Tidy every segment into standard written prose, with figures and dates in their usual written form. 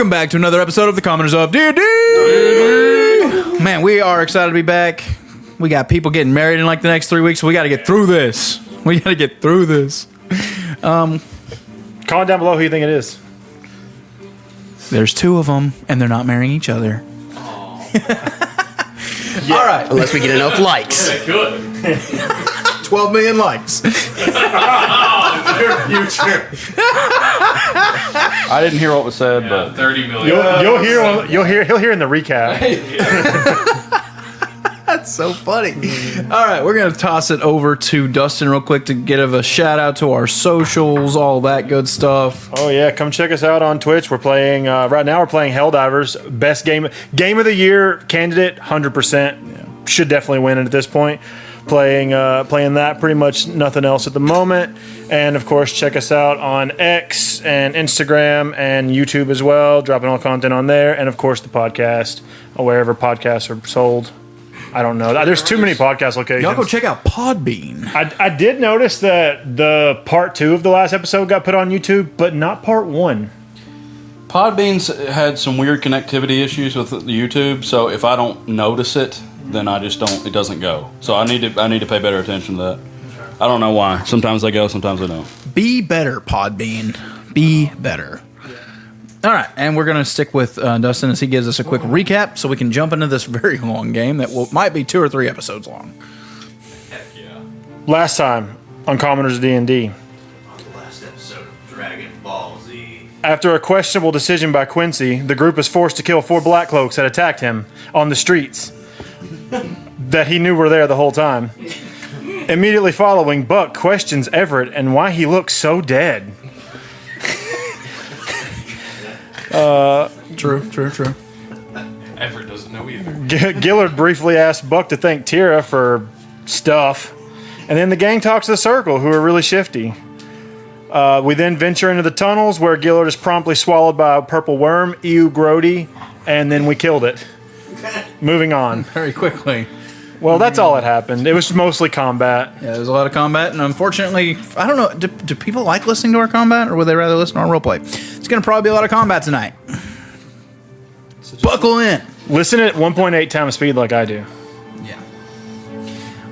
Welcome back to another episode of the Commoners of D&D. Man, we are excited to be back. We got people getting married in like the next 3 weeks, so we got to get through this. Comment down below who you think it is. There's two of them, and they're not marrying each other. Yeah. All right. Unless we get enough likes. Yeah, good. 12 million likes. I didn't hear what was said, but 30 million. He'll hear in the recap. That's so funny. All right, we're going to toss it over to Dustin real quick to give a shout out to our socials, all that good stuff. Oh yeah, come check us out on Twitch. We're playing right now. We're playing Helldivers, best game of the year candidate, 100%. Should definitely win it at this point. Playing that, pretty much nothing else at the moment. And of course, check us out on X and Instagram and YouTube as well. Dropping all content on there, and of course the podcast, or wherever podcasts are sold. I don't know. There's too many podcast locations. Y'all go check out Podbean. I did notice that the part 2 of the last episode got put on YouTube, but not part 1. Podbean's had some weird connectivity issues with the YouTube, so if I don't notice it, then I just don't. It doesn't go. So I need to pay better attention to that. I don't know why. Sometimes they go, sometimes they don't. Be better, Podbean. Be better. All right, and we're going to stick with Dustin as he gives us a quick recap so we can jump into this very long game that might be 2 or 3 episodes long. Heck yeah. Last time on Commoners D&D. On the last episode of Dragon Ball Z. After a questionable decision by Quincy, the group is forced to kill 4 Black Cloaks that attacked him on the streets that he knew were there the whole time. Immediately following, Buck questions Everett and why he looks so dead. True. Everett doesn't know either. Gillard briefly asks Buck to thank Tira for stuff, and then the gang talks to the Circle, who are really shifty. We then venture into the tunnels, where Gillard is promptly swallowed by a purple worm, Ew Grody, and then we killed it. Moving on. Very quickly. Well, that's all that happened. It was mostly combat. Yeah, there's a lot of combat, and unfortunately, I don't know, do people like listening to our combat, or would they rather listen to our roleplay? It's going to probably be a lot of combat tonight. Buckle in. Listen at 1.8 times speed like I do. Yeah.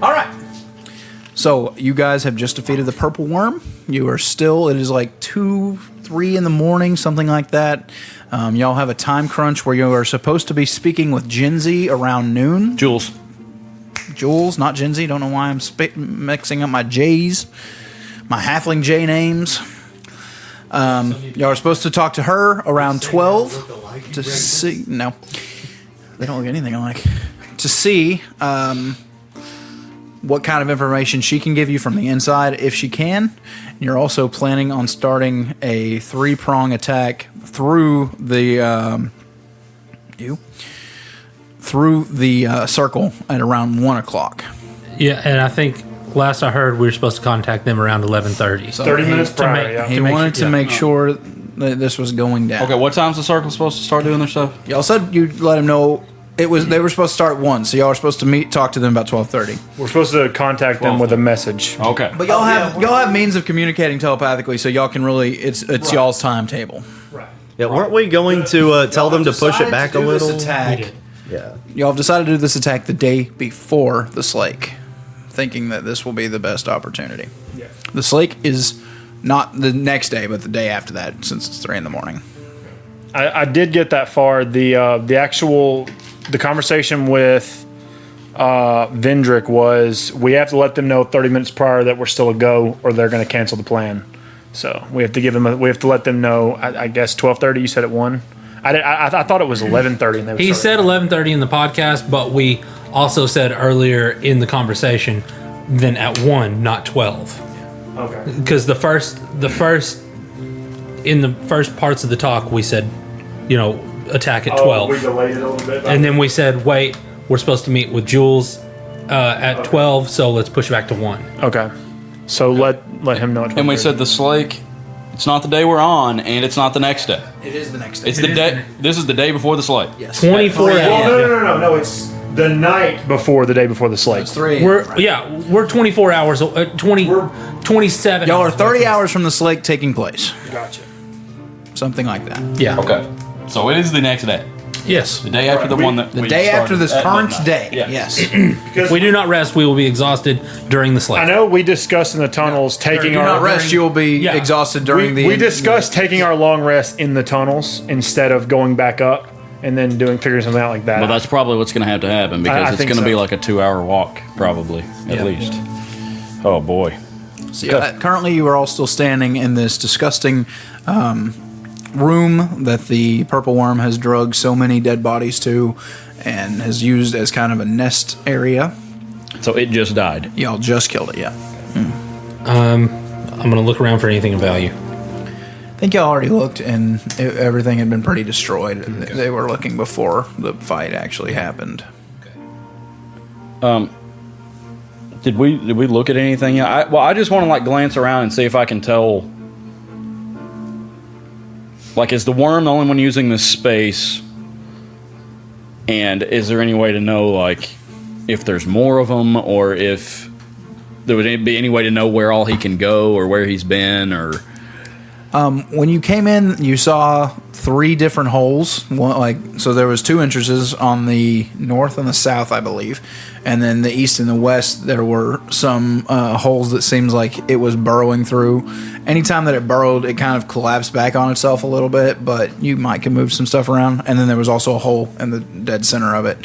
All right. So, you guys have just defeated the purple worm. You are still, it is like 2, 3 in the morning, something like that. Y'all have a time crunch where you are supposed to be speaking with Jinzi around noon. Jules, not Jinzi. Don't know why I'm mixing up my J's, my halfling J names. Y'all are supposed to talk to her around 12 to see. No, they don't look anything alike. To see what kind of information she can give you from the inside, if she can. And you're also planning on starting a 3-prong attack through the circle at around 1 o'clock. Yeah, and I think last I heard we were supposed to contact them around 11:30. So 30 minutes prior, he wanted to make sure that this was going down. okay, what time's the Circle supposed to start doing their stuff? Y'all said you'd let him know. They were supposed to start at 1, so y'all were supposed to talk to them about 12:30. We're supposed to contact them with a message. Okay. But y'all have means of communicating telepathically, so y'all can really it's y'all's timetable. Yeah, weren't we going to tell them to push it back a little? Attack. Yeah. Y'all have decided to do this attack the day before the Slake, thinking that this will be the best opportunity. Yeah. The Slake is not the next day, but the day after that, since it's 3 in the morning. I did get that far. The conversation with Vendrick was we have to let them know 30 minutes prior that we're still a go, or they're going to cancel the plan. So we have to let them know. I guess 12:30. You said at 1. I thought it was 11:30. And He said 11:30 in the podcast, but we also said earlier in the conversation, then at 1, not 12. Okay. Because in the first parts of the talk, we said, attack at 12. We delayed it a little bit. And then we said, wait, we're supposed to meet with Jules at 12, so let's push it back to 1. Okay. So let him know. And we said the Slake, it's not the day we're on, and it's not the next day. It is the next day. It's the day. This is the day before the Slake. Yes. 24 hours. No. It's the night before the day before the Slate. It's 3. We're 24 hours, 27 Y'all are hours. 30 hours from the Slake taking place. Gotcha. Something like that. Yeah. Okay. So it is the next day. Yes. The day after the one that The we day after started this at current midnight. day. Yeah. Yes. If we do not rest, we will be exhausted during the slate. I know we discussed in the tunnels taking Do our not rest. You will be Yeah. exhausted during we the. discussed taking our long rest in the tunnels instead of going back up and then figuring something out like that. Well, that's probably what's going to have to happen because I it's think going to be so. like a 2-hour walk, probably, at least. Oh, boy. So, yeah, currently, you are all still standing in this disgusting room that the purple worm has drugged so many dead bodies to, and has used as kind of a nest area. So it just died. Y'all just killed it. Yeah. I'm going to look around for anything of value. I think y'all already looked, and everything had been pretty destroyed. They were looking before the fight actually happened. Did we look at anything? I just want to like glance around and see if I can tell. Like, is the worm the only one using this space? And is there any way to know, like, if there's more of them, or if there would be any way to know where all he can go, or where he's been, or? When you came in, you saw 3 different holes. So there was 2 entrances on the north and the south, I believe, and then the east and the west. There were some holes that seems like it was burrowing through. Anytime that it burrowed, it kind of collapsed back on itself a little bit, but you might can move some stuff around. And then there was also a hole in the dead center of it.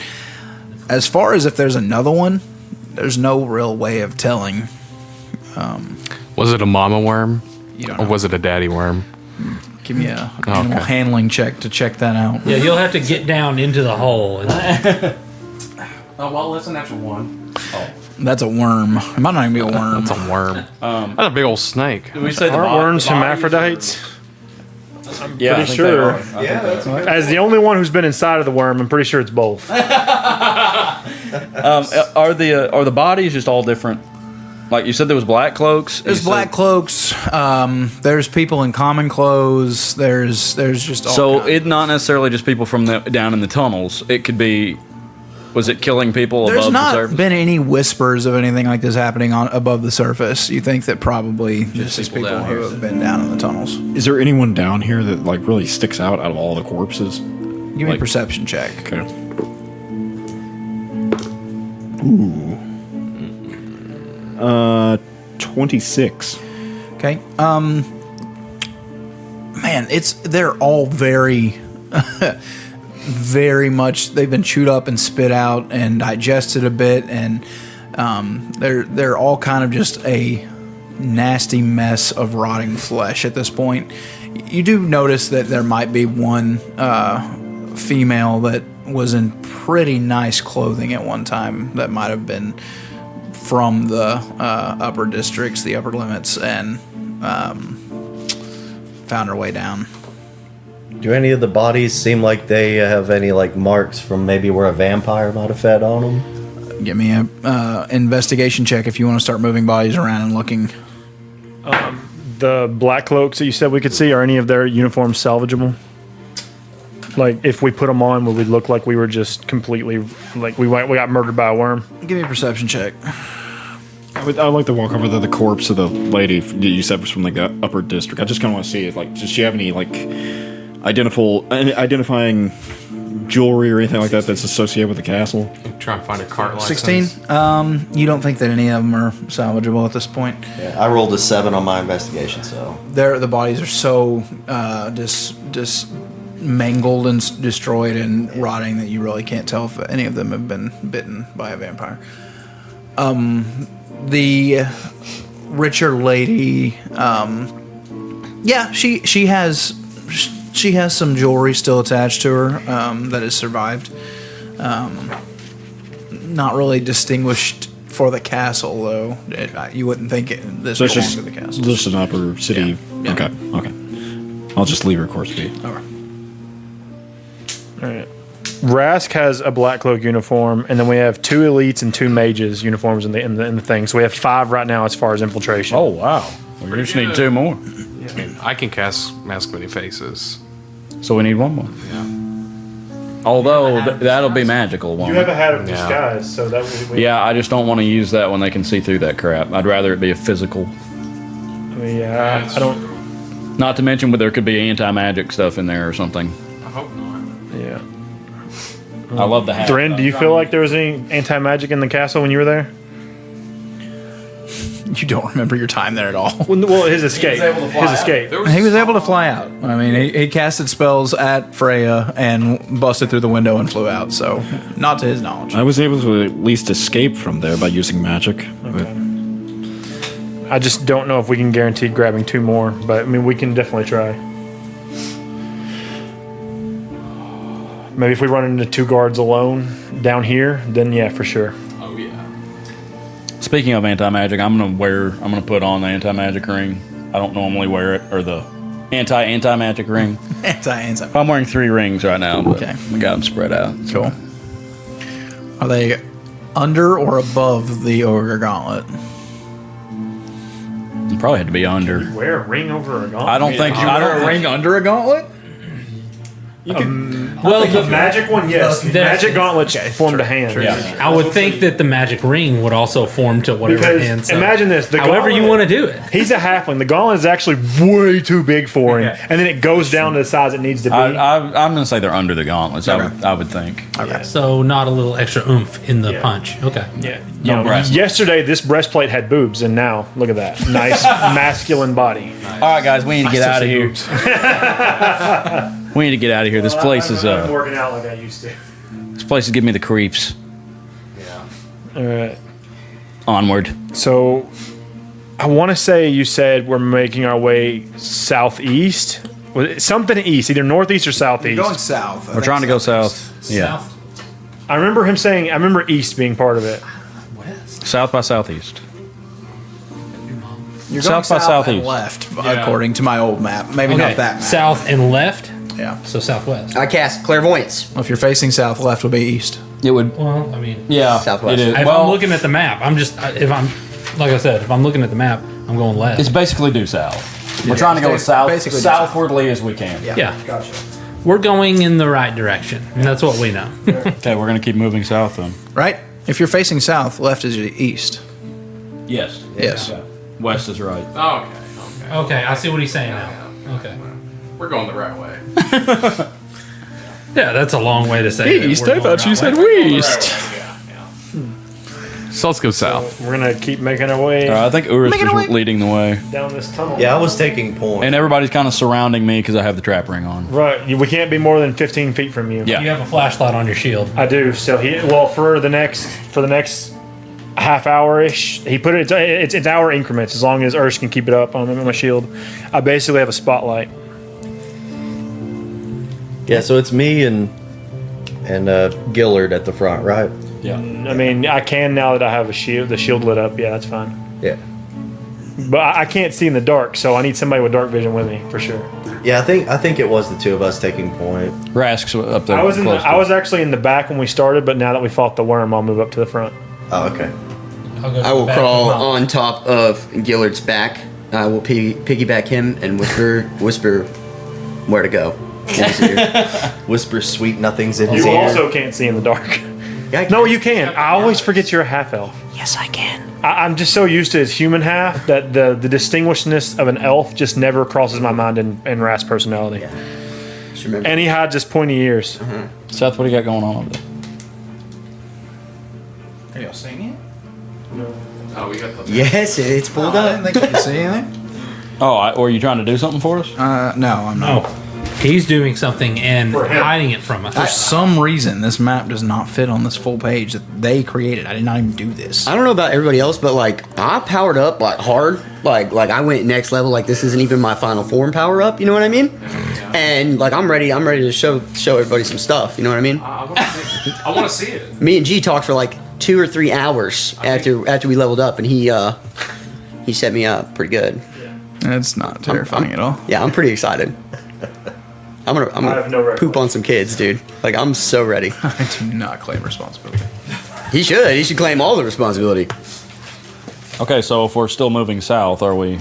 As far as if there's another one, there's no real way of telling. Was it a mama worm? You don't Or know. was it a daddy worm? Give me a animal handling check to check that out. Yeah, you'll have to get down into the hole. And Oh, well, that's an actual one. Oh. That's a worm. It might not even be a worm. That's a worm. That's a big old snake. We said Aren't worms hermaphrodites? Yeah, Pretty sure. As the only one who's been inside of the worm, I'm pretty sure it's both. Are the bodies just all different? Like you said, there was black cloaks. There's You black said- cloaks. There's people in common clothes. There's just all So kinds. it's not necessarily just people from down in the tunnels. It could be. Was it killing people There's above the not surface? been any whispers of anything like this happening on above the surface. You think that probably this is people people down who here. have been down in the tunnels. Is there anyone down here that like really sticks out of all the corpses? Give me a Like- perception check. Okay. Ooh. 26. Okay. Man, they're all very very much they've been chewed up and spit out and digested a bit, and they're all kind of just a nasty mess of rotting flesh at this point. You do notice that there might be one female that was in pretty nice clothing at one time that might have been from the upper districts, the upper limits, and found her way down. Do any of the bodies seem like they have any like marks from maybe where a vampire might have fed on them? Give me a investigation check if you want to start moving bodies around and looking. The black cloaks that you said we could see, are any of their uniforms salvageable? Like, if we put them on, would we look like we were just completely, like we got murdered by a worm? Give me a perception check. I'd like to walk over to the corpse of the lady that you said was from like the upper district. I just kind of want to see if like, does she have any like identifying jewelry or anything like that that's associated with the castle? Try and find a cart license. 16. You don't think that any of them are salvageable at this point? Yeah, I rolled a 7 on my investigation, so The bodies are so just mangled and destroyed and rotting that you really can't tell if any of them have been bitten by a vampire. The richer lady, yeah, she has some jewelry still attached to her that has survived. Not really distinguished for the castle, though. You wouldn't think this So it's belonged just, to the castle. just an upper city. Yeah. Okay. I'll just leave her course be. All right. All right. Rask has a black cloak uniform, and then we have 2 elites and 2 mages uniforms in the thing. So we have 5 right now as far as infiltration. Oh wow! We just need 2 more. I mean, I can cast Mask Many Faces. So we need 1 more. Although that'll be magical. Won't You have a it? hat of Yeah. disguise, so that we Yeah, I just don't want to use that when they can see through that crap. I'd rather it be a physical. I don't. Not to mention, there could be anti-magic stuff in there or something. I hope not. Yeah. I love the hat. Thrin, do you feel like there was any anti-magic in the castle when you were there? You don't remember your time there at all. Well, his escape. His escape. He was able to fly out. I mean, he casted spells at Freya and busted through the window and flew out. So, not to his knowledge. I was able to at least escape from there by using magic. But I just don't know if we can guarantee grabbing 2 more, but I mean, we can definitely try. Maybe if we run into 2 guards alone down here, then yeah, for sure. Oh yeah. Speaking of anti-magic, I'm gonna put on the anti-magic ring. I don't normally wear it, or the anti-magic ring. Anti. I'm wearing 3 rings right now, but Okay. we got them spread out. Cool. Are they under or above the ogre gauntlet? You probably had to be under. Wear a ring over a gauntlet? I don't think I don't think under a gauntlet? Well, The magic one, yes. Magic gauntlets form to hand. Yeah. I would think that the magic ring would also form to whatever Because hand. So imagine this. The however you gauntlet- want to do it. He's a halfling. The gauntlet is actually way too big for him, and then it goes down to the size it needs to be. I'm gonna say they're under the gauntlets. I would think. So not a little extra oomph in the punch. Okay. yeah. No breast. Yesterday, this breastplate had boobs, and now look at that nice masculine body. All right, guys, we need to get out of here. We need to get out of here. This place is working out like I used to. this place is giving me the creeps. All right. Onward. So, I want to say you said we're making our way southeast. Was it something east, either northeast or southeast. Going south. We're trying to go south. Yeah, I remember him saying. I remember east being part of it. south by southeast. You're South going by south and southeast. left, according to my old map. Maybe not that map. South and left. Yeah. So southwest. I cast clairvoyance. Well, if you're facing south, left would be east. It would. Well, I mean, Yeah, Southwest. It is. if Well, I'm looking at the map, I'm just if I'm like I said, if I'm looking at the map, I'm going left. it's basically due south. We're trying to go south, basically due south. southwardly as we can. yeah. We're going in the right direction, and that's what we know. Okay, we're gonna keep moving south then. Right? If you're facing south, left is east. Yes. Yes. Okay. West is right. Okay. Okay, I see what he's saying now. Okay. We're going the right way. Yeah, that's a long way to say that East? we're I going thought you the said right way. west. So let's go south. We're gonna keep making our way I think Urus was leading the way, down this tunnel. Yeah, I was taking point. and everybody's kind of surrounding me because I have the trap ring on. Right. We can't be more than 15 feet from you. Yeah. You have a flashlight on your shield. I do. So for the next half hour ish, he put it. It's hour increments as long as Urs can keep it up on my shield. I basically have a spotlight. Yeah, so it's me and Gillard at the front, right? Yeah. I mean, I can now that I have the shield lit up. Yeah, that's fine. Yeah. But I can't see in the dark, so I need somebody with dark vision with me for sure. Yeah, I think it was the 2 of us taking point. Rask's up there. I was close to I it. was actually in the back when we started, but now that we fought the worm, I'll move up to the front. Oh, okay. I'll go to I the will back crawl of the mountain. on top of Gillard's back. I will piggyback him and whisper where to go. in his ear. Whisper sweet nothings in his You ear. also can't see in the dark. Yeah, I No, can. you can. I always forget you're a half elf. Yes, I can. I'm just so used to his human half that the distinguishedness of an elf just never crosses my mind in Ras personality. Just remember. And he hides his pointy ears. Seth, what do you got going on over there? Are y'all seeing it? Oh, we got the. Yes, it's pulled I up. didn't think you could see anything. Oh, or are you trying to do something for us? No, I'm not. Oh, he's doing something and For him. hiding it from us. For some reason, this map does not fit on this full page that they created. I did not even do this. I don't know about everybody else, but like I powered up like hard. Like I went next level. Like this isn't even my final form power up. You know what I mean? And like I'm ready to show everybody some stuff. You know what I mean? I want to see it. Me and G talked for like 2 or 3 hours after we leveled up, and he set me up pretty good. It's not terrifying at all. Yeah, I'm pretty excited. I'm I have no gonna red poop flag. on some kids, dude. Like I'm so ready. I do not claim responsibility. He should claim all the responsibility. Okay, so if we're still moving south, are we?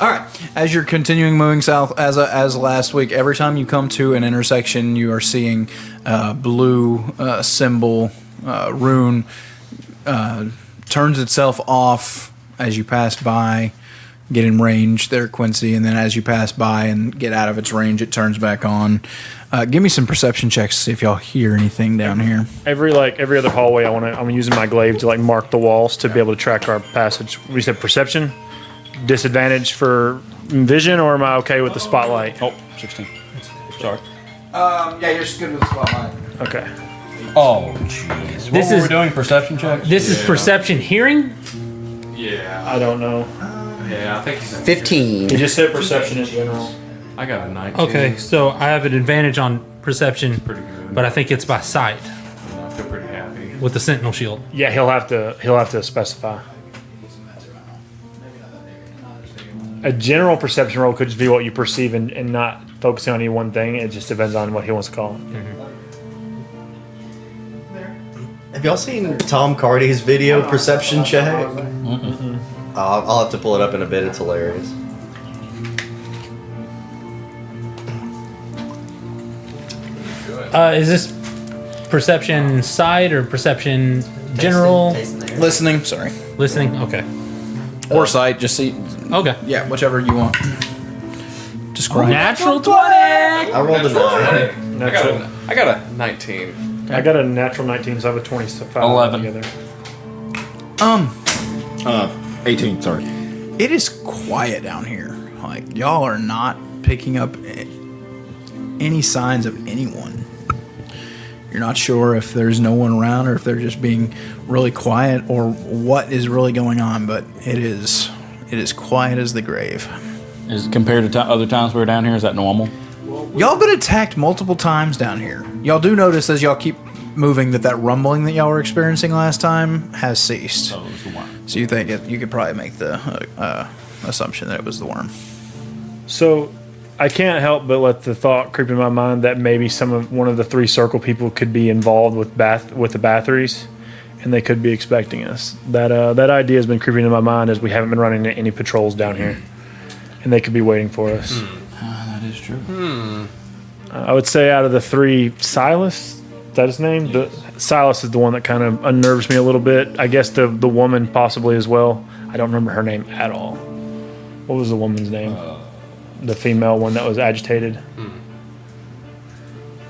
All right. As you're continuing moving south, as last week, every time you come to an intersection, you are seeing blue symbol rune turns itself off as you pass by. get in range there, Quincy, and then as you pass by and get out of its range, it turns back on. Give me some perception checks to see if y'all hear anything down here. Every other hallway, I'm using my glaive to like mark the walls to be able to track our passage. We said perception, disadvantage for vision, or am I okay with the spotlight? Oh, 16. Sorry. Yeah, you're just good with the spotlight. Okay. Oh, jeez. This What were is- we doing? Perception checks? This is perception hearing? Yeah. I don't know. Yeah, I think he's 15. He just said perception in general. I got a 19. Okay, so I have an advantage on perception, Pretty good. but I think it's by sight I feel pretty happy. with the sentinel shield. Yeah, he'll have to specify. A general perception roll could just be what you perceive and not focusing on any one thing. It just depends on what he wants to call it. Have y'all seen Tom Cardy's video perception check? I'll have to pull it up in a bit. It's hilarious. Is this perception sight or perception general? Listening, sorry. Listening? Okay. Or sight, just see. Okay. Yeah, whichever you want. Describe. Natural 20! I rolled a 9. I got a 19. I got a natural 19, so I have a 25 11. together. 18. Sorry. It is quiet down here. Like, y'all are not picking up any signs of anyone. You're not sure if there's no one around or if they're just being really quiet or what is really going on, but it is quiet as the grave. Is compared to other times we were down here, is that normal? Y'all been attacked multiple times down here. Y'all do notice as y'all keep moving that rumbling that y'all were experiencing last time has ceased. Oh, it was the one. So you think you could probably make the assumption that it was the worm. So I can't help but let the thought creep in my mind that maybe one of the 3 circle people could be involved with the Bathorys, and they could be expecting us. That idea has been creeping in my mind as we haven't been running any patrols down here, and they could be waiting for us. That is true. I would say out of the 3, Silas, is that his name? Silas is the one that kind of unnerves me a little bit. I guess the woman possibly as well. I don't remember her name at all. What was the woman's name? The female one that was agitated.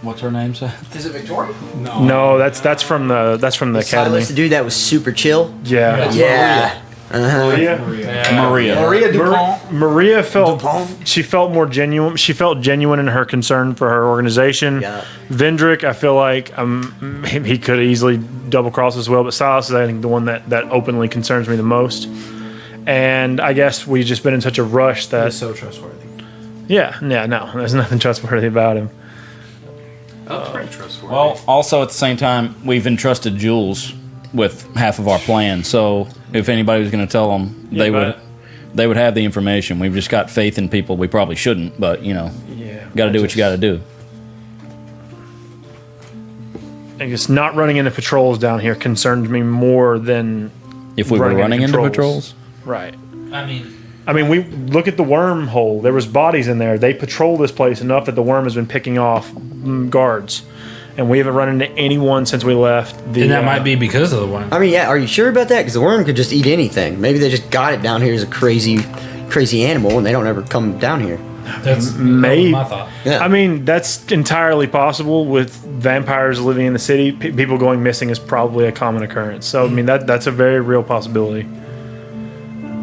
What's her name, sir? Is it Victoria? No, that's from the academy. Silas, the dude that was super chill. Yeah. Yeah. Maria. Maria. Maria felt she felt more genuine. She felt genuine in her concern for her organization. Yeah. Vendrick, I feel like he could easily double cross as well, but Silas is I think the one that openly concerns me the most. And I guess we've just been in such a rush that He's so trustworthy. no, there's nothing trustworthy about him. That's pretty trustworthy. Well, also at the same time, we've entrusted Jules with half of our plan. So if anybody was going to tell them, they would have the information. We've just got faith in people. We probably shouldn't, but got to do what you got to do. I guess not running into patrols down here concerns me more than If we were running into patrols, Right. I mean, we look at the wormhole. There was bodies in there. They patrol this place enough that the worm has been picking off guards, and we haven't run into anyone since we left. and that might be because of the worm. I mean, yeah, are you sure about that? Because the worm could just eat anything. Maybe they just got it down here as a crazy animal and they don't ever come down here. That's Maybe. my thought. Yeah. I mean, that's entirely possible with vampires living in the city. People going missing is probably a common occurrence. So, I mean, that's a very real possibility.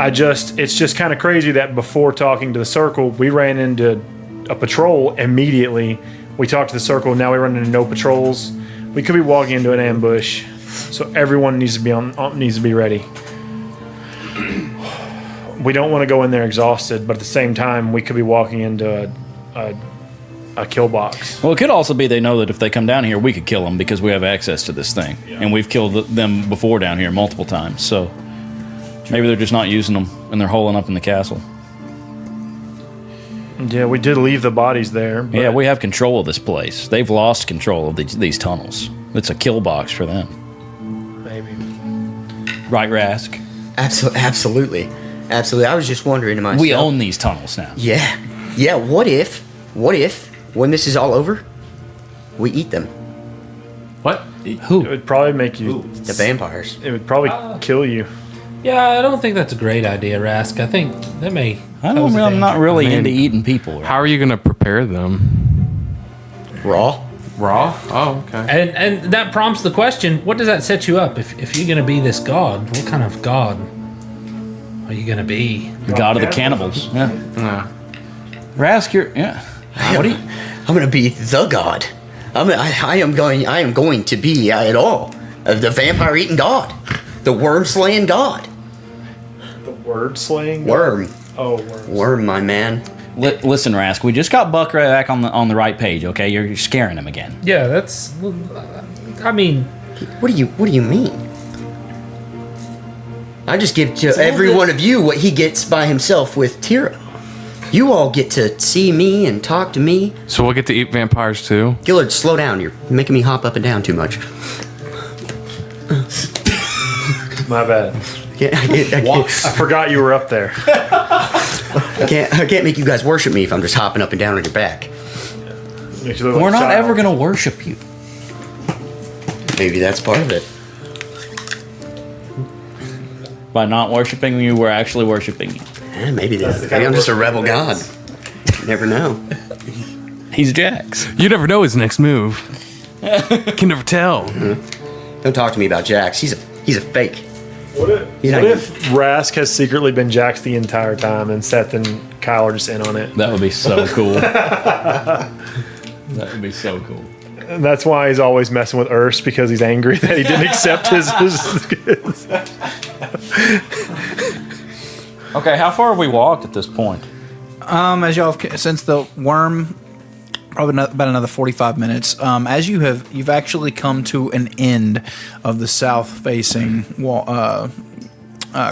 It's just kind of crazy that before talking to the circle, we ran into a patrol immediately. We talked to the circle, now we run into no patrols. We could be walking into an ambush, so everyone needs to be ready. We don't want to go in there exhausted, but at the same time, we could be walking into a kill box. well, it could also be they know that if they come down here, we could kill them because we have access to this thing, and we've killed them before down here multiple times. So maybe they're just not using them, and they're holing up in the castle. Yeah, we did leave the bodies there. But Yeah, we have control of this place. They've lost control of these tunnels. It's a kill box for them. maybe. Right, Rask? Absolutely. I was just wondering to myself. We own these tunnels now. Yeah. What if, when this is all over, we eat them? What? It would probably make you. The vampires. It would probably kill you. Yeah, I don't think that's a great idea, Rask. I think that may. I'm not really into eating people. How are you going to prepare them? Raw? Raw? Oh, okay. And that prompts the question: what does that set you up? If you're going to be this god, what kind of god are you going to be? The god of the cannibals. Yeah. Nah. Rask, what do you? I'm gonna be the god. I am going to be it all. The vampire eating god, the worm slaying god. The word slaying. Worm. Oh, worm. Worm, my man. Listen, Rask, we just got Buck right back on the right page. Okay, you're scaring him again. Yeah, that's. I mean, What do you mean? I just give to every one of you what he gets by himself with Tira. You all get to see me and talk to me. So we'll get to eat vampires too? Gillard, slow down. You're making me hop up and down too much. My bad. I forgot you were up there. I can't make you guys worship me if I'm just hopping up and down on your back. We're not ever going to worship you. Maybe that's part of it. By not worshiping you, we're actually worshiping you. Maybe I'm just a rebel god. You never know. He's Jax. You never know his next move. Can never tell. Don't talk to me about Jax. He's a fake. What if Rask has secretly been Jax the entire time and Seth and Kyle are just in on it? That would be so cool. That would be so cool. And that's why he's always messing with Urs, because he's angry that he didn't accept his Okay, how far have we walked at this point? As y'all have, since the worm, probably about another 45 minutes. As you've actually come to an end of the south-facing wall,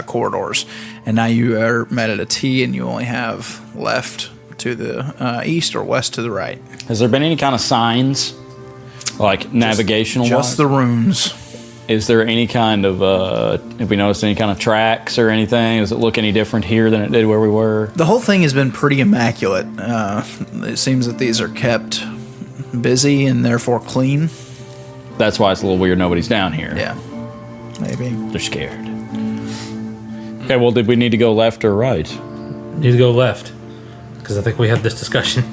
corridors, and now you are met at a T, and you only have left to the east or west to the right. Has there been any kind of signs, like navigational? Just the runes. Is there any kind of, have we noticed any kind of tracks or anything? Does it look any different here than it did where we were? The whole thing has been pretty immaculate. It seems that these are kept busy and therefore clean. That's why it's a little weird nobody's down here. Yeah, maybe. They're scared. Okay, well, did we need to go left or right? need to go left because I think we had this discussion.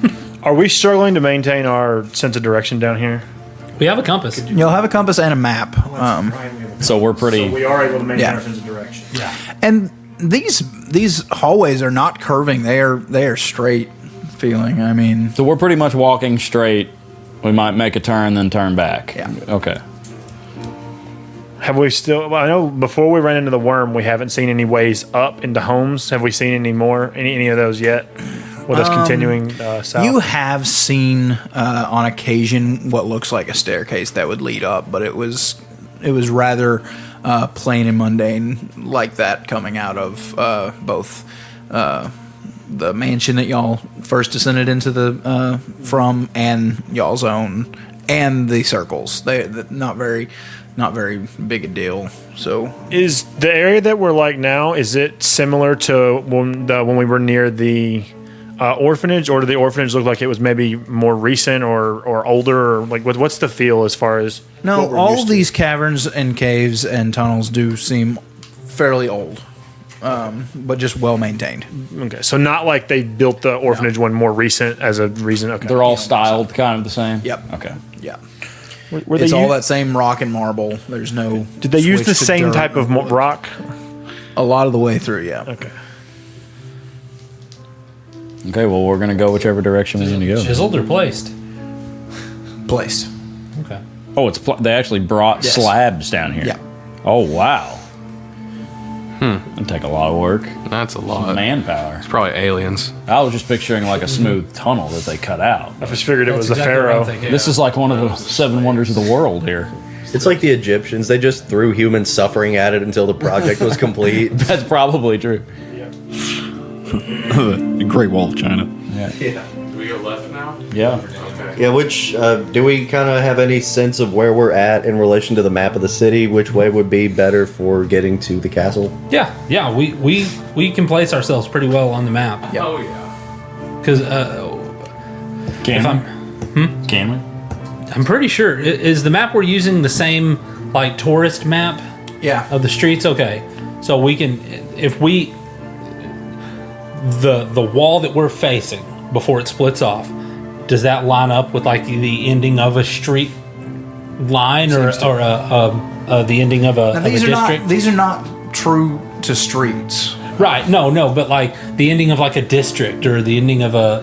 Are we struggling to maintain our sense of direction down here? We have a compass. You'll have a compass and a map. So we're pretty. So we are able to maintain Yeah. our sense of direction. Yeah. And these hallways are not curving; they are straight feeling. I mean, So we're pretty much walking straight. We might make a turn, then turn back. Yeah. Okay. Have we still? Well, I know before we ran into the worm, we haven't seen any ways up into homes. Have we seen any more? Any of those yet? With us continuing south. you have seen on occasion what looks like a staircase that would lead up, but it was rather plain and mundane, like that coming out of both the mansion that y'all first descended into the from, and y'all's own, and the circles. They not very big a deal. So Is the area that we're like now? Is it similar to when we were near the orphanage, or did the orphanage look like it was maybe more recent or older? Or like what's the feel as far as what no, we're all used to? these caverns and caves and tunnels do seem fairly old, but just well maintained. Okay, so not like they built the orphanage one more recent as a reason. Okay, They're all styled kind of the same? Yep. Okay. Yeah. Were It's they all that same rock and marble. There's no. Did they use switch the to same dirt. type of rock? A lot of the way through, yeah. Okay. Okay, well, we're going to go whichever direction we need to go. Chiseled or placed? Placed. Okay. Oh, they actually brought Yes. slabs down here. Yeah. Oh, wow. That'd take a lot of work. That's a lot. Manpower. It's probably aliens. I was just picturing like a smooth tunnel that they cut out. I just figured it was the exactly what I'm pharaoh. thinking. This is like one of the 7 wonders of the world here. It's like the Egyptians. They just threw human suffering at it until the project was complete. That's probably true. The Great Wall of China. Do we go left now? Yeah. Yeah, which, do we kind of have any sense of where we're at in relation to the map of the city? Which way would be better for getting to the castle? Yeah. We can place ourselves pretty well on the map. Oh, yeah. Because Can we? Can we? I'm pretty sure is the map we're using the same like tourist map Yeah. of the streets. Okay. So we can, if we, the wall that we're facing before it splits off, does that line up with like the ending of a street line or the ending of a district? These are not true to streets. Right. No, but like the ending of like a district or the ending of a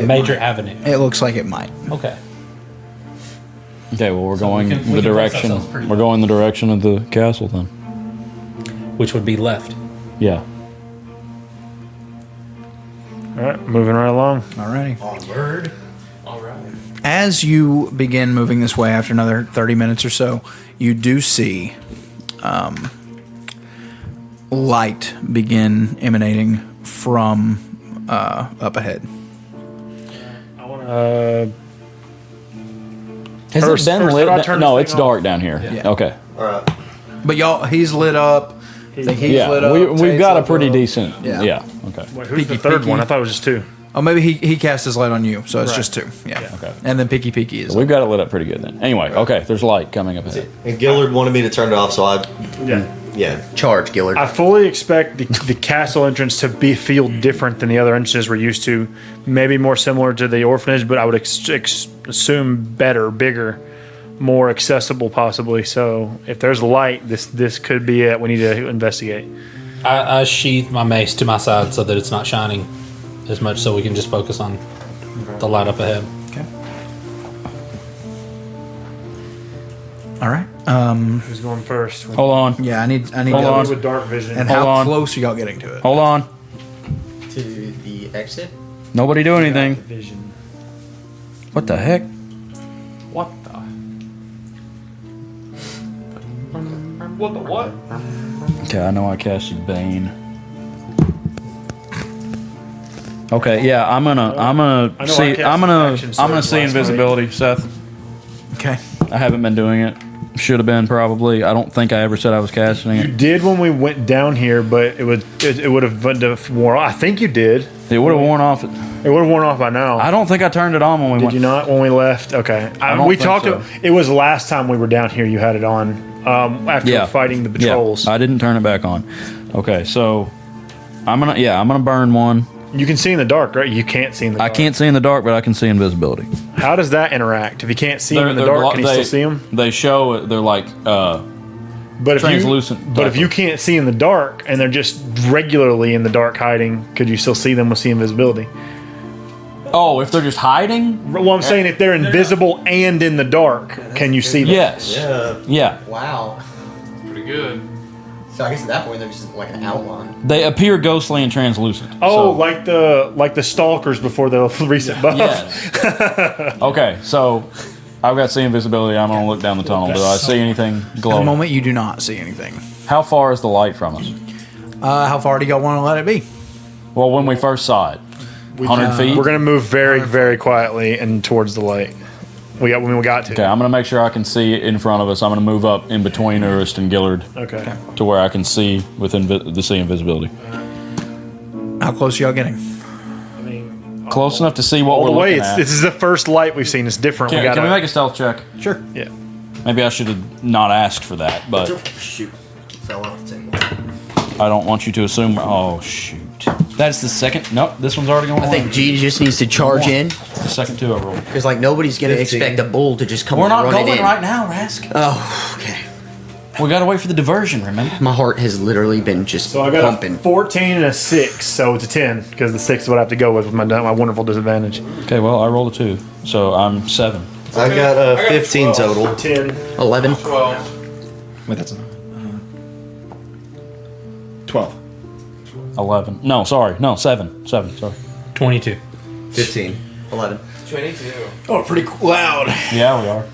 major avenue. It looks like it might. Okay. Okay, well, we're going we the can place direction. ourselves pretty We're going the direction of the castle then. Which would be left. Yeah. All right, moving right along. Alrighty. Onward. As you begin moving this way after another 30 minutes or so, you do see light begin emanating from up ahead. I want to. Has First- it been first, lit? did I turn No, this it's thing off? dark down here. Yeah. Okay. All right. But y'all, he's lit up. I think he's Yeah, lit up. we've Tate's got a lit pretty up. decent. Yeah. Yeah. Okay. Wait, who's the Peeky, third peeky. one? I thought it was just two. Oh, maybe he cast his light on you, so it's Right. just two. Yeah. Okay. And then Peeky is. We've got it lit up pretty good then. Anyway, okay, there's light coming up ahead. And Gillard wanted me to turn it off, so I. Yeah. Yeah. Charge, Gillard. I fully expect the castle entrance to feel different than the other entrances we're used to. Maybe more similar to the orphanage, but I would assume better, bigger, more accessible, possibly. So if there's light, this could be it. We need to investigate. I sheath my mace to my side so that it's not shining as much, so we can just focus on the light up ahead. Okay. All right. Who's going first? Hold on. Yeah, I need Hold to on. With dark vision. And Hold how on. close are y'all getting to it? Hold on. To the exit. Nobody do anything. Vision. What the heck? What the? What the what? Okay, I know I casted Bane. Okay, yeah, I'm gonna I know I see. cast I'm gonna Action I'm gonna Surge see last invisibility, Seth. Okay. I haven't been doing it. Should have been probably. I don't think I ever said I was casting You it. did when we went down here, but it would have worn off. I think you did. It would have worn off. It would have worn off by now. I don't think I turned it on when we Did went. you not when we left? Okay. don't We think talked. so. It was last time we were down here. You had it on after Yeah. fighting the patrols. Yeah, I didn't turn it back on. Okay, so I'm gonna burn one. You can see in the dark, right? You can't see in the I dark. can't see in the dark, but I can see invisibility. How does that interact? If you can't see them in the They're dark, can you they- still see them? They show it. They're like But if translucent You, but type if you can't see in the dark and they're just regularly in the dark hiding, could you still see them with the invisibility? oh, if they're just hiding. Well, I'm saying if they're invisible and in the dark, can you see them? Yes. Yeah. Yeah. Wow. Pretty good. So I guess at that point they're just like an outline. They appear ghostly and translucent. Oh, So- like the stalkers before the recent buff. Yes. Okay, so I've got see invisibility. I'm gonna look down the tunnel. Do I see anything At the glowing? moment, you do not see anything. How far is the light from us? How far do y'all want to let it be? Well, when we first saw it, 100 feet. We're gonna move very, very quietly and towards the light. We got to. Okay, I'm gonna make sure I can see it in front of us. I'm gonna move up in between Urist and Gillard Okay. to where I can see within the see invisibility. How close are y'all getting? I mean, Close enough to see what all we're the way. looking at. This is the first light we've seen. It's different. Can we make a stealth check? Sure. Yeah. Maybe I should have not asked for that, but Shoot. Fell off the table. I don't want you to assume. Oh shoot! That's the second. Nope, this one's already going. I think G just needs to charge in the second two I rolled. because like nobody's gonna 15. expect a bull to just come We're not running going in. right now, Rask. Oh, okay. We gotta wait for the diversion. Remember? My heart has literally been just So I got pumping. a 14 and a 6, so it's a 10 because the 6 is what I have to go with my wonderful disadvantage. Okay, well I rolled a 2, so I'm 7. I got a 15 total. 10. 11. 12. Wait, that's 12. 11. No, sorry. No, 7. 7. Sorry. 22. 15. 11. 22. Oh, pretty loud Yeah, we are.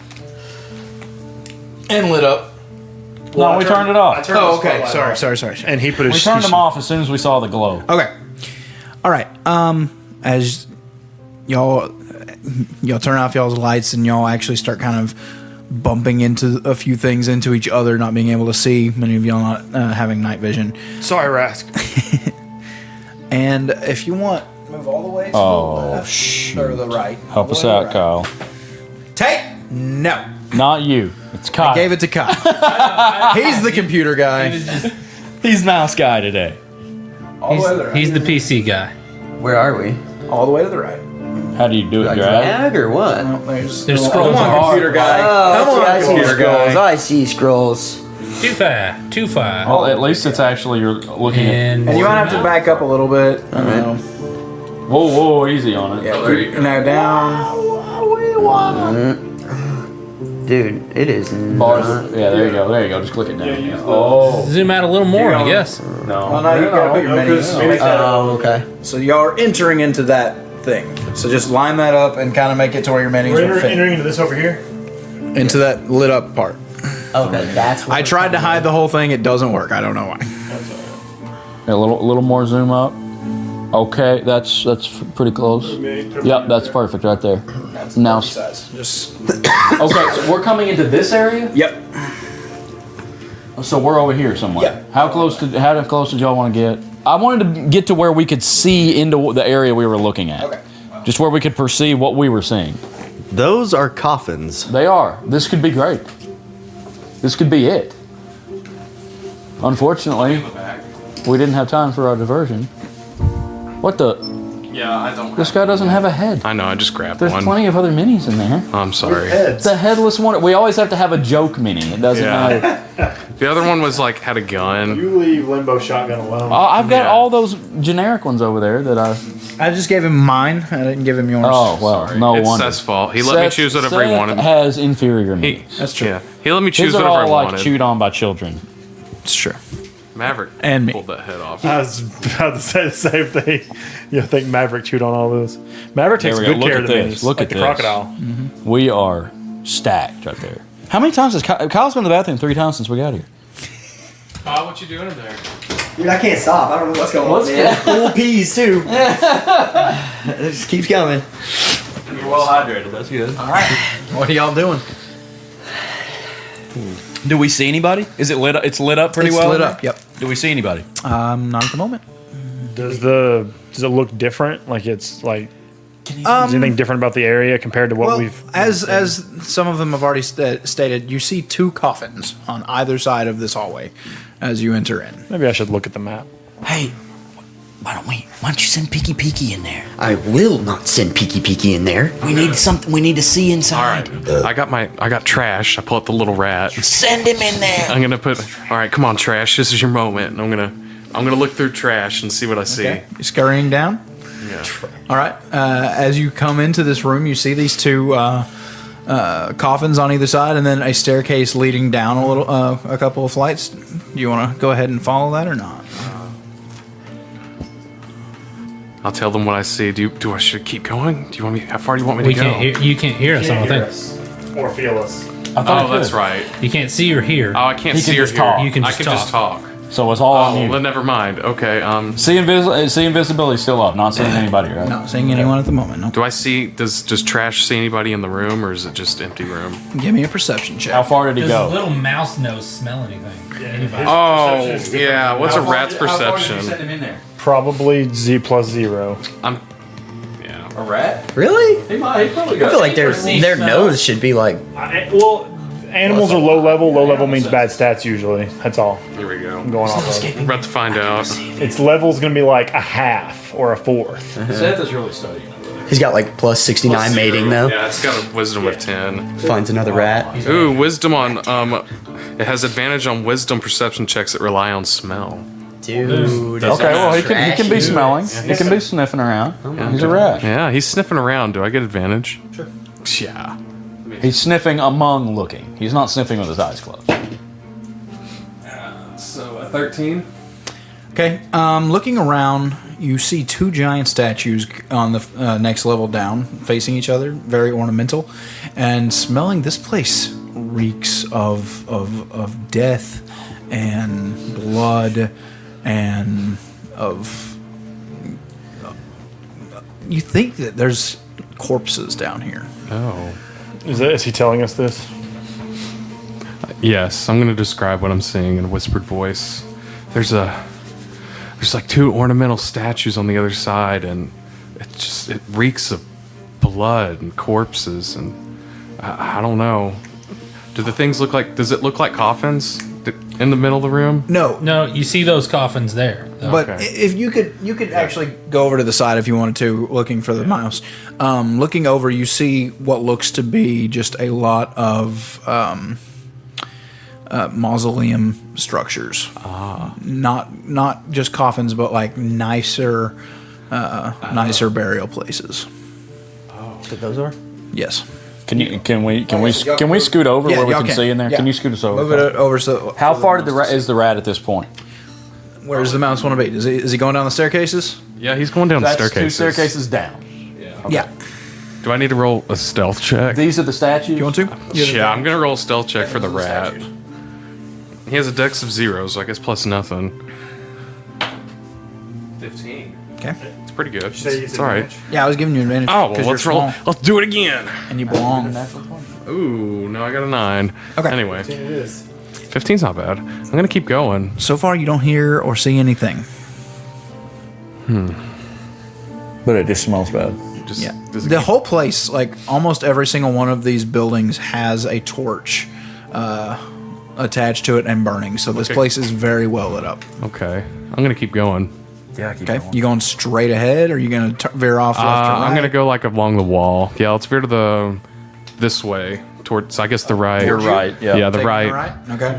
and lit up. No, we turned it off. Oh, okay. Sorry. And he put his We turned them off as soon as we saw the glow. Okay. All right. As y'all turn off y'all's lights and y'all actually start kind of bumping into a few things into each other, not being able to see. Many of y'all not having night vision. Sorry, Rask. And if you want, move all the way to the left shoot. or the right. Help us out, Kyle. Tate? No. Not you. It's Kyle. Gave it to Kyle. He's the computer guy. He's mouse guy today. All the way to the right. He's the PC guy. Where are we? All the way to the right. How do you do it, Like drag? drag or what? Well, there's scrolls Come on, are computer guy. Oh, Come on, I see computer scrolls. guy. I see scrolls. 2-5. 2-5. Well, at least it's actually you're looking And And you might have to back up a little bit. I don't know. at. Whoa, easy on it. Yeah, keep, now down. Dude, it is Bars. not. Yeah, there you go. There you go. Just click it down. Oh. zoom out a little more, I guess. No. Well, now you gotta put your minis. Oh, okay. So y'all are entering into that thing. So just line that up and kind of make it to where your minis will fit. into this over here. Into that lit up part. Okay, that's what I tried to hide the whole thing. It doesn't work. I don't know why. A little more zoom up. Okay, that's pretty close. Yep, that's perfect right there. Now, Size. Just. okay, so we're coming into this area. Yep. So we're over here somewhere. Yep. How close did y'all want to get? I wanted to get to where we could see into the area we were looking at. Okay. Just where we could perceive what we were seeing. Those are coffins. They are. This could be great. This could be it. Unfortunately, we didn't have time for our diversion. What the? Yeah, I don't. This guy doesn't have a head. I know. I just grabbed There's one. plenty of other minis in there. I'm sorry. It's a headless one. We always have to have a joke mini. It doesn't Yeah. matter. The other one was like had a gun. You leave Limbo Shotgun alone. I've got Yeah. all those generic ones over there that I. I just gave him mine. I didn't give him yours. Oh well, Sorry. no It's wonder. Seth's fault. He let me choose whatever he Seth wanted. Has inferior He, minis. That's true. Yeah, he let me choose His are whatever I all like wanted. chewed on by children. It's true. Maverick And me. pulled that head off. I was about to say the same thing. You think Maverick chewed on all this? Maverick takes There we go. good Look care at of the this. minis. Look like at the this. crocodile. We are stacked right there. How many times has Kyle's been to the bathroom 3 times since we got here? What you doing in there? Dude, I can't stop. I don't know what's going on, man. Full peas, too. It just keeps coming. You're well hydrated. That's good. All right. What are y'all doing? Do we see anybody? Is it lit up? It's lit up pretty It's well. lit in up. there? Yep. Do we see anybody? Not at the moment. Does it look different? Like it's like is anything different about the area compared to what Well, we've? as some of them have already stated, you see 2 coffins on either side of this hallway as you enter in. Maybe I should look at the map. Hey, why don't you send Peeky in there? I will not send Peeky Peeky in there. We need something. We need to see All inside. right, I got trash. I pull out the little rat. Send him in there. I'm gonna put. All right, come on, trash. This is your moment. And I'm gonna look through trash and see what I see. Okay. You're scurrying down. Yeah. All right. As you come into this room, you see these 2 coffins on either side, and then a staircase leading down a couple of flights. Do you want to go ahead and follow that or not? I'll tell them what I see. Do I should keep going? Do you want me? How far do you want me We to go? can't hear. You can't hear us. I don't think. Or feel us. Oh, that's right. You can't see or hear. Oh, I can't He see can or just hear. talk. You can I just can just talk. So it's all on Oh, you. well, never mind. Okay. See invisibility still up. Not seeing anybody, right? Not seeing anyone at the moment. No. Do I see? Does trash see anybody in the room, or is it just empty room? Give me a perception check. How far did he Does go? a little mouse nose smell anything? Anybody? Oh, yeah. What's a rat's perception? him in there? Probably Z+0. I'm. Yeah. A rat? Really? He probably I feel like their Smell. nose should be like. Well, animals are low level. Low level means bad stats usually. That's all Here we go. I'm going off of. We're about to find out. Its level's gonna be like a half or a fourth. Seth is really studying. He's got like plus 69 mating though. Yeah, it's got a wisdom of 10. Finds another rat. Ooh, wisdom on it has advantage on wisdom perception checks that rely on smell. Dude. Okay, well he can be Trashy. smelling. He can be sniffing around. He's a rat. Yeah, he's sniffing around. Do I get advantage? Sure. Yeah. He's sniffing among looking. He's not sniffing with his eyes closed. So a 13. Okay. Looking around, you see 2 giant statues on the next level down, facing each other, very ornamental, and smelling. This place reeks of death and blood and of. You think that there's corpses down here. Oh. Is he telling us this? Yes, I'm going to describe what I'm seeing in a whispered voice. There's like 2 ornamental statues on the other side, and it reeks of blood and corpses, and I don't know. Do the things look like? Does it look like coffins? in the middle of the room? No, No, you see those coffins there. though. but Okay. if you could actually go over to the side if you wanted to, looking for the mouse. Looking over, you see what looks to be just a lot of mausoleum structures. Not just coffins, but like nicer burial places. What those are? Yes. Can we scoot over Yeah, where we y'all can can. see in there? Yeah. Can you scoot us over? Move it over. So How far is the rat at this point? Where does the mouse want to be? Is he going down the staircases? Yeah, he's going down the That's staircases. 2 staircases down. Yeah. Do I need to roll a stealth check? These are the statues. You want to? Yeah, I'm gonna roll a stealth check for the rat. He has a dex of 0, so I guess plus nothing. 15. Okay. It's pretty good. It's all right. Yeah, I was giving you advantage. Oh, well, 'cause you're let's roll. small Let's do it again. and you belong. Ooh, no, I got a 9. Okay. Anyway, 15's not bad. I'm gonna keep going. So far, you don't hear or see anything. But it just smells bad. Just Yeah. does it The keep- whole place, like almost every single one of these buildings, has a torch attached to it and burning. So this Okay. place is very well lit up. Okay, I'm gonna keep going. Yeah, keep Okay. You going straight ahead, or are you going to veer off left to right? I'm gonna go like along the wall. Yeah, let's veer to this way towards. I guess the right. You're right. Yeah. Yeah, the Taking right. the right. Okay.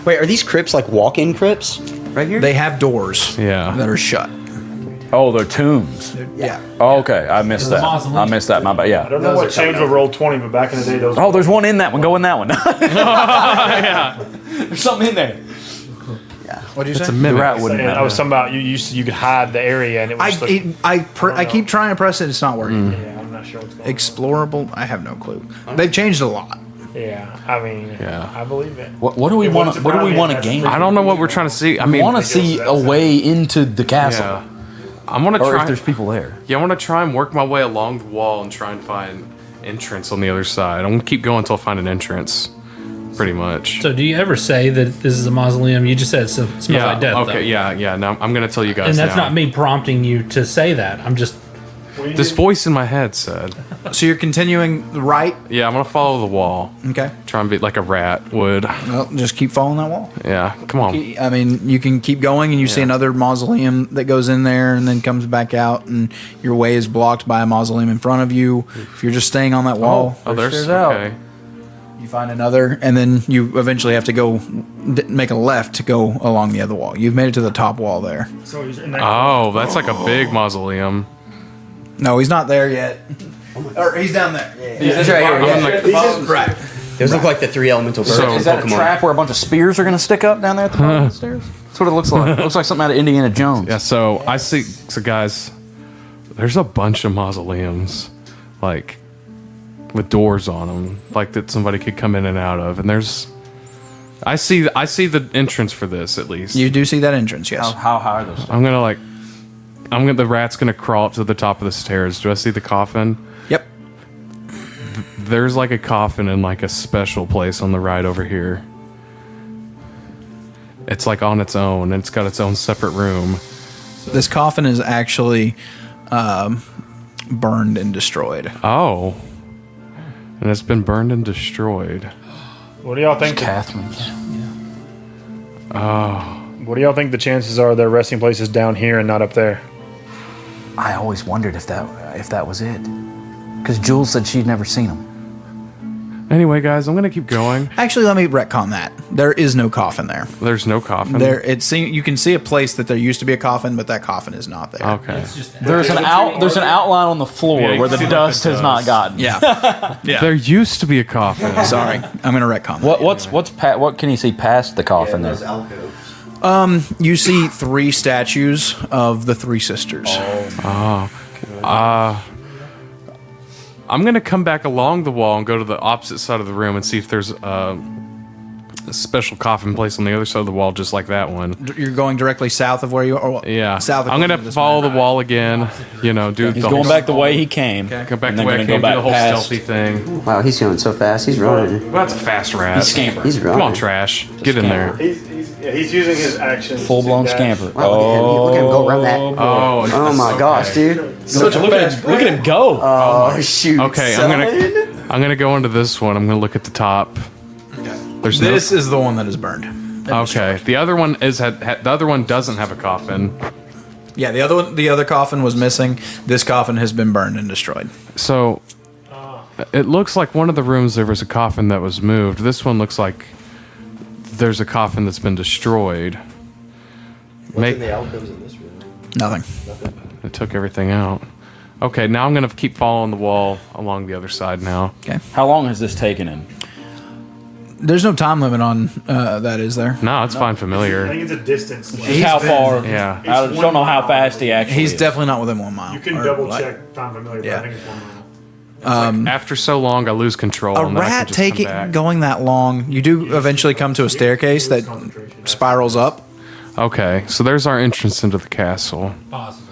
Wait, are these crypts like walk-in crypts right here? They have doors. Yeah. That are shut. Oh, they're tombs. Yeah. Oh, okay, I missed that. mausoleum. I missed that. My bad. I Yeah. don't know what changed with roll 20, but back in the day, those. Oh, there's one in that one. Go in that one. There's something in there. What did you It's say? a mimic. The rat wouldn't. And I was talking about you could hide the area, and it was. I keep trying to press it. It's not working. Yeah, I'm not sure what's going on. Explorable. I have no clue. They've changed a lot. Yeah, I mean, Yeah. I believe it. What do we It want? wouldn't What do we surprise me want if to that's gain? the I don't know what we're trying to see. I I mean, want to see a way into the castle, yeah. I'm gonna or try. if there's people there. Yeah, I want to try and work my way along the wall and try and find entrance on the other side. I'm gonna keep going until I find an entrance. Pretty much. So do you ever say that this is a mausoleum? You just said it smells yeah. like death. Okay. though. Yeah. Now I'm gonna tell you guys. And that's now. not me prompting you to say that. I'm just This voice in my head said. So you're continuing right. Yeah, I'm gonna follow the wall. Okay. Try and be like a rat would. Well, just keep following that wall. Yeah. Come on. I mean, you can keep going, and you see Yeah. another mausoleum that goes in there and then comes back out, and your way is blocked by a mausoleum in front of you. If you're just staying on that wall, Oh, there's stairs out. okay. you find another, and then you eventually have to go make a left to go along the other wall. You've made it to the top wall there. So he's in that. Oh, that's like a big mausoleum. No, he's not there yet. Or he's down there. He's right here. I'm Yeah. like, Right. Those look like the 3 elemental birds So- from Is that a Pokemon. trap where a bunch of spears are going to stick up down there at the bottom of the stairs? That's what it looks like. It looks like something out of Indiana Jones. yeah. So I see. So guys, there's a bunch of mausoleums, like with doors on them, like that somebody could come in and out of. And there's, I see the entrance for this at least. You do see that entrance, yes. How high are those? The rat's gonna crawl up to the top of the stairs. Do I see the coffin? Yep. There's like a coffin in like a special place on the right over here. It's like on its own, and it's got its own separate room. This coffin is actually burned and destroyed. Oh. And it's been burned and destroyed. What do y'all think? Catherine's. What do y'all think the chances are their resting place is down here and not up there? I always wondered if that was it, because Jules said she'd never seen them. Anyway, guys, I'm gonna keep going. Actually, let me retcon that. There is no coffin there. There's no coffin. You can see a place that there used to be a coffin, but that coffin is not there. Okay. There's an outline on the floor Yeah, you where can the see dust like the has not dust. gotten. Yeah. There used to be a coffin. Sorry, I'm gonna retcon that. What can you see past the coffin Those there? alcoves. You see 3 statues of the 3 sisters. I'm gonna come back along the wall and go to the opposite side of the room and see if there's a special coffin place on the other side of the wall, just like that one. You're going directly south of where you are. Yeah. South. Of I'm gonna this follow one. the wall again. You know, do He's the going whole, back the way he came. Okay. Go back and the then way I gonna came. go Do the back whole past- stealthy thing. Wow, he's going so fast. He's running. Well, that's a fast rat. Scamper. He's Come running. on, trash. Get in there. He's using his actions. Full blown to dash. scamper. Wow, look at him go run that. Oh. Oh my okay. gosh, dude. Look at him go. Oh shoot. Okay, son. I'm gonna go into this one. I'm gonna look at the top. There's This is the one that is burned. Okay. The other one the other one doesn't have a coffin. Yeah, the other coffin was missing. This coffin has been burned and destroyed. So it looks like one of the rooms there was a coffin that was moved. This one looks like there's a coffin that's been destroyed. What's in the alcoves in this room? Nothing. It took everything out. Okay, now I'm gonna keep following the wall along the other side now. Okay. How long has this taken him? There's no time limit on that, is there? No, it's fine I familiar. think it's a distance. Just how far? Yeah. I don't know how fast he actually He's is. definitely not within 1 mile. You can Or, double like, check time familiar, but yeah. I think it's 1 mile. After so long, I lose control. A and then I can rat just come back. going that long, you do eventually come to a staircase that spirals up. Okay, so there's our entrance into the castle. Possibly.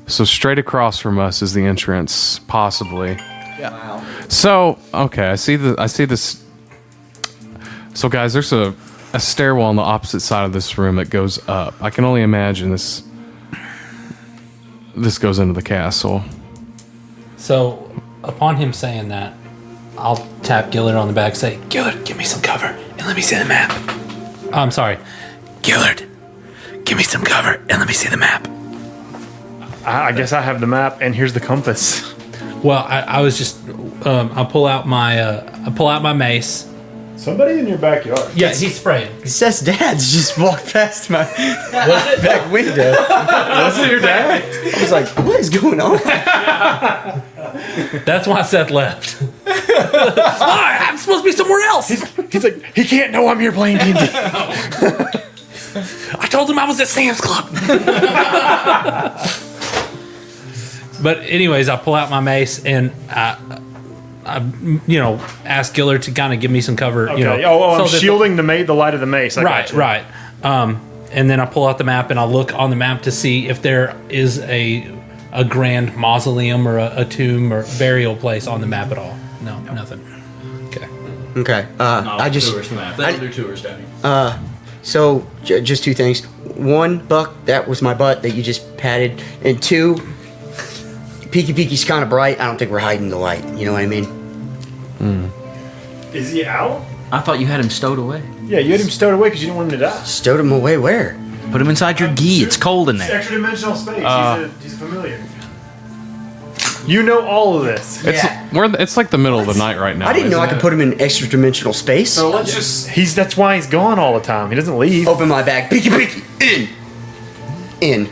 So straight across from us is the entrance, possibly. Yeah. So okay, I see this. So guys, there's a stairwell on the opposite side of this room that goes up. I can only imagine this goes into the castle. So, upon him saying that, I'll tap Gillard on the back, say, Gillard, give me some cover and let me see the map. I'm sorry. Gillard, give me some cover and let me see the map. I guess I have the map, and here's the compass. Well, I was just, I pull out my mace. Somebody in your backyard. Yeah, he's spraying. Seth's dad's just walked past my back window. Was it your dad? I was like, what is going on? That's why Seth left. I'm supposed to be somewhere else. He's like, he can't know I'm here playing D&D. I told him I was at Sam's Club. But anyways, I pull out my mace and I ask Gillard to kind of give me some cover. Okay. so I'm that shielding the light of the mace. I Right, got you. right. And then I pull out the map and I look on the map to see if there is a grand mausoleum or a tomb or burial place on the map at all. No, nothing. Okay. Okay. I just. Tourist map. They don't do tourist down here. So, just two things. One, Buck, that was my butt that you just patted. And two, Peeky's kind of bright. I don't think we're hiding the light. You know what I mean? Is he out? I thought you had him stowed away. Yeah, you had him stowed away because you didn't want him to die. Stowed him away where? Put him inside your gi. It's cold in It's there. extra dimensional space. He's familiar. You know all of this. It's like the middle of the night right now. I didn't know I isn't could it? put him in extra dimensional space. So let's just. That's why he's gone all the time. He doesn't leave. Open my bag. Peeky. In.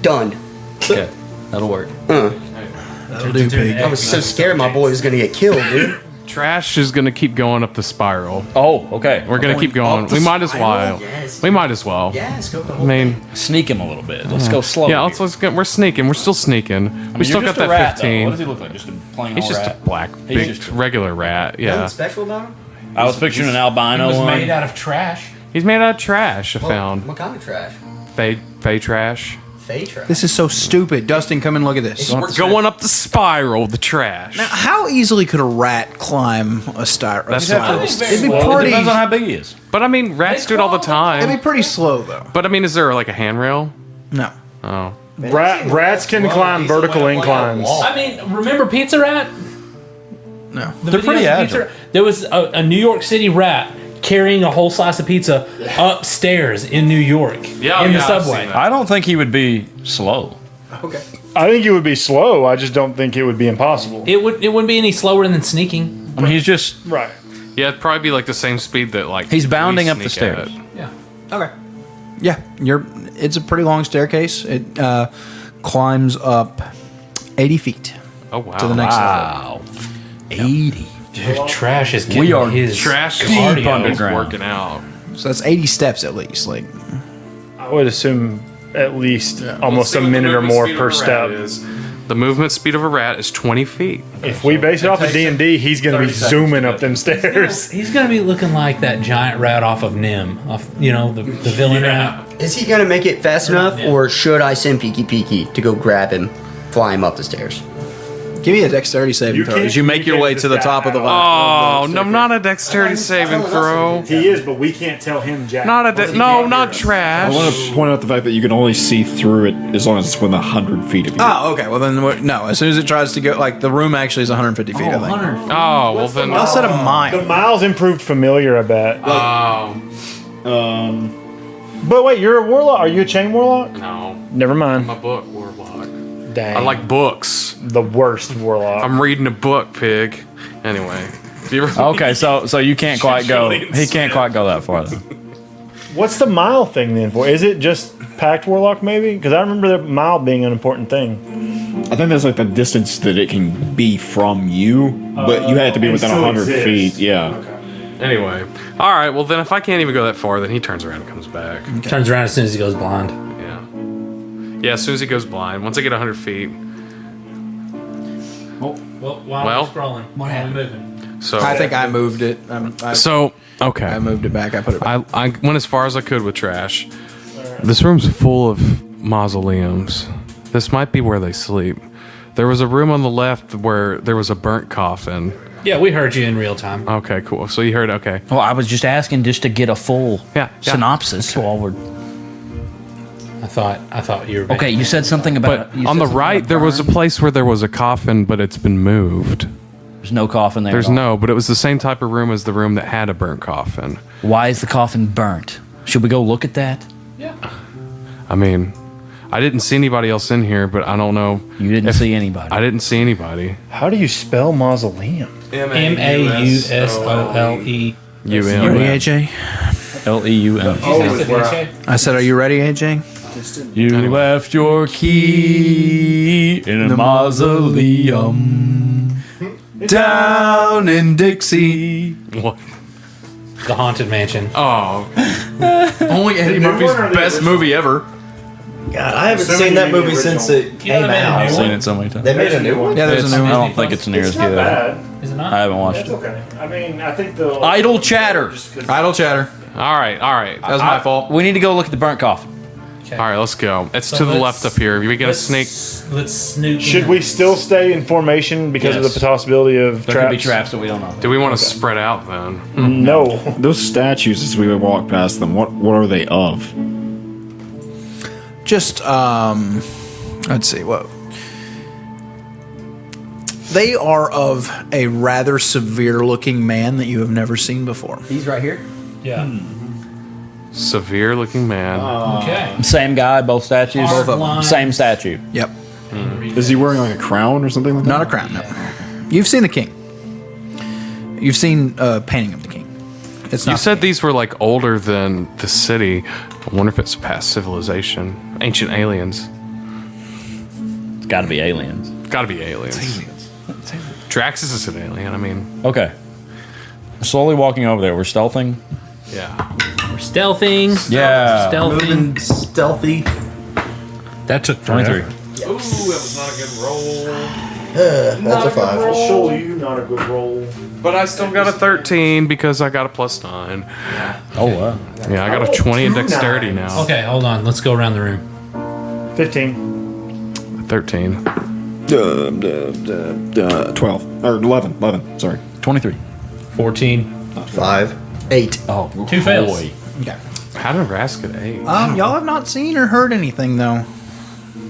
Done. Okay, that'll work. That'll do, pig. I was so scared my boy was gonna get killed, dude. Trash is gonna keep going up the spiral. Oh, okay. We're gonna keep going. up the We might as well. spiral? Yes. We might as well. Yes, go the I whole mean, Sneak him a little bit. Let's go slow. yeah. Let's get. We're sneaking. We're still sneaking. We still got that rat, 15. Though. What does he look like? Just a plain He's old just rat? a black, He's big, just- regular rat. Nothing Yeah. special about him? I was picturing an It albino was one. made out of trash. He's made out of trash. I found What kind of trash? fey trash. Fey trash. This is so stupid. Dustin, come and look at this. We're going up the spiral. The trash. Now, how easily could a rat climb a spiral? That's spiral? what- It'd be Well, it pretty. depends on how big he is. But I mean, rats do it all the It'd time. be pretty slow though. But I mean, is there like a handrail? No. Oh, Rats can climb vertical inclines. I mean, remember Pizza Rat? No. The They're pretty videos of agile. There was a New York City rat carrying a whole slice of pizza upstairs in New York in the I've subway. seen that. I don't think he would be slow. Okay. I think it would be slow. I just don't think it would be impossible. It wouldn't be any slower than sneaking. I mean, he's just Right. yeah. It'd probably be like the same speed that like He's bounding we up the sneak stairs. at. Yeah. Okay. Yeah, it's a pretty long staircase. It climbs up 80 feet Oh wow. to the next level. wow. 80. Dude, trash is getting We are his Trash is cardio. underground. working out. So that's 80 steps at least. Like, I would assume at least almost a minute or more per step. The movement speed of a rat is 20 feet. If we base it off of D&D, he's going to be zooming up them stairs. He's gonna be looking like that giant rat off of Nim, the villain rat. Is he gonna make it fast enough, or should I send Peeky to go grab him, fly him up the stairs? give me a dexterity saving You throw can't as you make your way communicate to the with top of the that ladder. Oh, no, not a dexterity saving throw. He is, but we can't tell him jack. Not a de- no, not I trash. want to point out the fact that you can only see through it as long as it's within 100 feet of you. Oh, okay. Well, then no. As soon as it tries to go, like the room actually is 150 feet. I think. Oh, well then. I'll set a mile. The miles improved familiar, I bet. Oh, But wait, you're a warlock? Are you a chain warlock? No. Never mind. I'm a book warlock. Dang. I like books. the worst warlock. I'm reading a book, pig. Anyway. Do you ever Okay, so you can't quite go. He can't quite go that far then. What's the mile thing then for? Is it just packed warlock maybe? Because I remember the mile being an important thing. I think that's like the distance that it can be from you, but you had to be it within still 100 feet. exists. Yeah. Anyway. All right. Well, then if I can't even go that far, then he turns around and comes back. Turns around as soon as he goes blind. Yeah. Yeah. As soon as he goes blind, once I get 100 feet. Well, while Well, we're scrolling, while we're moving. So. I think I moved it. So. Okay. I moved it back. I put it back. I went as far as I could with trash. This room's full of mausoleums. This might be where they sleep. There was a room on the left where there was a burnt coffin. Yeah, we heard you in real time. Okay, cool. So you heard, okay. Well, I was just asking just to get a full Yeah. synopsis while we're. I thought you were. Okay, you said something about. But on the right, there was a place where there was a coffin, but it's been moved. There's no coffin there. There's at all. no, but it was the same type of room as the room that had a burnt coffin. Why is the coffin burnt? Should we go look at that? I mean, I didn't see anybody else in here, but I don't know. You didn't see anybody. I didn't see anybody. How do you spell mausoleum? MAUSOLE. You ready, AJ? LEUM. I said, are you ready, AJ? You left your key in a mausoleum. Down in Dixie. What? The Haunted Mansion. Oh, Only Eddie Murphy's best movie ever. God, I haven't Assuming seen that you mean the movie since original. it came out. I've seen it so many times. They made a new one? Yeah, there's a new I one. don't think it's near as It's not good. bad. Is it not? I haven't watched It's it. okay. I mean, I think the Idle chatter. Idle chatter. all right. That was my fault. We need to go look at the burnt coffin. All right, let's go. It's So to the let's- left up here. We get a sneak. Let's snoop. Should we still stay in formation because of Yes. the possibility of There traps? could be traps that we don't know. Do we want to spread out then? No. Those statues, as we would walk past them, what are they of? Just let's see what they are of a rather severe looking man that you have never seen before. He's right here. Yeah. Severe looking man. Okay. Same guy, both statues. Both of them. Same statue. Yep. Is he wearing like a crown or something like that? Not a crown, no. You've seen the king. You've seen a painting of the king. It's not You said these were like older than the city. I wonder if it's past civilization. Ancient aliens. It's got to be aliens. Gotta be aliens. Draxus is an alien. I mean, Okay. We're slowly walking over there. We're stealthing. yeah. We're stealthing. Yeah. Stealthing. Moving stealthy. That took 23. Ooh, that was not a good roll. That's a 5. I'll show you not a good roll. But I still got a 13 because I got a +9. Oh, wow. Yeah, I got a 20 in dexterity now. Okay, hold on. Let's go around the room. 15. 13. 12 or 11. Sorry. 23. 14. 5. 8. Oh, 2 fails. boy. Okay. How did Rask get 8? Y'all have not seen or heard anything though.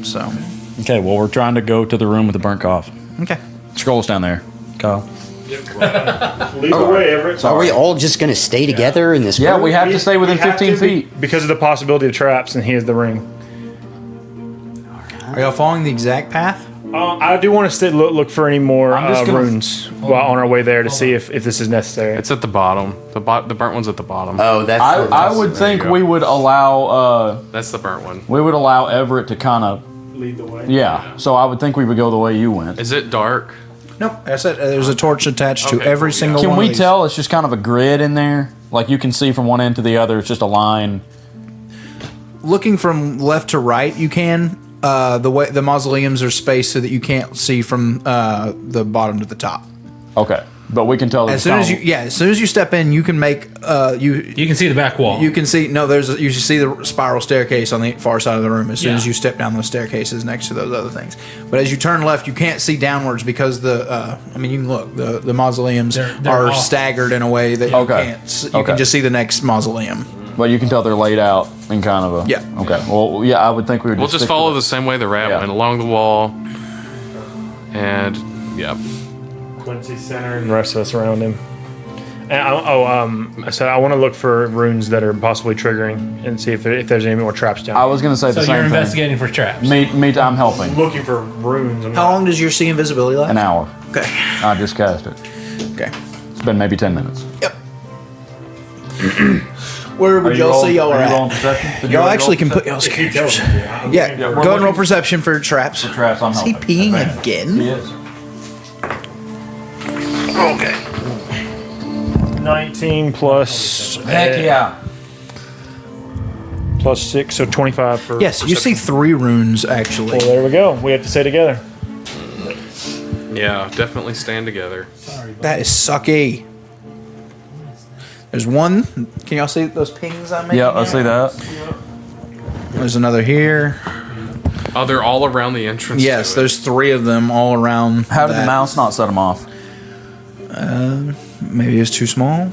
So Okay, well, we're trying to go to the room with the burnt coffin. okay. Scroll us down there, Kyle. Lead the way, Everett. So are we all just gonna stay together in this Yeah, group? we have to stay within We have 15 to be- feet. because of the possibility of traps, and he is the ring. Are y'all following the exact path? I do want to look for any more I'm just gonna- runes while on our way there to see if this is necessary. It's at the bottom. The burnt one's at the bottom. Oh, that's. I would think we would allow That's the burnt one. Everett to kind of Lead the way. yeah. So I would think we would go the way you went. Is it dark? Nope. I said there's a torch attached to Okay, every cool, yeah. single Can one we of these. tell it's just kind of a grid in there? Like you can see from one end to the other, it's just a line. Looking from left to right, you can. The way the mausoleums are spaced so that you can't see from the bottom to the top. Okay, but we can tell. As soon as you step in, you can make You can see the back wall. you can see you see the spiral staircase on the far side of the room as soon Yeah. as you step down those staircases next to those other things. But as you turn left, you can't see downwards because I mean, you can look. The mausoleums They're are off. staggered in a way that Okay. you can't. You Okay. can just see the next mausoleum. But you can tell they're laid out in kind of a Yeah. Okay. Well, yeah, I would think we would. We'll just stick to follow that. the same way the rat Yeah. went along the wall. And, yeah. Quincy Center and the rest of us around him. So I want to look for runes that are possibly triggering and see if there's any more traps down. I was going to say the So same you're thing. investigating for traps. Me, I'm helping. looking for runes. How long does your see invisibility last? An hour. Okay. I just cast it. Okay. It's been maybe 10 minutes. Yep. Where would y'all say y'all are at? Y'all actually can put y'all's characters. Yeah, go ahead and roll perception for traps. For traps, I'm Is he helping. peeing He again? is. Okay. 19 plus Heck yeah. plus 6, so 25 for. Yes, you see 3 runes actually. Well, there we go. We have to stay together. Yeah, definitely stand together. That is sucky. There's one. Can y'all see those pings I made? Yeah, I see that. There's another here. Oh, they're all around the entrance. Yes, to it. there's 3 of them all around. How did the that. mouse not set them off? Maybe it's too small.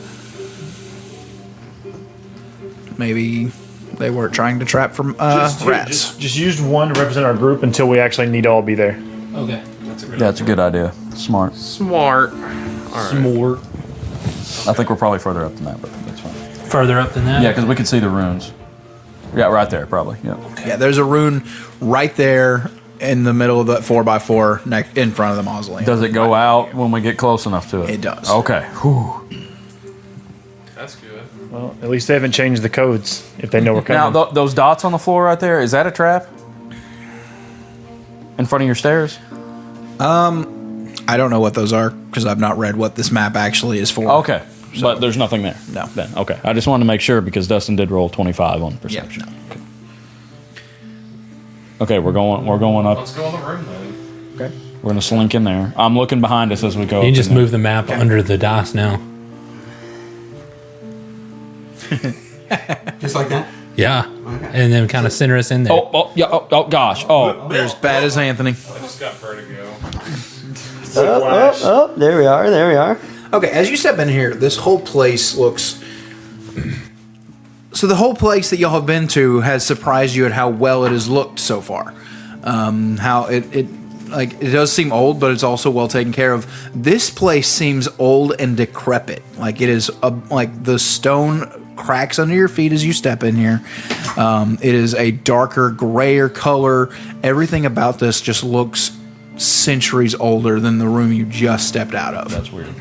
Maybe they weren't trying to trap from rats. Just use one to represent our group until we actually need to all be there. Okay. That's a good idea. Smart. Smart. All right. More. I think we're probably further up than that, but that's fine. Further up than that? Yeah, because we could see the runes. Yeah, right there, probably. Yeah. Yeah, there's a rune right there in the middle of that 4x4 in front of the mausoleum. Does it go out when we get close enough to it? It does. Okay. Whew. That's good. Well, at least they haven't changed the codes if they know we're coming. Now, those dots on the floor right there, is that a trap? In front of your stairs? I don't know what those are because I've not read what this map actually is for. Okay. But there's nothing there? No. Then, okay. I just wanted to make sure because Dustin did roll 25 on perception. Yeah, no. Okay, we're going up. Let's go in the room then. Okay. We're gonna slink in there. I'm looking behind us as we go. You can up just in there. move the map under the dice now. Just like that. Yeah. And then kind of center us in there. Oh, yeah. Oh, gosh. Oh, There's bad as Anthony. I just got vertigo. Oh, there we are. There we are. Okay, as you step in here, this whole place looks. So the whole place that y'all have been to has surprised you at how well it has looked so far. How it does seem old, but it's also well taken care of. This place seems old and decrepit. Like it is like the stone cracks under your feet as you step in here. It is a darker, grayer color. Everything about this just looks centuries older than the room you just stepped out of. that's weird.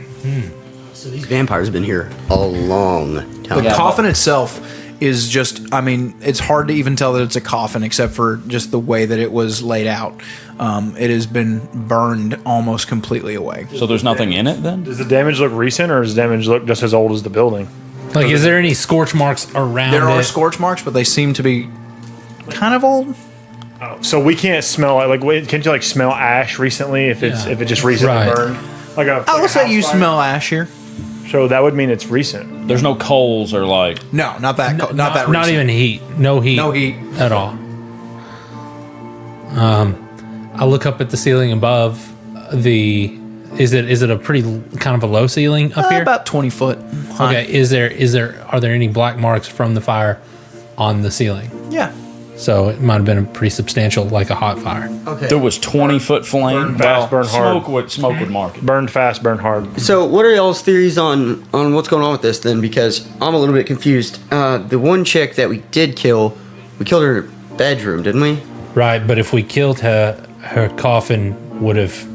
So these vampires have been here a long time. The coffin itself is just, I mean, it's hard to even tell that it's a coffin except for just the way that it was laid out. It has been burned almost completely away. So there's nothing in it then? Does the damage look recent or does the damage look just as old as the building? Like, is there any scorch marks around There are it? scorch marks, but they seem to be kind of old. So we can't smell it. Like, wait, can't you like smell ash recently if it's if it just recently Right. burned? Like a. I will say you house fire? smell ash here. So that would mean it's recent. There's no coals or like. No, not that. Not that. Not recent. even heat. No heat. No heat. At all. I look up at the ceiling above. Is it a pretty kind of a low ceiling up here? About 20 foot high. Okay. Are there any black marks from the fire on the ceiling? Yeah. So it might have been a pretty substantial, like a hot fire. Okay. There was 20-foot flame. Burn fast, burn hard. Smoke would mark it. Burned fast, burned hard. So, what are y'all's theories on what's going on with this then? Because I'm a little bit confused. The one chick that we did kill, we killed her in her bedroom, didn't we? Right, but if we killed her, her coffin would have.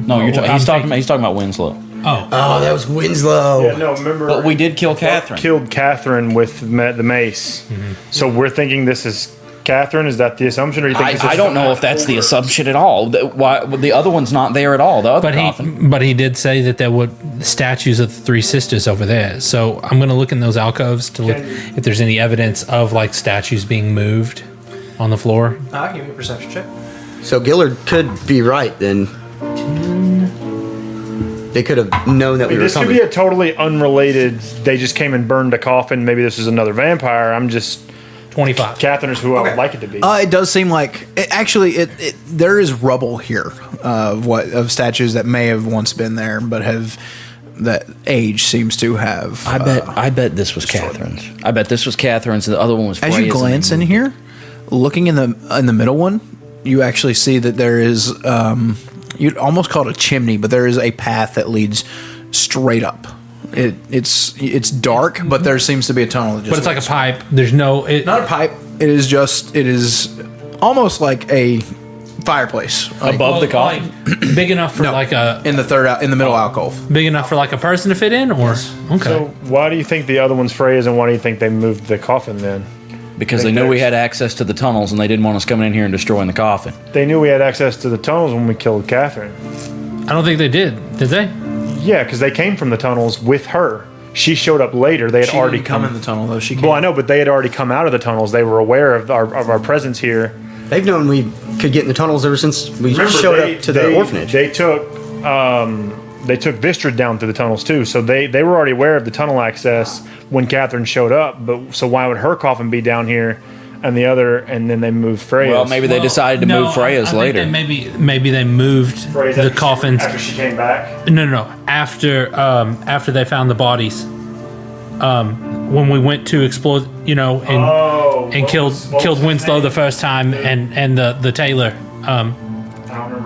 No, I'm he's talking thinking- about Winslow. Oh, Oh, that was Winslow. Yeah, no, remember. But we did kill Catherine. Killed Catherine with the mace. So we're thinking this is Catherine. Is that the assumption, or you think? I don't know if that's the assumption at all. The other one's not there at all. The other coffin. but he did say that there were statues of the three sisters over there. So I'm going to look in those alcoves to look if there's any evidence of like statues being moved on the floor. I'll give you a perception check. So Gillard could be right then. They could have known that we were This could coming. be a totally unrelated. They just came and burned a coffin. Maybe this is another vampire. I'm just 25. Catherine is who I would like it to be. It does seem like there is rubble here of statues that may have once been there, but that age seems to have. I bet this was Catherine's. I bet this was Catherine's. And the other one was. As you Freya's, glance in here, looking in the middle one, you actually see that there is. You'd almost call it a chimney, but there is a path that leads straight up It's dark, but there seems to be a tunnel. That just But it's like a pipe. There's no. not a pipe. It is almost like a fireplace Above the coffin? Like, big enough for like a in the middle alcove. big enough for like a person to fit in, or okay. So why do you think the other one's phrase, and why do you think they moved the coffin then? Because they knew we had access to the tunnels and they didn't want us coming in here and destroying the coffin. They knew we had access to the tunnels when we killed Catherine. I don't think they did. Did they? Yeah, because they came from the tunnels with her. She showed up later. They had She already didn't come in the tunnel though. She came. Well, I know, but they had already come out of the tunnels. They were aware of our presence here. They've known we could get in the tunnels ever since we showed up to the orphanage. They took Vistrid down through the tunnels too, so they were already aware of the tunnel access when Catherine showed up. But so why would her coffin be down here, and then they moved Freya's? Well, maybe they decided to move Freya's I think later. maybe they moved Freya's the coffins. after she came back. No. After they found the bodies. When we went to explore, and killed Winslow the first time, and the tailor,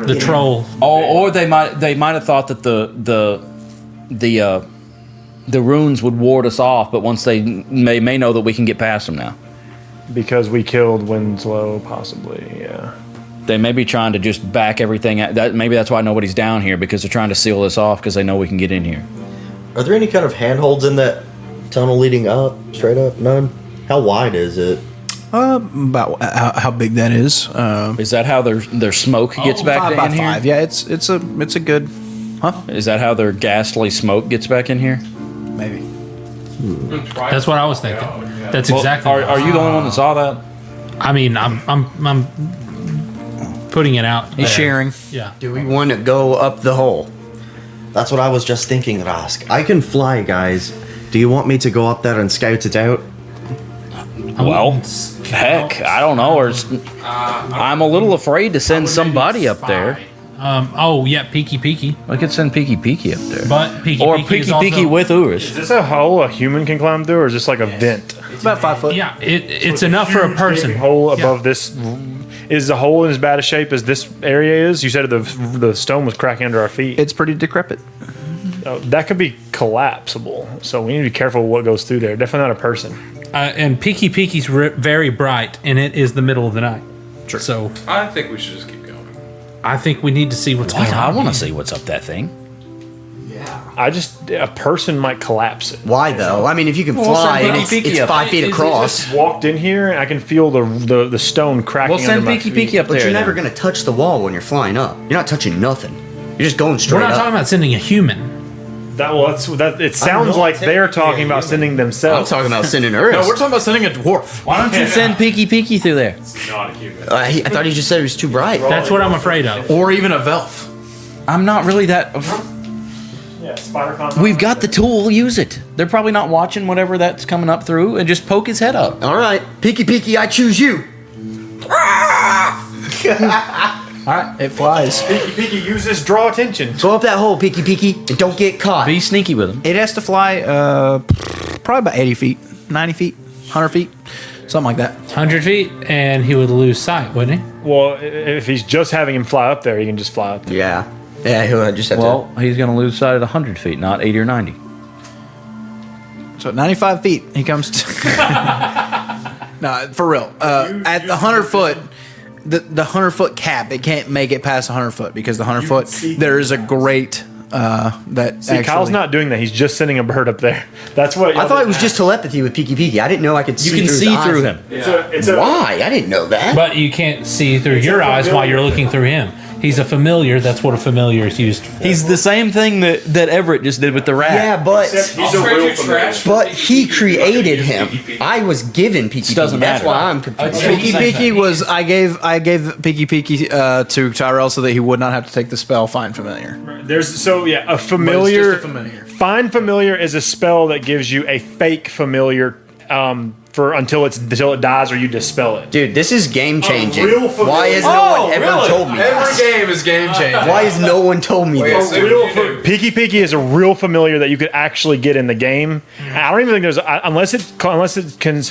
the troll. Or they might have thought that the runes would ward us off, but once they may know that we can get past them now. Because we killed Winslow, possibly, yeah. They may be trying to just back everything out. Maybe that's why nobody's down here, because they're trying to seal this off because they know we can get in here. Are there any kind of handholds in that tunnel leading up? Straight up? None? How wide is it? About how big that is. Is that how their smoke gets back 5 by in 5. here? Yeah, it's a good. Huh? Is that how their ghastly smoke gets back in here? Maybe. That's what I was thinking. That's Well, exactly. Are you the only one that saw that? I mean, I'm putting it out. He's sharing. Yeah. Do we want to go up the hole? That's what I was just thinking, Rask. I can fly, guys. Do you want me to go up there and scout it out? Well, heck, I don't know. I'm a little afraid to send somebody up there. Oh yeah, Peeky. I could send Peeky up there. But Peeky or Peeky is Peeky also- with Urus. Is this a hole a human can climb through, or is this like a vent? It's about 5 foot. Yeah, it's enough for a person. Hole above this. Is the hole in as bad a shape as this area is? You said the stone was cracking under our feet. It's pretty decrepit. That could be collapsible, so we need to be careful what goes through there. Definitely not a person. And Peeky's very bright, and it is the middle of the night. Sure. So I think we should just keep going. I think we need to see what's going on. I want to see what's up that thing. A person might collapse it. Why though? I mean, if you can fly and it's 5 feet across, Walked in here, and I can feel the stone cracking. Well, send under my Peeky feet. up but there. you're never then. going to touch the wall when you're flying up. You're not touching nothing. You're just going straight We're not up. talking about sending a human. It sounds like they're talking about sending I'm themselves. talking about sending Urus. No, we're talking about sending a dwarf. Why don't you send Peeky through there? Not a human. I thought he just said it was too bright. That's what I'm afraid of. Or even a Velf. I'm not really that. Yeah, spider con. We've got the tool. Use it. They're probably not watching whatever that's coming up through, and just poke his head up. All right, Peeky, I choose you. All right, it flies. Peeky, use this. Draw attention. Go up that hole, Peeky, and don't get caught. Be sneaky with him. It has to fly probably about 80 feet, 90 feet, 100 feet, something like that. 100 feet, and he would lose sight, wouldn't he? Well, if he's just having him fly up there, he can just fly up there. Yeah, he'll just have Well, he's going to lose sight at 100 feet, not 80 or 90. So at 95 feet, he comes to. No, for real. At the 100 foot, the 100 foot cap, it can't make it past 100 foot because the 100 foot, there is a great that. See, Kyle's not doing that. He's just sending a bird up there. That's what I thought it was just telepathy with Peeky. I didn't know I could see You can through see his through eyes. him. Why? I didn't know that. But you can't see through your eyes while you're looking through him. He's a familiar. That's what a familiar is used for. He's the same thing that Everett just did with the rat. Yeah, but He's a real familiar. but he created him. I was given Peeky. Doesn't That's matter. why I'm confused. Peeky was I gave Peeky to Tyrell so that he would not have to take the spell Find Familiar. A familiar. just a familiar. Find familiar is a spell that gives you a fake familiar for until it dies or you dispel it. Dude, this is game changing. real familiar. Why has no one ever told me Every this? game is game changing. Why has no one told me this? Peeky is a real familiar that you could actually get in the game. I don't even think there's unless it counts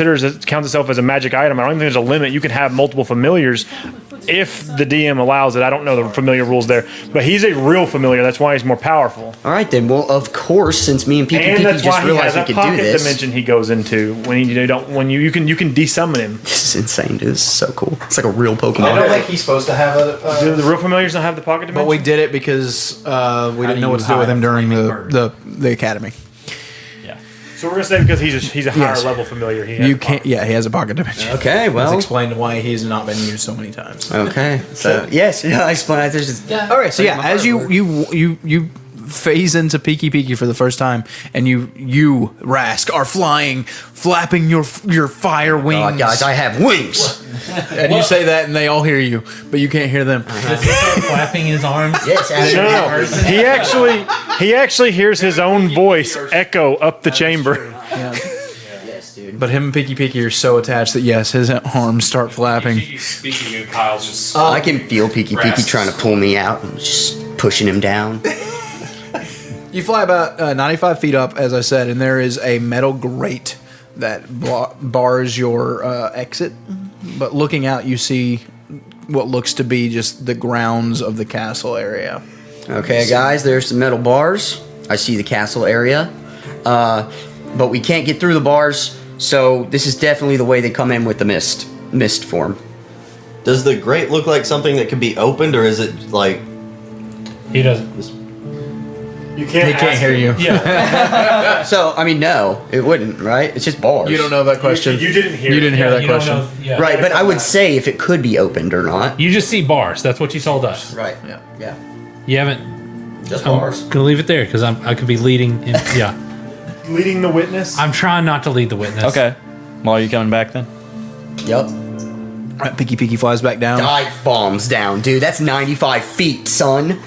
itself as a magic item. I don't even think there's a limit. You can have multiple familiars if the DM allows it. I don't know the familiar rules there, but he's a real familiar. That's why he's more powerful. All right then. Well, of course, since me and Piki And that's just why he has realized we a could do pocket this. dimension he goes into when you can desummon him. This is insane, dude. This is so cool. It's like a real I Pokemon. don't think he's supposed to have Do the real familiars not have the pocket dimension? but we did it because we didn't know what to do with him during the academy. So we're gonna say because he's a higher Yes. level familiar. He has You a can't. pocket. Yeah, he has a pocket dimension. Okay, That's well. explained why he's not been used so many times. Okay. So yes, yeah. I explained. There's just All right, so yeah, as you phase into Piki for the first time, and you Rask are flapping your fire wings. God, guys, I have wings. And you say that, and they all hear you, but you can't hear them. Does he start flapping his arms? Yes, No. He actually hears his own voice echo up the chamber. Yes, dude. But him and Piki are so attached that yes, his arms start flapping. Speaking of Kyle's just. I can feel Piki trying to pull me out and just pushing him down. You fly about 95 feet up, as I said, and there is a metal grate that bars your exit. But looking out, you see what looks to be just the grounds of the castle area. Okay, guys, there's some metal bars. I see the castle area. But we can't get through the bars, so this is definitely the way they come in with the mist form. Does the grate look like something that can be opened, or is it like He doesn't. You can't. He can't hear you. Yeah. So, I mean, no, it wouldn't, right? It's just bars. You don't know that question. You didn't hear. You didn't hear that you don't question. know- yeah. Right, but I would say if it could be opened or not. You just see bars. That's what you told us. Right. Yeah. Yeah. You haven't. Just I'm bars. gonna leave it there because I could be leading. Yeah. Leading the witness. I'm trying not to lead the witness. Okay. Well, are you coming back then? Yep. Right, Piki flies back down. Dive bombs down, dude. That's 95 feet, son.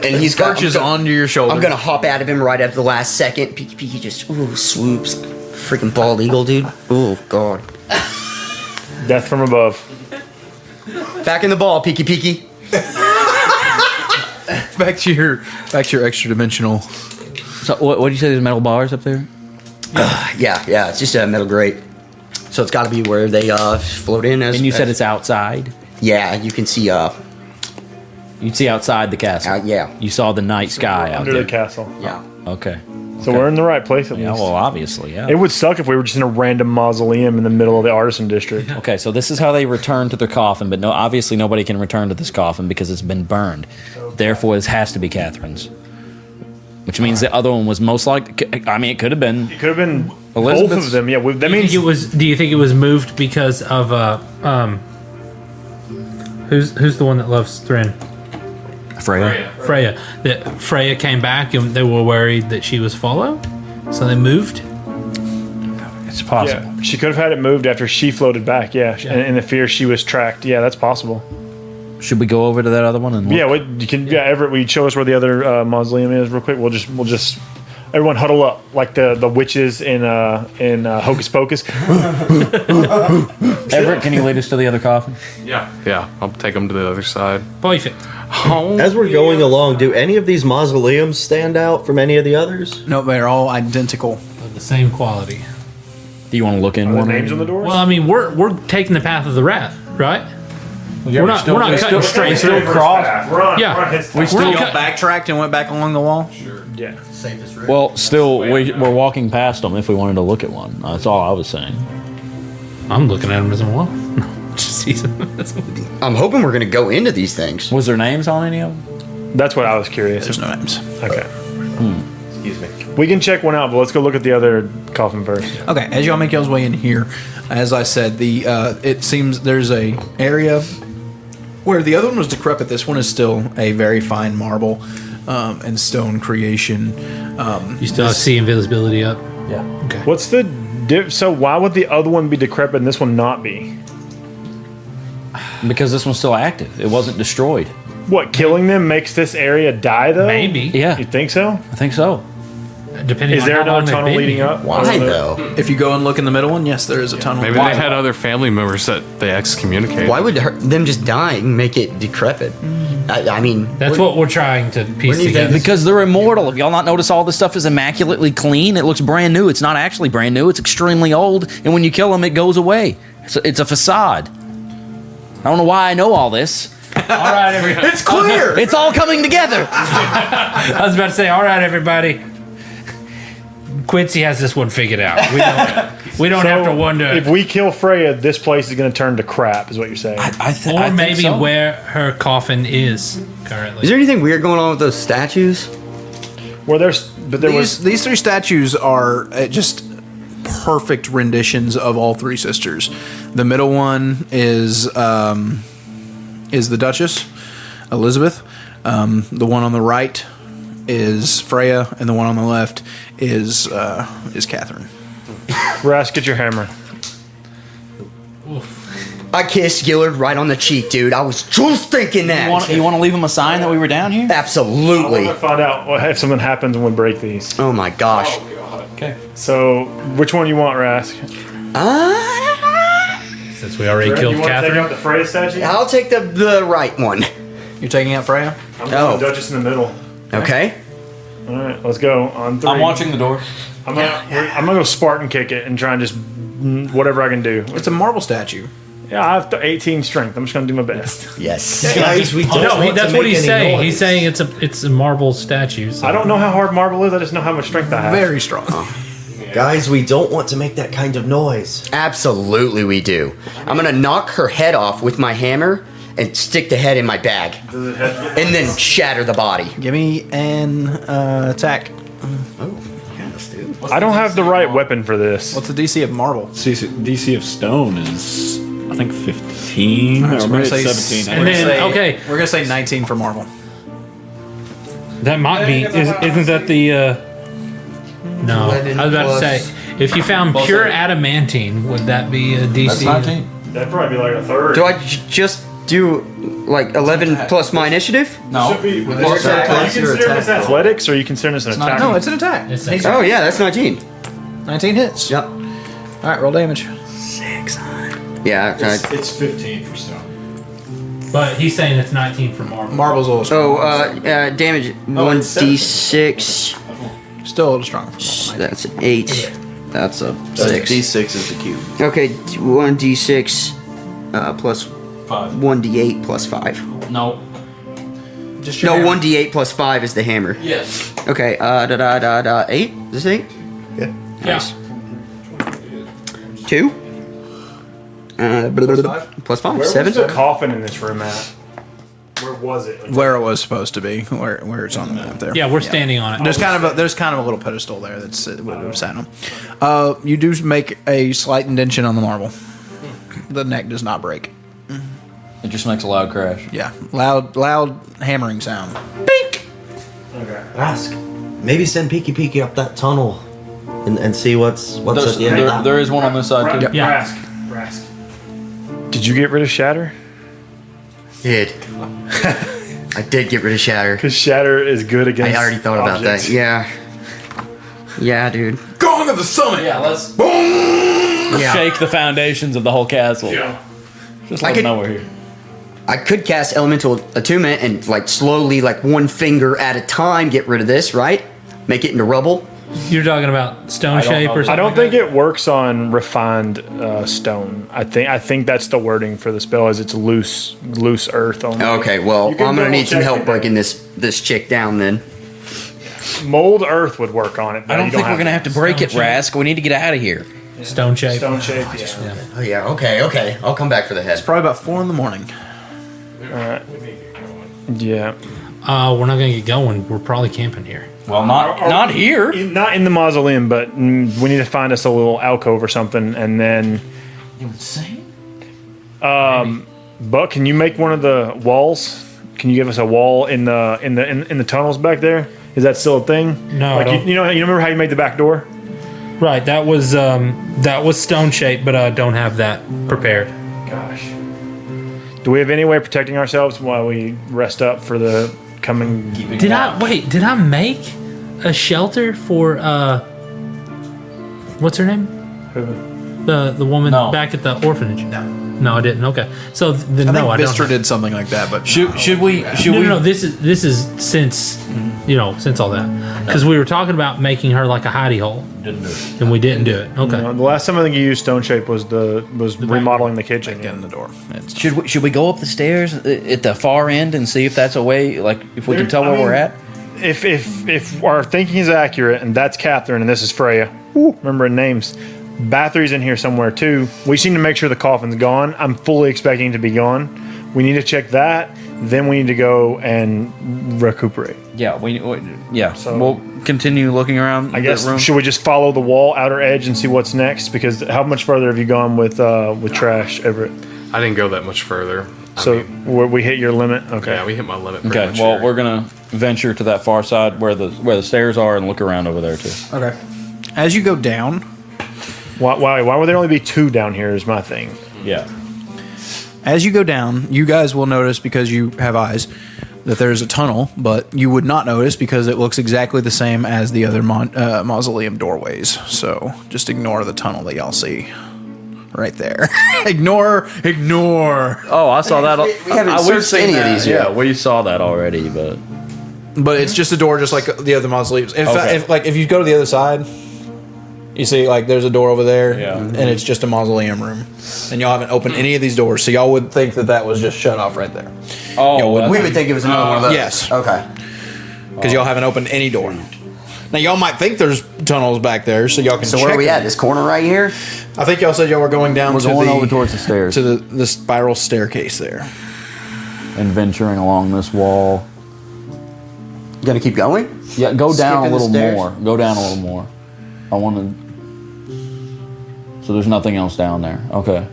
And he's got Perches onto your shoulder. I'm gonna hop out of him right at the last second. Piki just swoops. Freaking bald eagle, dude. Oh god. Death from above. Back in the ball, Piki. back to your extra dimensional. So, what did you say? There's metal bars up there? Yeah. It's just a metal grate. So it's got to be where they float in. As And you said it's outside. Yeah, you can see. You'd see outside the castle. Yeah. You saw the night sky out Under there. the castle. Yeah. Okay. So we're in the right place at Yeah. least. Well, obviously, yeah. It would suck if we were just in a random mausoleum in the middle of the artisan district. Okay, so this is how they return to their coffin, but no, obviously nobody can return to this coffin because it's been burned. Therefore, this has to be Catherine's. Which means the other one was most likely. I mean, it could have been. It could have been both Elizabeth's. of them. Yeah, that Do means you think it was moved because of who's the one that loves Thrin? Freya. That Freya came back and they were worried that she was follow, so they moved. It's possible. yeah, she could have had it moved after she floated back. Yeah, and the fear she was tracked. Yeah, that's possible. Should we go over to that other one and look? Yeah, you can. Yeah, Everett, will you show us where the other mausoleum is real quick? We'll just everyone huddle up like the witches in Hocus Pocus. Everett, can you lead us to the other coffin? Yeah. I'll take them to the other side. Perfect. As we're going along, do any of these mausoleums stand out from any of the others? No, they're all identical. Of the same quality. Do you want to look in Are one? there names on the doors? Well, I mean, we're taking the path of the rat, right? We're not cutting straight still through. cross. We're on Yeah. his We So still y'all cut- backtracked and went back along the wall? yeah. Well, still, we're walking past them if we wanted to look at one. That's all I was saying. I'm looking at him as a wall. Just see some. I'm hoping we're gonna go into these things. Was there names on any of them? That's what I was curious. There's no names. Okay. Excuse me. We can check one out, but let's go look at the other coffin first. Okay, as y'all make y'all's way in here, as I said, it seems there's a area where the other one was decrepit. This one is still a very fine marble and stone creation. You still see invisibility up. Yeah. Okay. What's the so why would the other one be decrepit and this one not be? Because this one's still active. It wasn't destroyed. What, killing them makes this area die though? Maybe. Yeah, You think so? I think so. Depending Is on there how long another they've tunnel been leading here. up? Why though? If you go and look in the middle one, yes, there is a tunnel. Maybe they had other family members that they excommunicated. Why would them just dying make it decrepit? I mean, That's what we're trying to piece do you think together. Because they're immortal. If y'all not notice, all this stuff is immaculately clean. It looks brand new. It's not actually brand new. It's extremely old. And when you kill them, it goes away. It's a facade. I don't know why I know all this. All right, everybody. It's clear. It's all coming together. I was about to say, all right, everybody. Quincy has this one figured out. We don't have to wonder. If we kill Freya, this place is going to turn to crap, is what you're saying. Or maybe where her coffin is currently. Is there anything weird going on with those statues? Well, these 3 statues are just perfect renditions of all 3 sisters. The middle one is the Duchess, Elizabeth. The one on the right is Freya, and the one on the left is Catherine. Ras, get your hammer. I kissed Gillard right on the cheek, dude. I was just thinking that. You want to leave him a sign that we were down here? Absolutely. I want to find out if something happens when we break these. Oh my gosh. Okay. So, which one you want, Rask? Since we already killed you want to take Catherine. out the Freya statue? I'll take the right one. You're taking out Freya? I'm going the Duchess in the middle. Okay. All right, let's go on 3. I'm watching the door. I'm gonna go Spartan kick it and try and just whatever I can do. It's a marble statue. Yeah, I have 18 strength. I'm just gonna do my best. Yes. Guys, we don't No, want that's to what make he's any saying. noise. He's saying it's a marble statue. So. I don't know how hard marble is. I just know how much strength I have. Very strong. Guys, we don't want to make that kind of noise. Absolutely, we do. I'm gonna knock her head off with my hammer and stick the head in my bag, and then shatter the body. Give me an attack. Oh, yes, dude. I don't have the right weapon for this. What's the DC of marble? DC of stone is, I think, 15. Alright, so or we're maybe gonna it's say 17. And then, okay, We're gonna say 19 for marble. that might be. Isn't that the? No, 11 I was about to plus- say. If you found pure adamantine, would that be a DC? That's 19. That'd probably be like a third. Do I just do like 11 plus my initiative? No. Should be. Well, Are attack you plus your considering this attack. athletics, or are you considering this an attack? No, it's an attack. It's Oh yeah, that's 19. 19 hits. Yep. All right, roll damage. Yeah. It's 15 for stone. But he's saying it's 19 for marble. Marble's a little So strong. damage 1d6. Still a little stronger for marble. That's an 8. That's a So 6. D6 is the cube. Okay, 1d6 plus 5. 1d8 plus 5. No. Just No, your 1d8 plus 5 is the hammer. Yes. Okay, 8? Is this 8? Yeah. Yeah. 2? Plus 5, Where 7? was the coffin in this room at? Where was it? Where it was supposed to be, where it's on the map there. Yeah, we're standing on it. There's kind of a little pedestal there that's it would have sat on. You do make a slight indention on the marble. The neck does not break. It just makes a loud crash. Yeah, loud hammering sound. Ask. Maybe send Peeky up that tunnel and see what's at the end of that. There is one on this side too. Yeah. Rask. Did you get rid of Shatter? Did. I did get rid of Shatter. Because Shatter is good against. I already thought about objects. that. Yeah. Yeah, dude. Gong of the summit. Yeah, let's Yeah. Shake the foundations of the whole castle. Yeah. Just I let could- them know we're here. I could cast Elemental Attunement and like slowly, like one finger at a time, get rid of this, right? Make it into rubble. You're talking about stone shape or something? I don't like think that? it works on refined stone. I think that's the wording for the spell. Is it's loose earth only. Okay, well, You can I'm gonna need some double-check help it. breaking this chick down then. Mold earth would work on it. But I don't you think we're gonna have to break it, Stone shape. Rask. We need to get out of here. Stone shape. stone shape. Yeah. Oh yeah, okay. I'll come back for the head. Probably about 4 in the morning. Yeah. We're not gonna get going. We're probably camping here. Well, not here. Not in the mausoleum, but we need to find us a little alcove or something, and then. But can you make one of the walls? Can you give us a wall in the tunnels back there? Is that still a thing? No, Like I don't. you remember how you made the back door? Right. That was stone shape, but I don't have that prepared. Gosh. Do we have any way of protecting ourselves while we rest up for the coming? Did I make a shelter for what's her name? Who? The woman No. back at the orphanage. No, I didn't. Okay, so then I no, think I don't. Vistra did something like that, but Should we? No, this is since since all that? Because we were talking about making her like a hidey hole. Didn't do it. And we didn't do it. Okay. The last time I think you used stone shape was remodeling the kitchen. Getting the door. It's Should we go up the stairs at the far end and see if that's a way? Like if we can tell where we're at. If our thinking is accurate, and that's Catherine, and this is Freya. Woo, remembering names. Bathory's in here somewhere too. We just need to make sure the coffin's gone. I'm fully expecting it to be gone. We need to check that. Then we need to go and recuperate. Yeah, So- we'll continue looking around. I guess the room. should we just follow the wall outer edge and see what's next? Because how much further have you gone with trash, Everett? I didn't go that much further. So we hit your limit. Okay. Yeah, we hit my limit. Pretty Okay, much well, here. we're gonna venture to that far side where the stairs are and look around over there too. okay. As you go down, Why would there only be 2 down here? Is my thing. Yeah. As you go down, you guys will notice, because you have eyes, that there's a tunnel, but you would not notice because it looks exactly the same as the other mausoleum doorways. So just ignore the tunnel that y'all see right there. ignore. Oh, I saw that. We haven't we've searched seen any of that. these yet. Yeah, we saw that already, but But it's just a door, just like the other mausoleums. In fact, if you go to the other side, you see there's a door over there, and it's just a mausoleum room, and y'all haven't opened any of these doors, so y'all would think that was just shut off right there. oh, We would think it was another one of those. Yes. Okay. Because y'all haven't opened any door. Now y'all might think there's tunnels back there, so y'all can. So check where are we them. at? This corner right here? I think y'all said y'all were going down. we're to going the, over towards the stairs to the spiral staircase there. and venturing along this wall. You gonna keep going? Yeah, go down a Skipping the little stairs? more. Go down a little more. I want to. So there's nothing else down there. Okay.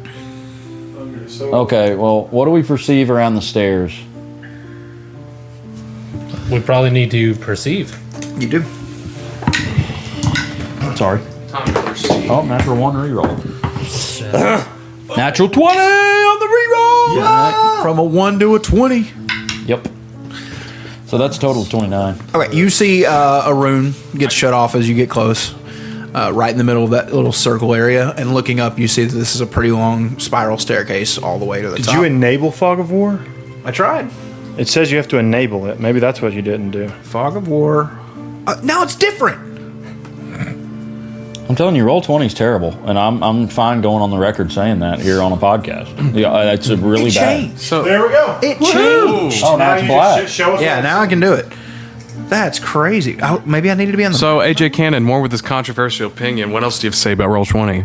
Okay. Well, what do we perceive around the stairs? We probably need to perceive. You do. Sorry. Time to proceed. Oh, natural 1 reroll. Natural 20 on the reroll. From a 1 to a 20. Yep. So that's a total of 29. Okay, you see a rune get shut off as you get close, right in the middle of that little circle area, and looking up, you see that this is a pretty long spiral staircase all the way to the Did top. you enable Fog of War? I tried. It says you have to enable it. Maybe that's what you didn't do. Fog of War. Now it's different. I'm telling you, roll 20 is terrible, and I'm fine going on the record saying that here on a podcast. Yeah, it's a really It bad. changed. So There we go. It changed. Oh, now it's black. Show us. Yeah, now I can do it. That's crazy. Oh, maybe I needed to be on the. So AJ Cannon, more with this controversial opinion. What else do you have to say about Roll 20?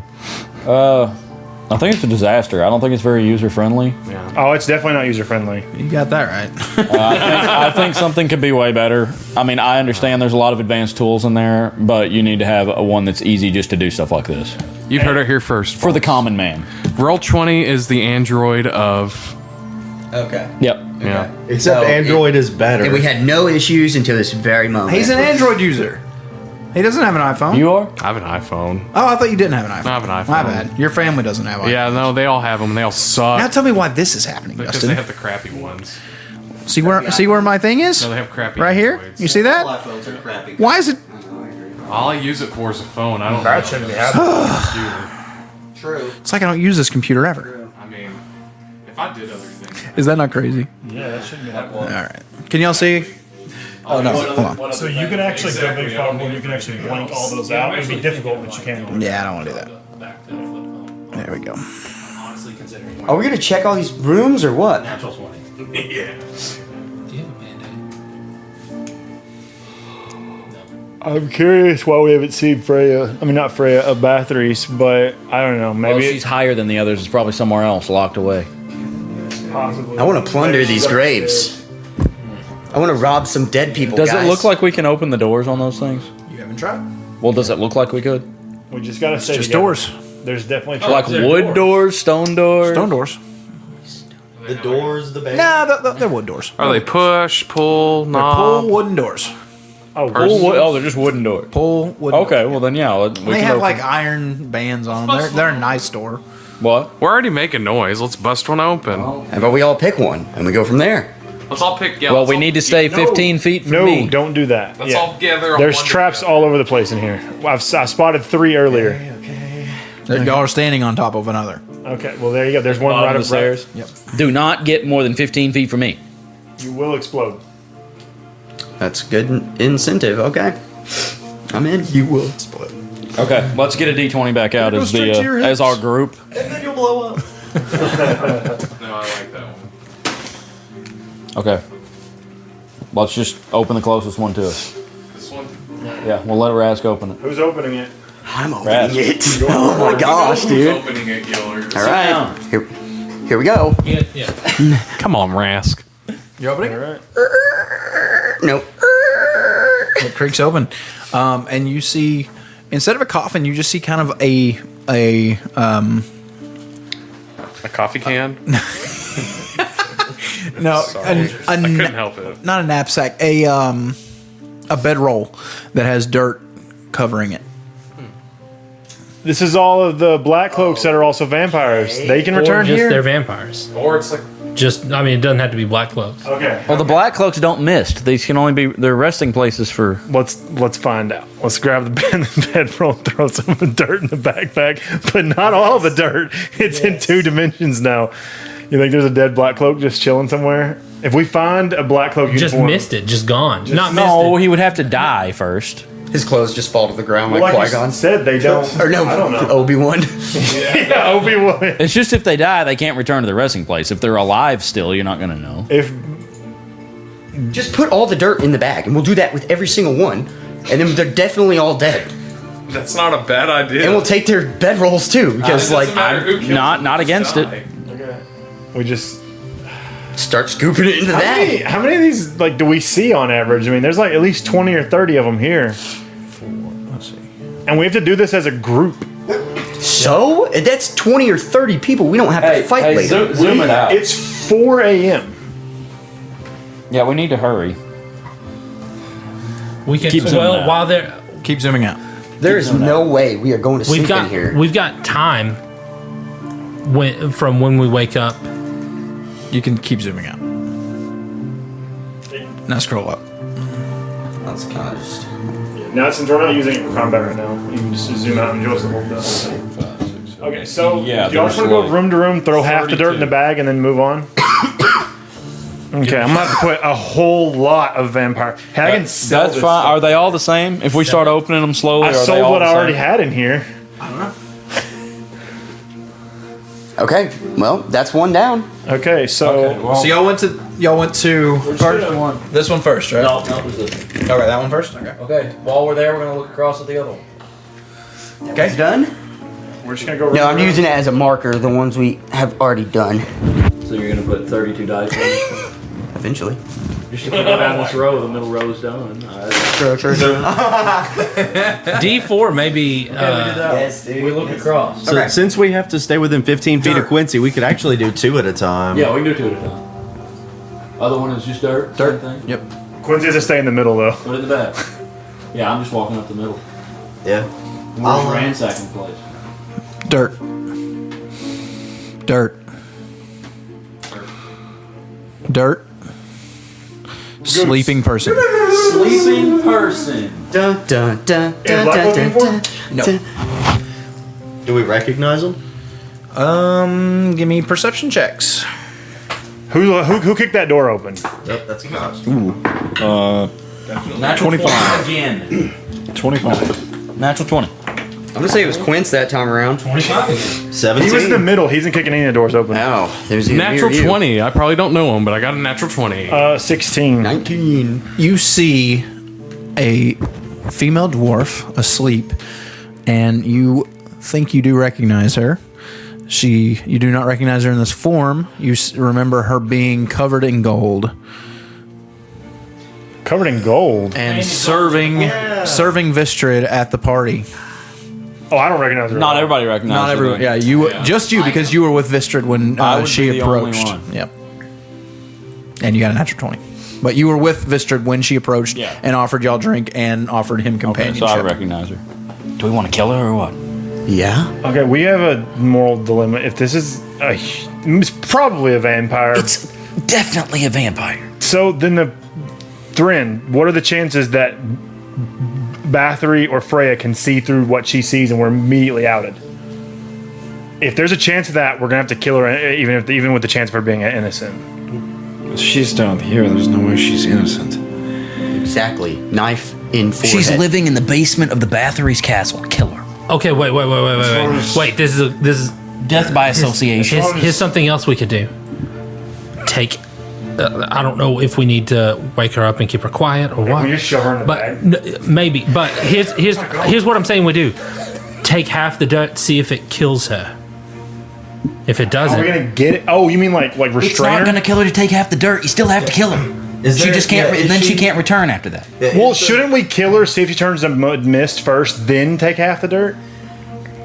I think it's a disaster. I don't think it's very user friendly. Oh, it's definitely not user friendly. You got that right. I think something could be way better. I mean, I understand there's a lot of advanced tools in there, but you need to have a one that's easy just to do stuff like this You've heard it here first. for the common man. Roll 20 is the Android of. Okay. Yep. Yeah. Except So, Android is better. And we had no issues until this very moment. He's an Android user. He doesn't have an iPhone. You are? I have an iPhone. Oh, I thought you didn't have an iPhone. I have an iPhone. My bad. Your family doesn't have iPhone. Yeah, no, they all have them, and they all suck. Now tell me why this is happening, because Justin. they have the crappy ones. See where my thing is? No, they have crappy Right here? Androids. You see that? iPhones are crappy. Why is it? All I use it for is a phone. I don't. That shouldn't be happening. Computer. True. It's like I don't use this computer ever. I mean, if I did other things. Is that not crazy? Yeah, that shouldn't be happening. All right. Can y'all see? Oh no. Hold on. So you can actually go big fog when you can actually blank all those out. It'd be difficult, but you can. Yeah, I don't want to do that. There we go. Honestly, considering Are we gonna check all these rooms or what? natural 20. Yeah. Do you have a band-aid? I'm curious why we haven't seen Freya. I mean, not Freya, Bathorys, but I don't know. Well, Maybe she's higher than the others. It's probably somewhere else, locked away. possibly. I want to plunder these graves. I want to rob some dead people. Does guys. it look like we can open the doors on those things? You haven't tried? Well, does it look like we could? We just gotta say Just together. doors. There's definitely Like wood doors, stone doors? Stone doors. The doors, the band. Nah, they're wood doors. Are they push, pull, They're knob? pull wooden doors. Oh, Oh, they're just wooden doors. Pull wooden. Okay, well then yeah, we They can have open. like iron bands on them. They're a nice door. What? We're already making noise. Let's bust one open. How about we all pick one and we go from there? Let's all pick. Yeah, Well, let's we all- need to stay 15 feet from No, me. don't do that. Let's Yeah. all gather. on There's one traps together. all over the place in here. I spotted 3 earlier. Y'all are standing on top of another. Okay, well there you go. There's one Bottom right of the up stairs. Yep. Do not get more than 15 feet from me. You will explode. That's good incentive. Okay, I'm in. You will explode. Okay, let's get a D20 back out as straight to your as our hips. group. And then you'll blow up. No, I like that one. Okay. Let's just open the closest one to us. This one. Yeah, we'll let Rask open it. Who's opening it? I'm Raz. opening it. Oh my gosh, Who's dude! opening it, Gillard? All right, here we go. Yeah. Come on, Rask. You opening? All right. Nope. It creaks open, and you see instead of a coffin, you just see kind of a A coffee can? no, Sorry. I couldn't help it. not a knapsack, a bedroll that has dirt covering it. This is all of the black cloaks that are also vampires. They can Or return just here. they're vampires. Or it's like Just, I mean, it doesn't have to be black cloaks. Okay. Well, the black cloaks don't mist. These can only be their resting places for. Let's find out. Let's grab the bedroll and throw some of the dirt in the backpack, but not all the dirt. It's in 2 dimensions now. You think there's a dead black cloak just chilling somewhere? If we find a black cloak Just uniform, missed it. Just gone. Not No, missed he would have to die first. His clothes just fall to the ground well, like like Qui-Gon. you said, they don't. Or no, I don't know. Obi-Wan. Yeah, Obi-Wan. It's just if they die, they can't return to the resting place. If they're alive still, you're not going to know. If Just put all the dirt in the bag, and we'll do that with every single one. And then they're definitely all dead. that's not a bad idea. And we'll take their bedrolls too, because It like doesn't matter who kills not- them, not just against it. die. we just start scooping it into the bag. how many of these like do we see on average? I mean, there's like at least 20 or 30 of them here, Let's see. and we have to do this as a group. So that's 20 or 30 people. We don't have to fight later. Zoom it out. It's 4 a.m. Yeah, we need to hurry. We can. Keep zooming Well, out. while they're, Keep zooming out. There is no way we are going to sleep in here. we've got time. From when we wake up. You can keep zooming out. Now scroll up. That's kind of just. Now, since we're not using it for combat right now, you can just zoom out and enjoy the whole thing. Okay, so Yeah, do y'all just want to go room to room, throw half the dirt in the 32. bag, and then move on? Okay, I'm gonna have to put a whole lot of vampire. Hey, I can sell That's this fine. stuff. Are they all the same? If we start opening them slowly, I are they sold all what the I already same? had in here. Okay, well, that's one down. Okay, so So y'all went to first one. this one first, right? No, that was this one. Okay, that one first. Okay. Okay, while we're there, we're gonna look across at the other one. Okay. It's done? we're just gonna go. No, I'm using it as a marker, the ones we have already done. So you're gonna put 32 dice on this one? Eventually. Just if we go down this row, the middle row is done. True. D4 maybe. Yes, dude. We look across. So since we have to stay within 15 feet of Quincy, we could actually do 2 at a time. Yeah, we can do 2 at a time. Other one is just dirt. Dirt. Same thing. Yep. Quincy has to stay in the middle though. Put it in the back. Yeah, I'm just walking up the middle. Yeah. We're just ransacking the place. Dirt. Dirt. Dirt. Sleeping person. Sleeping person. Dun, dun, dun, Is dun, Black dun, looking dun, for dun, him? No. dun. Do we recognize them? Give me perception checks. Who kicked that door open? Yep, that's a cost. Natural 25. 20 again. 25. Natural 20. I'm gonna say it was Quince that time around. 25 again. 17. He was in the middle. He isn't kicking any of the doors open. No, there's either Natural me or you. 20. I probably don't know him, but I got a natural 20. 16. 19. You see a female dwarf asleep, and you think you do recognize her. You do not recognize her in this form. You remember her being covered in gold Covered in gold. and serving Vistrid at the party. Oh, I don't recognize her. Not everybody recognizes Not everyone. Yeah, just you, because you were with Vistrid when I would she be the only approached. one. Yep. And you got a natural 20. But you were with Vistrid when she approached Yeah. and offered y'all drink and offered him Okay, companionship. so I recognize her. Do we want to kill her or what? Yeah. Okay, we have a moral dilemma. If this is it's probably a vampire. It's definitely a vampire. So then the Thrin, what are the chances that Bathory or Freya can see through what she sees and we're immediately outed? If there's a chance of that, we're gonna have to kill her, even with the chance of her being innocent. She's down here. There's no way she's innocent. Exactly. Knife in forehead. She's living in the basement of the Bathorys castle. Kill her. Okay, wait. Wait, this is Death by association. here's something else we could do. Take. I don't know if we need to wake her up and keep her quiet or what. We just shove her in the bag. Maybe. But here's what I'm saying we do. Take half the dirt, see if it kills her. If it doesn't, Are we gonna get it? Oh, you mean like It's restrain not her? going to kill her to take half the dirt. You still have to kill her. She just can't. Then she can't return after that. Well, shouldn't we kill her? See if she turns to mist first, then take half the dirt.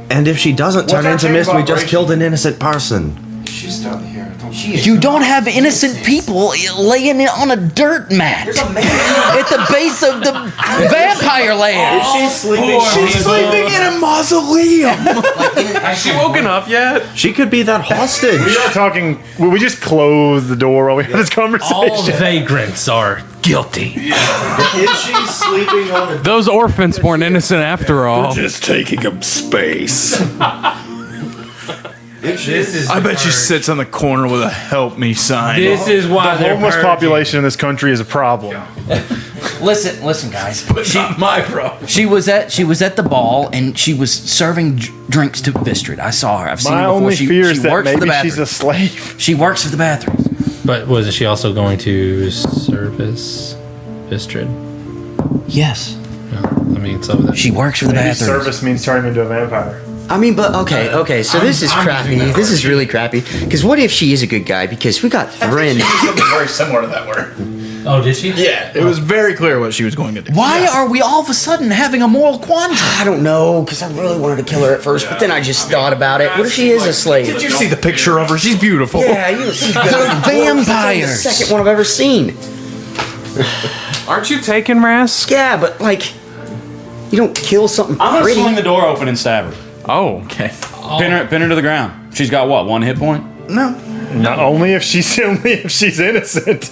And if she doesn't turn our into chain mist, we just vibration? killed an innocent person. She's down here. You don't have innocent people laying on a dirt mat at the base of the vampire land. She's sleeping. She's sleeping in a mausoleum. Has she woken up yet? She could be that hostage. We are talking. We just closed the door while we had this conversation. all vagrants are guilty. If she's sleeping on a Those orphans weren't innocent after all. Just taking up space. I bet she sits on the corner with a "help me" sign. This is why The they're homeless purging. population in this country is a problem. Listen, guys. My problem. She was at the ball and she was serving drinks to Vistrid. I saw her. I've seen My her before. only fear is She that works for the maybe bathroom. she's a slave. She works for the bathroom. But wasn't she also going to service Vistrid? Yes, No, I mean, so that she works for the Maybe bathroom. service means turning into a vampire. I mean, but okay. So this is crappy. This is really crappy. Because what if she is a good guy? Because we got Thrin. Something very similar to that word. Oh, did she? Yeah, it was very clear what she was going to do. Why are we all of a sudden having a moral quandrum? I don't know, because I really wanted to kill her at first, but then I just thought about it. What if she is a slave? Did you see the picture of her? She's beautiful. Yeah, you see vampires. That's the second one I've ever seen. Aren't you taking Rask? Yeah, but like, you don't kill something I'm gonna pretty. swing the door open and stab her. Oh. Okay. Pin her to the ground. She's got what? 1 hit point. No. Not only if she's innocent.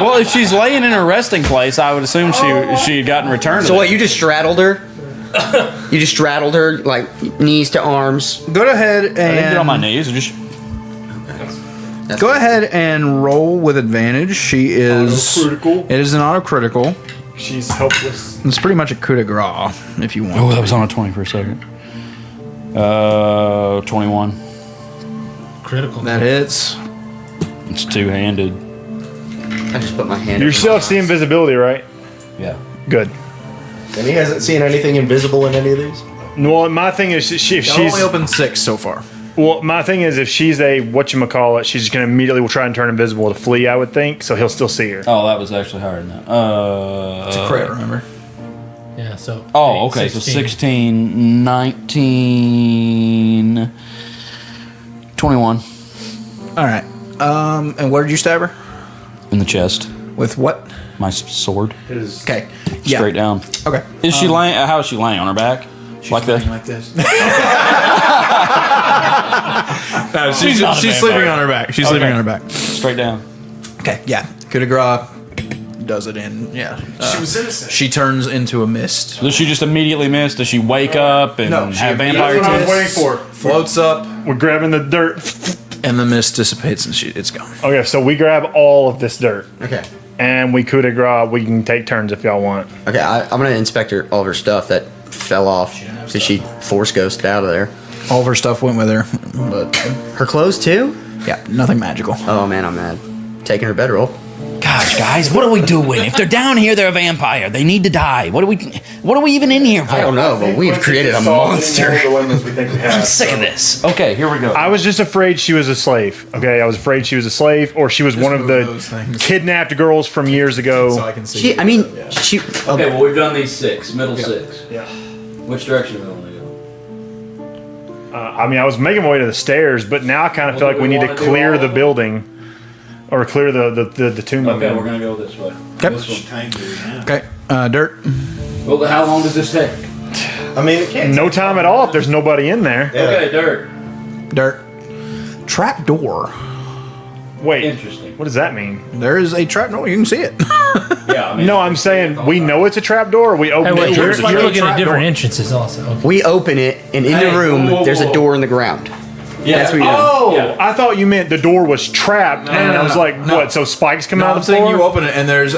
Well, if she's laying in her resting place, I would assume she had gotten returned. So what? You just straddled her? You just straddled her like knees to arms. Go ahead I didn't get on my and knees. I just go ahead and roll with advantage. She is. Auto-critical. It is an auto critical. She's helpless. It's pretty much a coup de grace if you want. Oh, that was on a 20 for a second. 21. Critical. That hits. It's two-handed. I just put my hand. You over still my see eyes. invisibility, right? Yeah. Good. And he hasn't seen anything invisible in any of these? Well, my thing is, if I've she's only opened 6 so far. well, my thing is, if she's a whatchamacallit, she's just gonna immediately will try and turn invisible to flee. I would think so. He'll still see her. Oh, that was actually higher than that. It's a crit, remember? Yeah, so. Oh, okay. So 16, 19, 21 All right. And where did you stab her? in the chest. With what? My sword. His- Okay. Yeah. Straight down. Okay. Is she laying? How is she laying? On her back? Like that? Like this. not a she's vampire. sleeping on her back. She's sleeping Okay. on her back. Straight down. Okay. Yeah. Coup de grace does it in. Yeah. She was innocent. She turns into a mist. Does she just immediately miss? Does she wake up and No, she have vampire That's what I was tits? waiting for. Floats up, We're grabbing the dirt. and the mist dissipates, and it's gone. Okay, so we grab all of this dirt, Okay. and we coup de grace. We can take turns if y'all want. Okay. I'm gonna inspect all of her stuff that fell off. So she force ghosted out of there. All of her stuff went with her, but Her clothes too? yeah, nothing magical. Oh man, I'm mad. Taking her bedroll. Gosh, guys, what are we doing? If they're down here, they're a vampire. They need to die. What are we even in here for? I don't know, but we've created a monster. I'm sick of this. Okay, here we go. I was just afraid she was a slave. Okay, I was afraid she was a slave, or she was one of move the those things. kidnapped girls from years ago. can see. She. I mean, she. Okay, well, we've done these 6, middle 6. Yeah. Which direction do we want to go? I mean, I was making my way to the stairs, but now I kind of feel Well, like we do we need to wanna do clear all the of building, or clear the tomb. Okay, again. we're going to go this way. Okay. This one. Okay. Dirt. Well, how long does this take? I mean, it can't. No time at all if there's nobody in there. Yeah. Okay, dirt. Dirt. Trap door. Wait, Interesting. what does that mean? There is a trap door. You can see it. Yeah, I mean, No, I'm saying we know it's a trap door. Or we open Hey, wait, it. you're, There's a you're trap looking door. at different entrances also. Okay. We open it, and in Hey, the room, whoa, whoa, there's a whoa. door in the ground. Yeah. That's where you Oh, I thought you meant the door was trapped, and I was like, no. "What?" So spikes come No, out I'm of the saying floor. you open it and there's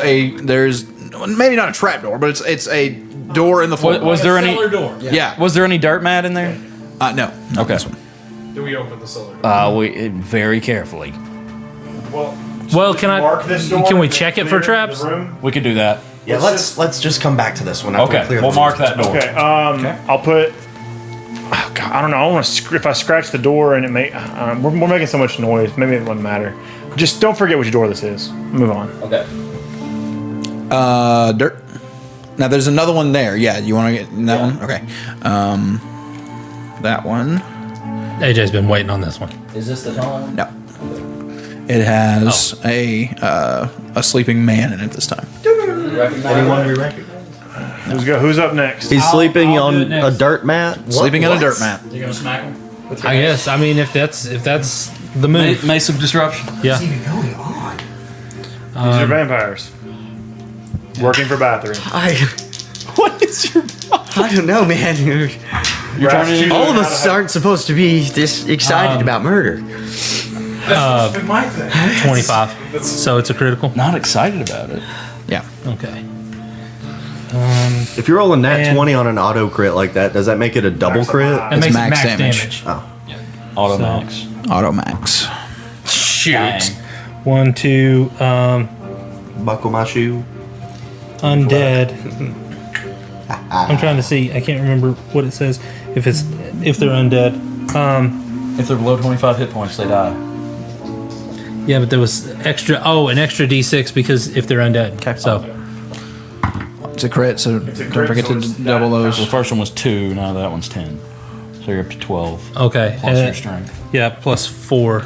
maybe not a trap door, but it's a door in the floor. Was there any? Cellar door. Yeah. Was there any dirt mat in there? No. Not Okay. this one. Do we open the cellar door? We very carefully. Well, can Mark this door can we and check it clear for traps? the room? We could do that. Yeah, let's just come back to this one after we Okay, clear we'll the mark that door. Okay. I'll put. Oh, God, I don't know. I want to. If I scratch the door and it may, we're making so much noise. Maybe it wouldn't matter. Just don't forget which door this is. Move on. Okay. Dirt. Now there's another one there. Yeah, you want to get in that one? Okay. That one. AJ's been waiting on this one. Is this the tall one? No. It has a sleeping man in it this time. Anyone we recognize? Who's up next? He's sleeping I'll do on it next. a dirt mat. Sleeping on a What? dirt mat. You're gonna smack him? I guess. I mean, if that's the move. May some disruption. Yeah. What's even going on? These are vampires. Working for Bathorys. What is your? I don't know, man. All of us aren't supposed to be this excited about murder. 25. So it's a critical. Not excited about it. Yeah. Okay. If you're rolling nat And- 20 on an auto crit like that, does that make it a double crit? That It's makes max it max damage. damage. Oh. Auto So- max. Auto max. Shoot. Dang. 1, 2, Buckle my shoe. undead. I'm trying to see. I can't remember what it says. If they're undead. If they're below 25 hit points, they die. Yeah, but there was extra. Oh, an extra D6 because if they're undead. Okay. So It's a crit, so a don't crit, forget so to it's double that- those. The first one was 2, now that one's 10. So you're up to 12. okay. Plus your strength. Yeah, plus 4.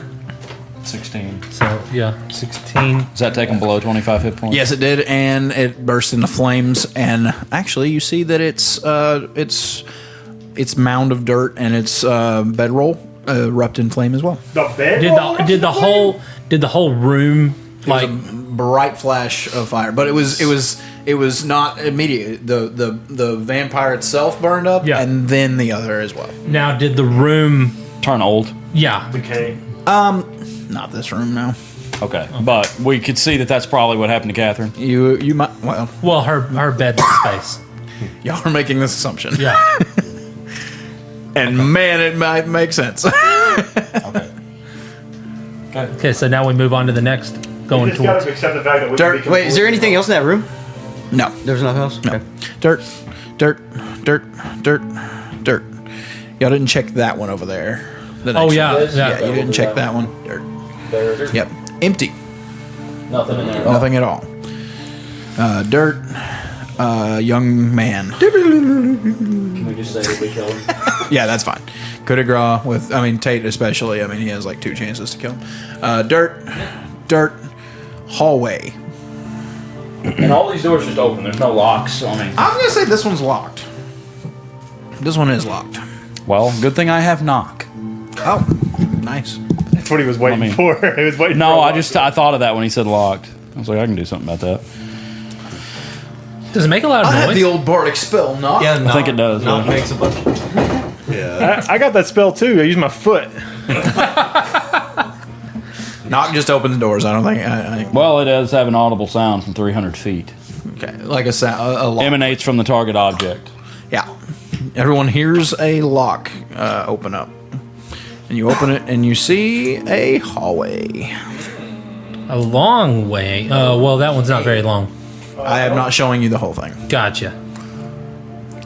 16. So yeah, 16. Does that take them below 25 hit points? Yes, it did, and it burst into flames. And actually, you see that it's mound of dirt and its bedroll erupt in flame as well. The bed. Did the whole room like It was a bright flash of fire, but it was not immediate. The vampire itself burned up, Yeah. and then the other as well. now? Did the room? Turn old. Yeah. Okay. Not this room, no. Okay. But we could see that that's probably what happened to Catherine. You might Well, her bed space. y'all are making this assumption. Yeah. And man, it might make sense. Okay, so now we move on to the next. Going Just gotta towards. accept the fact that we Dirt. can be Wait, is there anything else in that room? No. There's nothing else. No. Dirt. Y'all didn't check that one over there. The Oh next yeah, one. yeah. Yeah, you didn't check that one. Dirt. Yep. Empty. Nothing in there. Nothing at all. Dirt. Young man. Can we just say that we killed him? Yeah, that's fine. Coup de grace with, Tate especially. He has like 2 chances to kill him. Dirt. Hallway. And all these doors just open. There's no locks. I'm gonna say this one's locked. This one is locked. Well, good thing I have knock. Oh, nice. That's what he was waiting I mean- for. He was waiting. No, for I thought of that when he said locked. I was like, I can do something about that. Does it make a loud I have noise? the old bardic spell, not. Yeah, I think it does. Not yeah. makes a bunch. Yeah. I got that spell too. I used my foot. Knock just opens the doors. I don't think. I Well, it does have an audible sound from 300 feet. okay, like a sound. A lock. Emanates from the target object. Yeah. Everyone hears a lock open up, and you open it, and you see a hallway. A long way. Well, that one's not very long. I am not showing you the whole thing. Gotcha.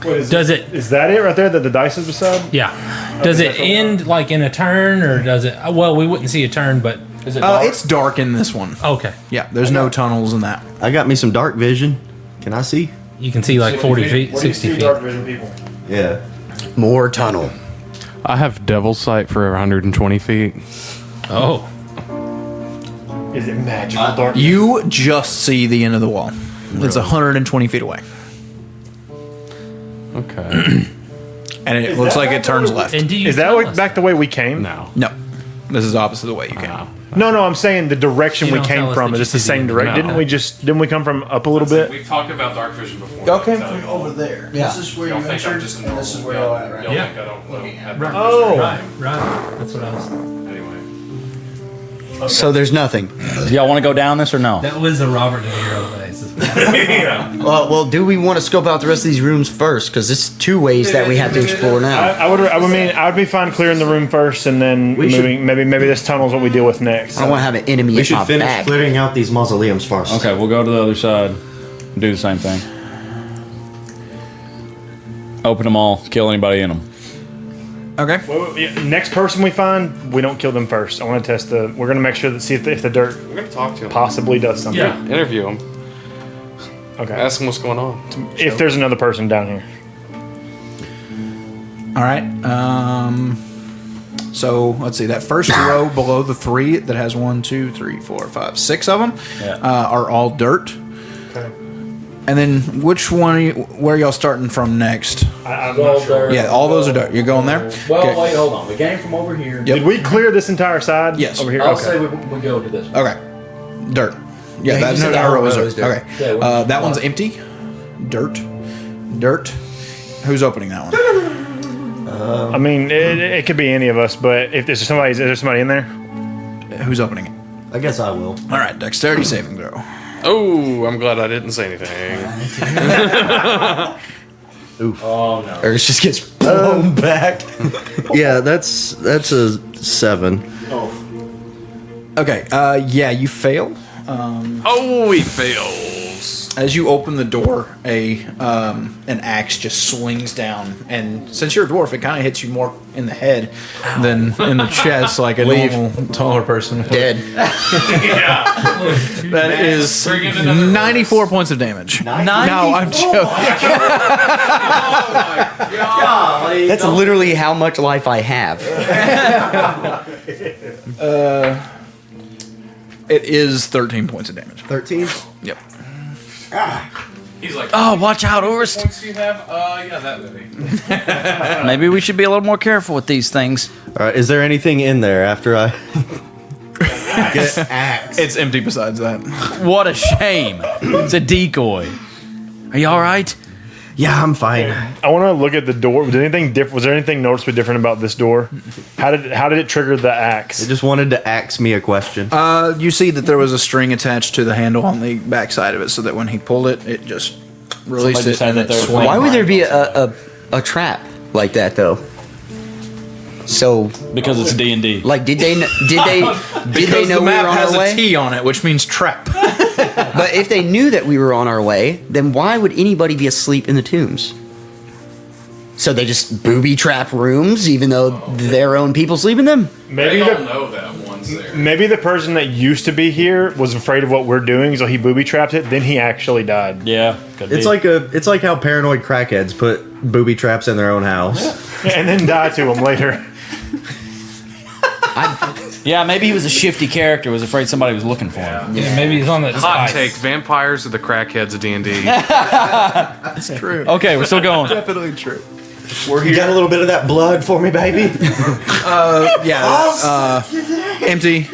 What is Does it? Is that it right there? That the dice is beside? Yeah. Does it end like in a turn, or does it? Well, we wouldn't see a turn, but Is it dark? It's dark in this one. okay. Yeah, there's no tunnels in that. I got me some dark vision. Can I see? You can see like 40 feet, 60 feet. Dark vision people. Yeah. More tunnel. I have Devil's Sight for 120 feet. Oh, Is it magical dark? You just see the end of the wall. It's 120 feet away, Okay. and it looks like it turns left. and do you? Is that tell way, us? back the way we came? No. No, this is opposite the way you came. No, I'm saying the direction You we don't tell came us from. that Is you it's the see the same end. direction? No. Didn't we come from up a little bit? We've talked about dark vision before. Y'all came from over there. Yeah. This is where you Y'all think I'm entered, just a and normal. this is where y'all at right Y'all Yeah. think I don't have Right. dark Oh. Right. That's what I was. vision. Anyway. So there's nothing. Do y'all want to go down this or no? That was a Robert De Niro face. Well, do we want to scope out the rest of these rooms first? Because it's two ways that we have to explore now. I would be fine clearing the room first and then We should- moving. Maybe this tunnel's what we deal with next. I don't want to have an enemy We in should my finish back. clearing out these mausoleums first. Okay, we'll go to the other side. Do the same thing. Open them all. Kill anybody in them. Okay. Next person we find, we don't kill them first. I want to test the. We're gonna make sure that see if the dirt We're gonna talk to him. possibly does something. Yeah. Interview him. Okay. Ask him what's going on. If there's another person down here. All right. So let's see. That first row below the three that has 1, 2, 3, 4, 5, 6 of them are all dirt. Okay. And then which one? Are you, where are y'all starting from next? I'm not sure. Yeah, all those are dirt. You're going there. Okay. hold on. We came from over here. Yep. Did we clear this entire side? Yes. Over here. I'll Okay. say we go to this one. Okay. Dirt. Yeah, Yeah, that, you said no, that that row row is is dirt. dirt. Okay. Yeah, That one's empty. Dirt. Dirt. Who's opening that one? I mean, it could be any of us, but if there's somebody, is there somebody in there? Who's opening it? I guess I will. All right. Dexterity saving throw. Oh, I'm glad I didn't say anything. Oh no. Or it just gets blown back. Yeah, that's a 7. Okay. Yeah, you fail. Oh, he fails. As you open the door, an axe just swings down, and since you're a dwarf, it kind of hits you more in the head than in the chest, like a normal taller person would. Dead. That is 94 points of damage. No, I'm joking. That's literally how much life I have. It is 13 points of damage. 13? Yep. He's like, Oh, watch out, Orst. points do you have? Yeah, that many. Maybe we should be a little more careful with these things. All right, is there anything in there after I get axed? It's empty besides that. What a shame. It's a decoy. Are you all right? Yeah, I'm fine. I want to look at the door. Was there anything different? Was there anything noticeably different about this door? How did it trigger the axe? It just wanted to ask me a question. You see that there was a string attached to the handle on the back side of it, so that when he pulled it, it just released Somebody it just had and that it there. swung. Why would there be a trap like that though? So, Because it's D&D. like, did they know Because we the map were on has our a way? T on it, which means trap. But if they knew that we were on our way, then why would anybody be asleep in the tombs? So they just booby trap rooms, even though their own people sleep in them. Maybe They all the know that one's there. maybe the person that used to be here was afraid of what we're doing, so he booby trapped it. Then he actually died. Yeah. Could It's be. it's like how paranoid crackheads put booby traps in their own house. And then die to him later. Yeah, maybe he was a shifty character, was afraid somebody was looking for him. Yeah, maybe he's on that Hot spice. take: vampires are the crackheads of D&D. That's true. Okay, we're still going. Definitely true. You got a little bit of that blood for me, baby? Yeah. Empty.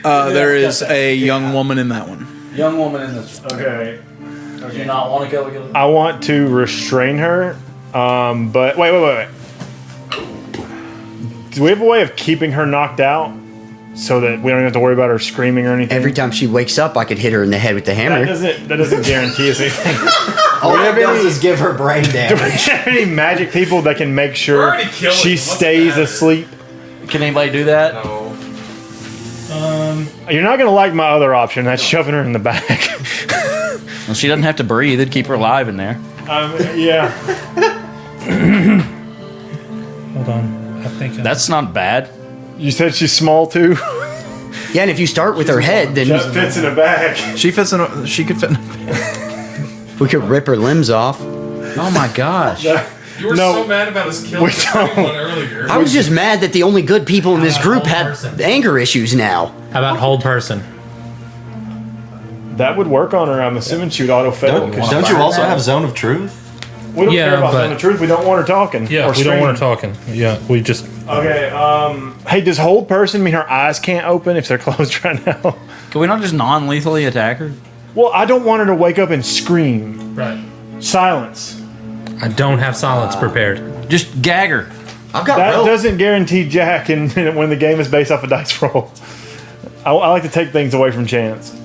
There is a young woman in that one. Young woman in this. Okay. Do you not want to kill her? I want to restrain her, but wait. Do we have a way of keeping her knocked out so that we don't have to worry about her screaming or anything? Every time she wakes up, I could hit her in the head with the that hammer. doesn't guarantee us anything. All we it have does any- is give her brain Do we damage. have any magic people that can make We're sure already killing she them. What's the stays matter? asleep? Can anybody do that? No. You're not gonna like my other option. That's shoving her in the back. Well, she doesn't have to breathe. It'd keep her alive in there. Yeah. Hold on. I think That's not bad. You said she's small too. Yeah, and if you start with her head, then That fits in a bag. She fits in. She could fit in. we could rip her limbs off. Oh my gosh. You were No. so mad about us killing We don't. someone earlier. I was just mad that the only good people in this group whole had person. anger issues now. How about hold person? That would work on her. I'm assuming she would auto fail. Don't you also have Zone of Truth? We don't Yeah, care about but- telling the truth. We don't want her talking. Yeah, or we don't want her screaming. talking. Yeah, we just. Okay. Hey, does hold person mean her eyes can't open if they're closed right now? Can we not just non-lethally attack her? Well, I don't want her to wake up and scream. Right. Silence. I don't have silence prepared. Just gag her. I've got That rope. doesn't guarantee jack and when the game is based off a dice roll. I like to take things away from chance.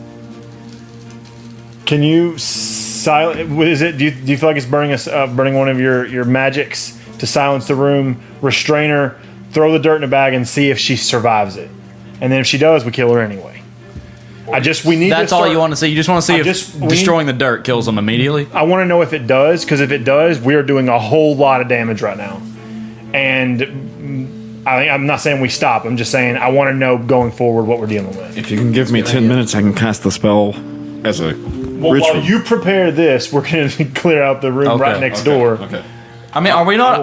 Can you silence? Is it? Do you feel like it's burning one of your magics to silence the room? Restrain her, throw the dirt in a bag, and see if she survives it. And then if she does, we kill her anyway. We need. That's to all start, you want to see. You just want to see if we destroying the dirt kills them immediately. I want to know if it does, because if it does, we are doing a whole lot of damage right now. And I'm not saying we stop. I'm just saying I want to know going forward what we're dealing with. If you can give me 10 minutes, I can cast the spell as a Well, ritual. while you prepare this, we're going to clear out the room right next door. Okay. I mean, are we not?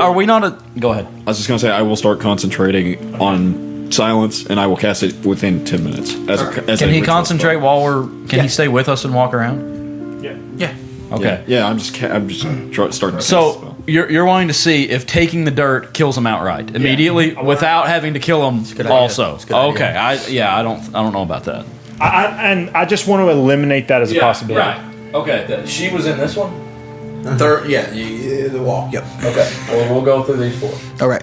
Go ahead. I was just gonna say I will start concentrating on silence, and I will cast it within 10 minutes. As Can a he ritual concentrate spell. while we're? Can he stay with us and walk around? Yeah. Okay. Yeah, I'm just starting. To cast the So spell. you're wanting to see if taking the dirt kills him outright immediately without having to kill him also. Okay. I don't know about that. I just want to eliminate that as a possibility. Right. Okay. She was in this one. Third, the wall. Yep. Okay. Well, we'll go through these four. All right.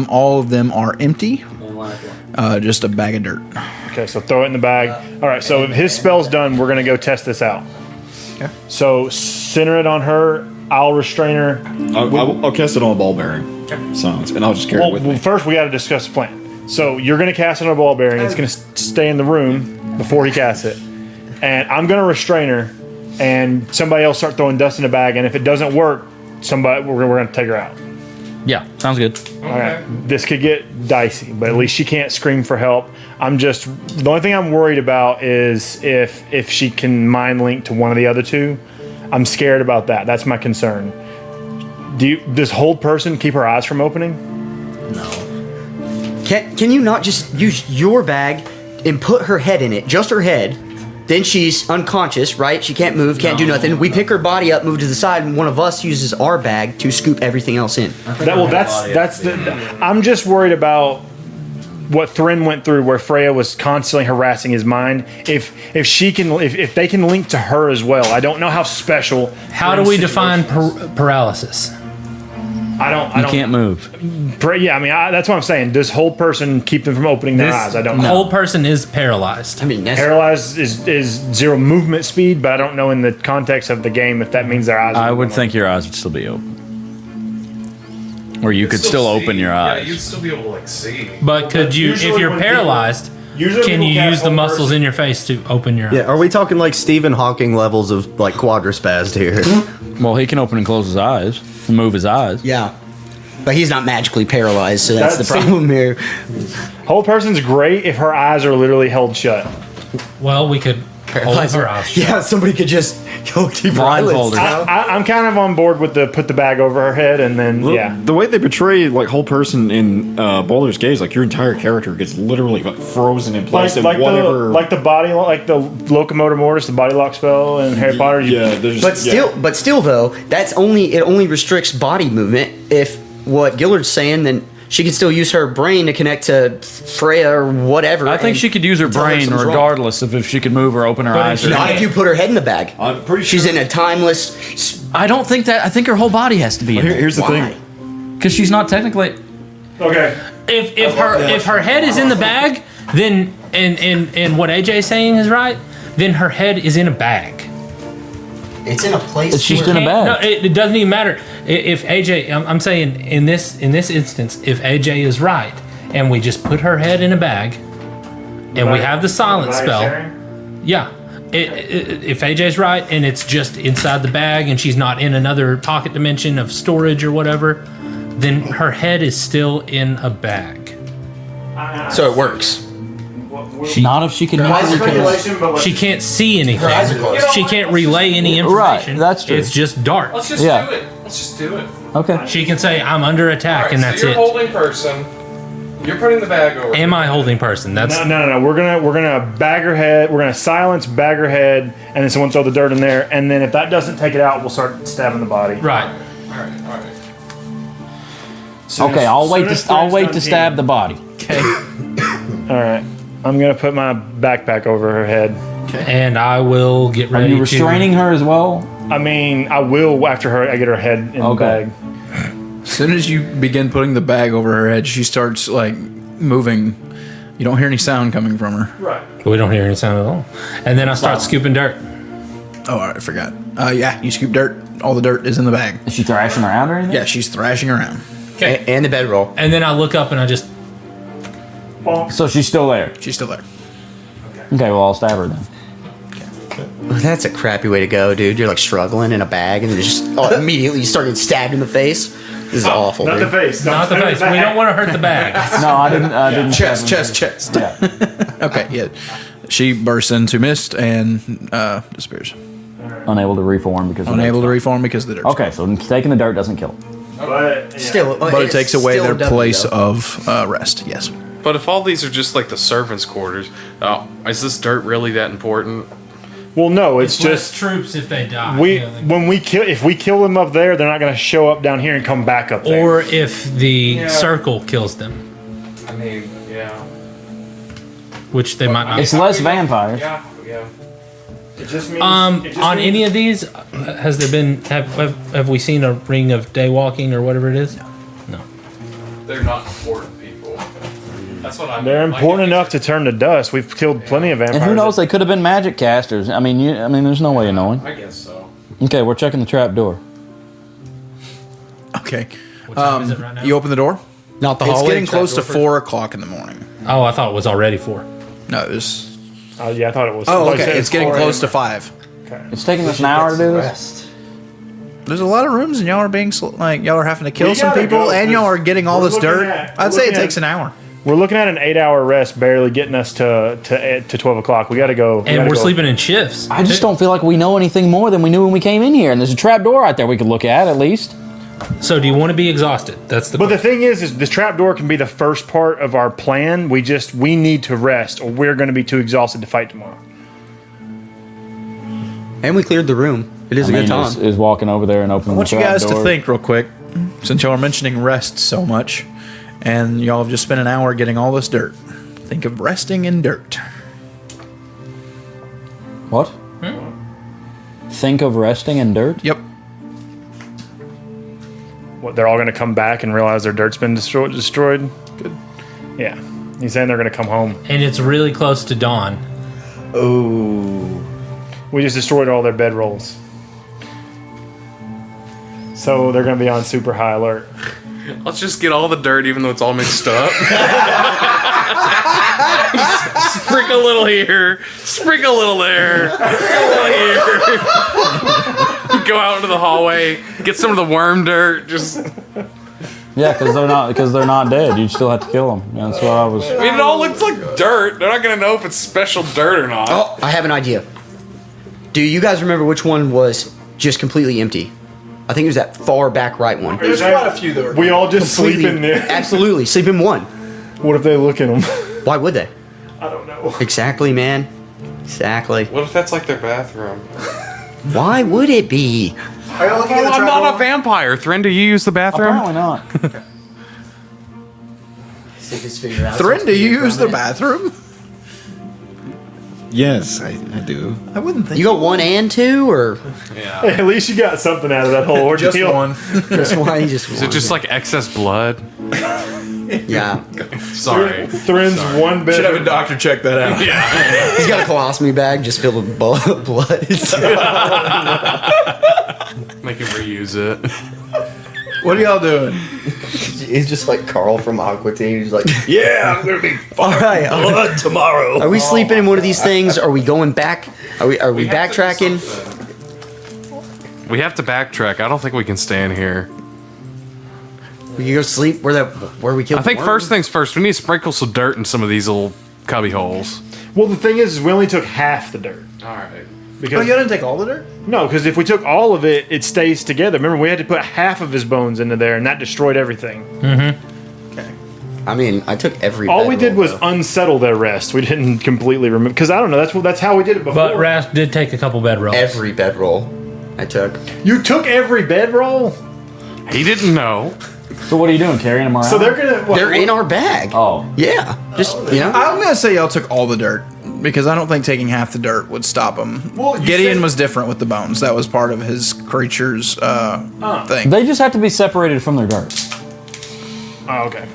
All of them are empty. Just a bag of dirt. Okay, so throw it in the bag. All right, so if his spell's done, we're going to go test this out. Okay. So center it on her. I'll restrain her. I'll cast it on a ball bearing. Silence, and I'll just carry it with me. First we got to discuss the plan. So you're going to cast it on a ball bearing. It's going to stay in the room before he casts it. And I'm going to restrain her, and somebody else start throwing dust in the bag. And if it doesn't work, we're going to take her out. Yeah, sounds good. All right. This could get dicey, but at least she can't scream for help. The only thing I'm worried about is if she can mind link to one of the other two. I'm scared about that. That's my concern. Does hold person keep her eyes from opening? Can you not just use your bag and put her head in it, just her head? Then she's unconscious, right? She can't move, can't do nothing. We pick her body up, move to the side, and one of us uses our bag to scoop everything else in. I'm just worried about what Thren went through, where Freya was constantly harassing his mind. If they can link to her as well, I don't know how special. How do we define paralysis? I You can't move. Yeah, I mean that's what I'm saying. Does hold person keep them from opening their eyes? I don't know. Whole person is paralyzed. I mean, Paralyzed is zero movement speed, but I don't know in the context of the game if that means their eyes. I would think your eyes would still be open. Or you could still open your eyes. Yeah, you'd still be able to see. But could you, if Usually you're when paralyzed, usually can people you cast use the whole muscles person. in your face to open your eyes? Yeah, are we talking like Stephen Hawking levels of like quadrispasd here? Well, he can open and close his eyes and move his eyes. Yeah. But he's not magically paralyzed, so that's the That's- problem here. Whole person's great if her eyes are literally held shut. Well, we could hold her eyes shut. Yeah, somebody could just keep Blindfold her. I'm kind of on board with put the bag over her head and then The way they portray like whole person in Baldur's Gate, like your entire character gets literally like frozen in place, and whatever. the locomotor mortis, the body lock spell in Harry Potter. But still, though, it only restricts body movement. If what Gillard's saying, then she can still use her brain to connect to Freya or whatever. I think she could use her brain regardless of if she could move or open her eyes. Or Not if you put her head in the bag. I'm pretty She's sure in a timeless. I don't think that. I think her whole body has to be in Here's the Why? thing. because she's not technically. Okay. If her head is in the bag, then and what AJ's saying is right, then her head is in a bag. It's in a place. She's where- in a bag. No, it doesn't even matter. If AJ, I'm saying in this instance, if AJ is right, and we just put her head in a bag, and we have the silent spell, yeah. If AJ's right, and it's just inside the bag, and she's not in another pocket dimension of storage or whatever, then her head is still in a bag. So it works. Not if she can. She can't see anything. She can't relay any information. Right, that's true. It's just dark. Let's just Yeah. do it. Let's just do it. Okay. She can say, "I'm under attack," Alright, and so that's you're it. holding person. You're putting the bag over. Am I holding person? That's No. We're gonna bag her head. We're gonna silence, bag her head, and then someone throw the dirt in there. And then if that doesn't take it out, we'll start stabbing the body. right. Okay, I'll wait to stab the body. Okay. All right. I'm gonna put my backpack over her head. And I will get Are ready. you restraining her as well? I mean, I will after I get her head in the bag. As soon as you begin putting the bag over her head, she starts like moving. You don't hear any sound coming from her. Right. We don't hear any sound at all. And then I start scooping dirt. Oh, I forgot. Yeah, you scoop dirt. All the dirt is in the bag. Is she thrashing around or anything? Yeah, she's thrashing around. Okay. And the bedroll. And then I look up and I just. So she's still there. She's still there. Okay, well I'll stab her then. That's a crappy way to go, dude. You're like struggling in a bag and just immediately you start getting stabbed in the face. This is awful. Not dude. the face. Not the face. We don't want to hurt the bag. No, I didn't. Chest. Yeah. Okay, yeah. She bursts into mist and disappears. Unable to reform because of the Unable to dirt. reform because of the dirt. Okay, so taking the dirt doesn't kill it. But, yeah. Still, But it it's takes away still their W, place though. of rest. Yes. But if all these are just like the servants' quarters, is this dirt really that important? Well, no, it's Less just troops if they die. if we kill them up there, they're not going to show up down here and come back up there. Or if the circle kills them, I mean, yeah. which they might not. It's less vampires. Yeah. it just means On any of these, has there been have we seen a ring of day walking or whatever it is? No. They're not important people. That's what I'm. they're important enough to turn to dust. We've killed plenty of vampires. And who knows? They could have been magic casters. I mean, there's no way of knowing. I guess so. Okay, we're checking the trap door. Okay. What time is it right now? You open the door. Not the It's hallway. getting close to trap door 4 o'clock in the morning. Oh, I thought it was already 4. No, it's. Yeah, I thought it was. Oh, like I said, okay. It's getting 4 close to a.m. 5. It's taking us an hour to do this. Rest. There's a lot of rooms, and y'all are being y'all are having to kill We some gotta people, go, and y'all are getting all we're this looking dirt. at- I'd we're say it looking takes at- an hour. We're looking at an 8-hour rest, barely getting us to 12 o'clock. We got to go. And we're sleeping in shifts. I just don't feel like we know anything more than we knew when we came in here. And there's a trap door right there we could look at least. So do you want to be exhausted? That's the. But the thing is this trapdoor can be the first part of our plan. We need to rest, or we're going to be too exhausted to fight tomorrow. And we cleared the room. It is a good time. Is walking over there and I opening want the you trap guys door. to think real quick, since y'all are mentioning rest so much, and y'all have just spent an hour getting all this dirt. Think of resting in dirt. What? Think of resting in dirt? Yep. What, they're all going to come back and realize their dirt's been destroyed? Good. Yeah. He's saying they're going to come home. And it's really close to dawn. Oh. We just destroyed all their bedrolls. So they're going to be on super high alert. Let's just get all the dirt, even though it's all mixed up. Sprinkle a little here, sprinkle a little there, sprinkle a little here. Go out into the hallway, get some of the worm dirt. Just, Yeah, because they're not dead. You still have to kill them. That's what I was. I mean, it all looks like dirt. They're not gonna know if it's special dirt or not. Oh, I have an idea. Do you guys remember which one was just completely empty? I think it was that far back right one. There's quite a few that we all just sleep in there. Absolutely, sleep in one. What if they look in them? Why would they? I don't know. Exactly, man. Exactly. What if that's like their bathroom? Why would it be? I'm not a vampire. Threnda, you use the bathroom? Apparently not. Thrin, do you use the bathroom? Yes, I do. I wouldn't think You got 1 and 2, or Yeah. At least you got something out of that whole ordeal. just one. just one? Just Is it just like excess blood? yeah? Sorry. Thrin's one bed. Should have a doctor check that out. He's got a colostomy bag just filled with blood. Make him reuse it. What are y'all doing? He's just like Carl from Aqua Teen. He's like, Yeah, I'm gonna be All right. blood tomorrow. Are we sleeping in one of these things? Are we going back? Are we backtracking? We have to backtrack. I don't think we can stay in here. We can go sleep where we killed. I think the first worm? things first, we need to sprinkle some dirt in some of these little cubby holes. Well, the thing is, we only took half the dirt. All right. Because y'all didn't take all the dirt? no, because if we took all of it, it stays together. Remember, we had to put half of his bones into there, and that destroyed everything. I mean, I took every. All we did bedroll, was though. unsettle their rest. We didn't completely remove because I don't know. That's how we did it before. But Rast did take a couple bedrolls. every bedroll I took. You took every bedroll. He didn't know. So what are you doing? Carrying them around? So they're gonna. They're in our bag. Oh. Yeah. Just, you know. I'm gonna say y'all took all the dirt because I don't think taking half the dirt would stop him. Well, you Gideon said- was different with the bones. That was part of his creature's thing. They just have to be separated from their dirt. Oh, okay.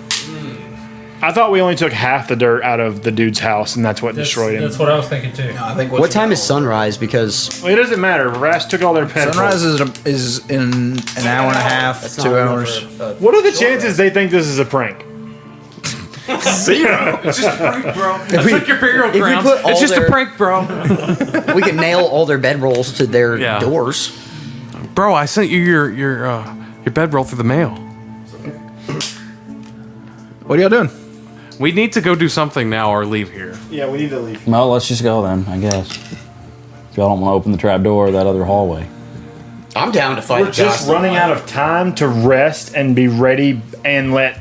I thought we only took half the dirt out of the dude's house, and that's what destroyed him. That's what I was thinking too. I think What time is sunrise? Because Well, it doesn't matter. Rast took all their pets. sunrise is in an hour and a half, that's 2 not enough hours. for a What are the chances they think this is a prank? Zero. It's just a prank, bro. It's we- like your burial if we grounds. put all It's just their- a prank, bro. we could nail all their bedrolls to their Yeah. doors. Bro, I sent you your bedroll through the mail. What are y'all doing? We need to go do something now or leave here. Yeah, we need to leave. Well, let's just go then, I guess. If y'all don't want to open the trap door or that other hallway. I'm down to fight. We're just running out of time to rest and be ready and let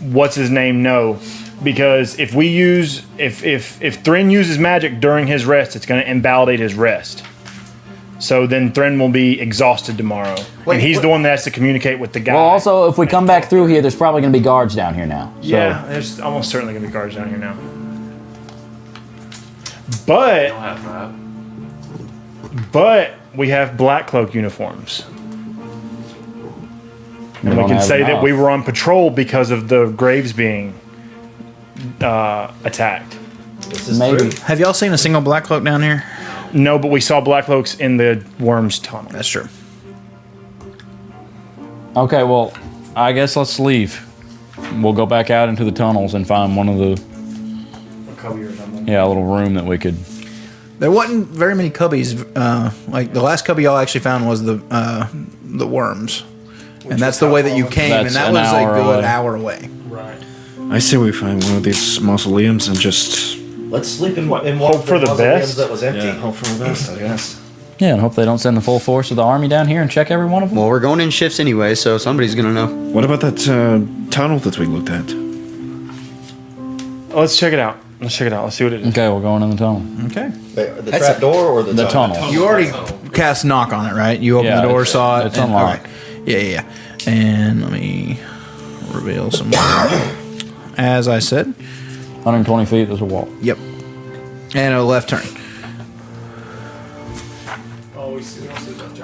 what's his name know. Because if we use if Thrin uses magic during his rest, it's going to invalidate his rest. So then Thrin will be exhausted tomorrow, and he's the one that has to communicate with the guy. Well, also, if we come back through here, there's probably going to be guards down here now. So. yeah, there's almost certainly going to be guards down here now. But I'll have that. we have black cloak uniforms. We And we don't can have say that enough. we were on patrol because of the graves being attacked. Maybe. Have y'all seen a single black cloak down here? No, but we saw black cloaks in the worms tunnel. That's true. Okay, well, I guess let's leave. We'll go back out into the tunnels and find one of the, a little room that we could. There wasn't very many cubbies. Like the last cubby y'all actually found was the worms, and that's the way that you came, and That's that an was a hour good away. hour away. Right. I say we find one of these mausoleums and just Let's sleep in What, one hope of for the mausoleums best? that was empty. hope for the best, I guess. Yeah, and hope they don't send the full force of the army down here and check every one of them. Well, we're going in shifts anyway, so somebody's gonna know. What about that tunnel that we looked at? Let's check it out. Let's check it out. Let's see what it is. Okay, we're going in the tunnel. Okay. The trap door or the tunnel. You already cast knock on it, right? You opened Yeah, the door, it's- saw it. it's and- unlocked. alright. Yeah. And let me reveal some more. As I said. 120 feet, there's a wall. Yep. And a left turn.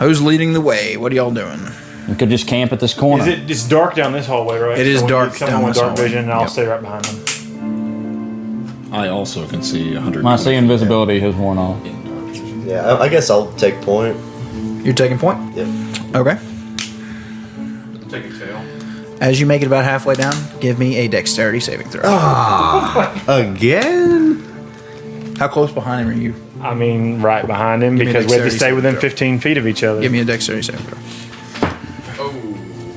Who's leading the way? What are y'all doing? We could just camp at this corner. It's dark down this hallway, right? It is we dark need someone down with this dark hallway. vision, and I'll Yep. stay right behind them. I also can see 100. My see invisibility has worn off. Yeah, I guess I'll take point. You're taking point? Yep. Okay. Take a tail. As you make it about halfway down, give me a dexterity saving throw. Again? How close behind him are you? I mean, right behind him Give me a because we have to dexterity stay within saving 15 feet of each other. Give me a dexterity saving throw.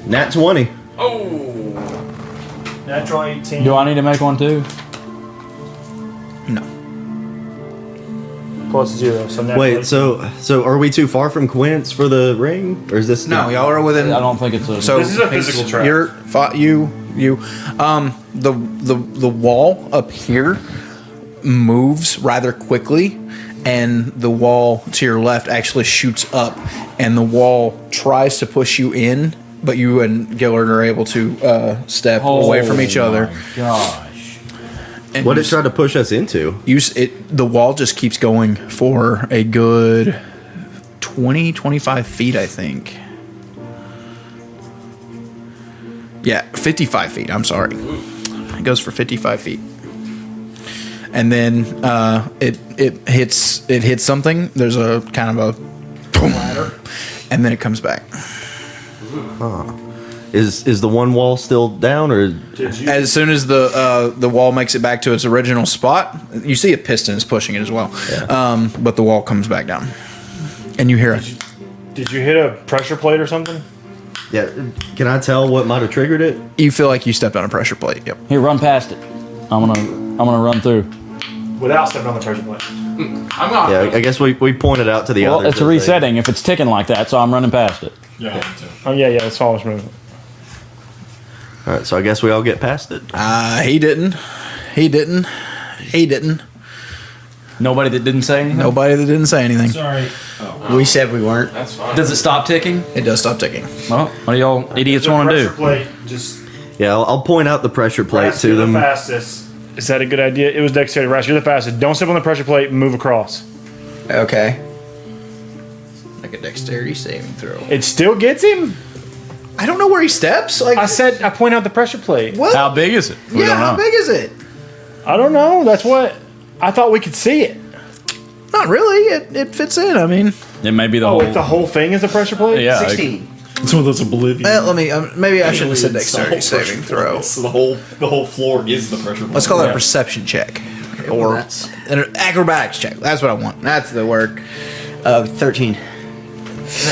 Nat 20. Natural 18. Do I need to make one too? No. Plus 0. So natural Wait, so are we too far from Quince for the ring? Or is this No, y'all are within. I don't think it's a. So This is a physical trap. You're the wall up here moves rather quickly, and the wall to your left actually shoots up, and the wall tries to push you in, but you and Gillard are able to step away from each other. Gosh. And What you it tried to push us into? the wall just keeps going for a good 20, 25 feet, I think. Yeah, 55 feet. I'm sorry. It goes for 55 feet. And then it hits something. There's a kind of a boom, and then it comes back. Is the one wall still down, or As soon as the wall makes it back to its original spot, you see a piston is pushing it as well. But the wall comes back down, and you hear it. Did you hit a pressure plate or something? yeah? Can I tell what might have triggered it? You feel like you stepped on a pressure plate. Yep. Here, run past it. I'm gonna run through. Without stepping on the pressure plate. I'm not. Yeah, I guess we pointed out to the Well, others. it's a as they- resetting if it's ticking like that, so I'm running past it. Oh, yeah, that's all I was moving. All right, so I guess we all get past it. He didn't. He didn't. He didn't. Nobody that didn't say anything? Nobody that didn't say anything. Sorry. We said we weren't. That's fine. Does it stop ticking? It does stop ticking. Well, what do y'all idiots want to Pressure do? plate, just Yeah, I'll point out the pressure plate Brass, to you're them. the fastest. Is that a good idea? It was dexterity. Brass, you're the fastest. Don't step on the pressure plate and move across. Okay. Like a dexterity saving throw. It still gets him? I don't know where he steps. Like I said, I point out the pressure plate. what? How big is it? We Yeah, don't how know. big is it? I don't know. That's what I thought we could see it. Not really. It fits in. I mean, It may be the Oh, whole. like the whole thing is a pressure plate? Yeah. 16. It's one of those oblivion. let me. Maybe I shouldn't have said It's the whole dexterity pressure saving throw. plate. So the whole floor is the pressure plate. Let's call that a perception check, or that's- an acrobatics check. That's what I want. That's the word. 13.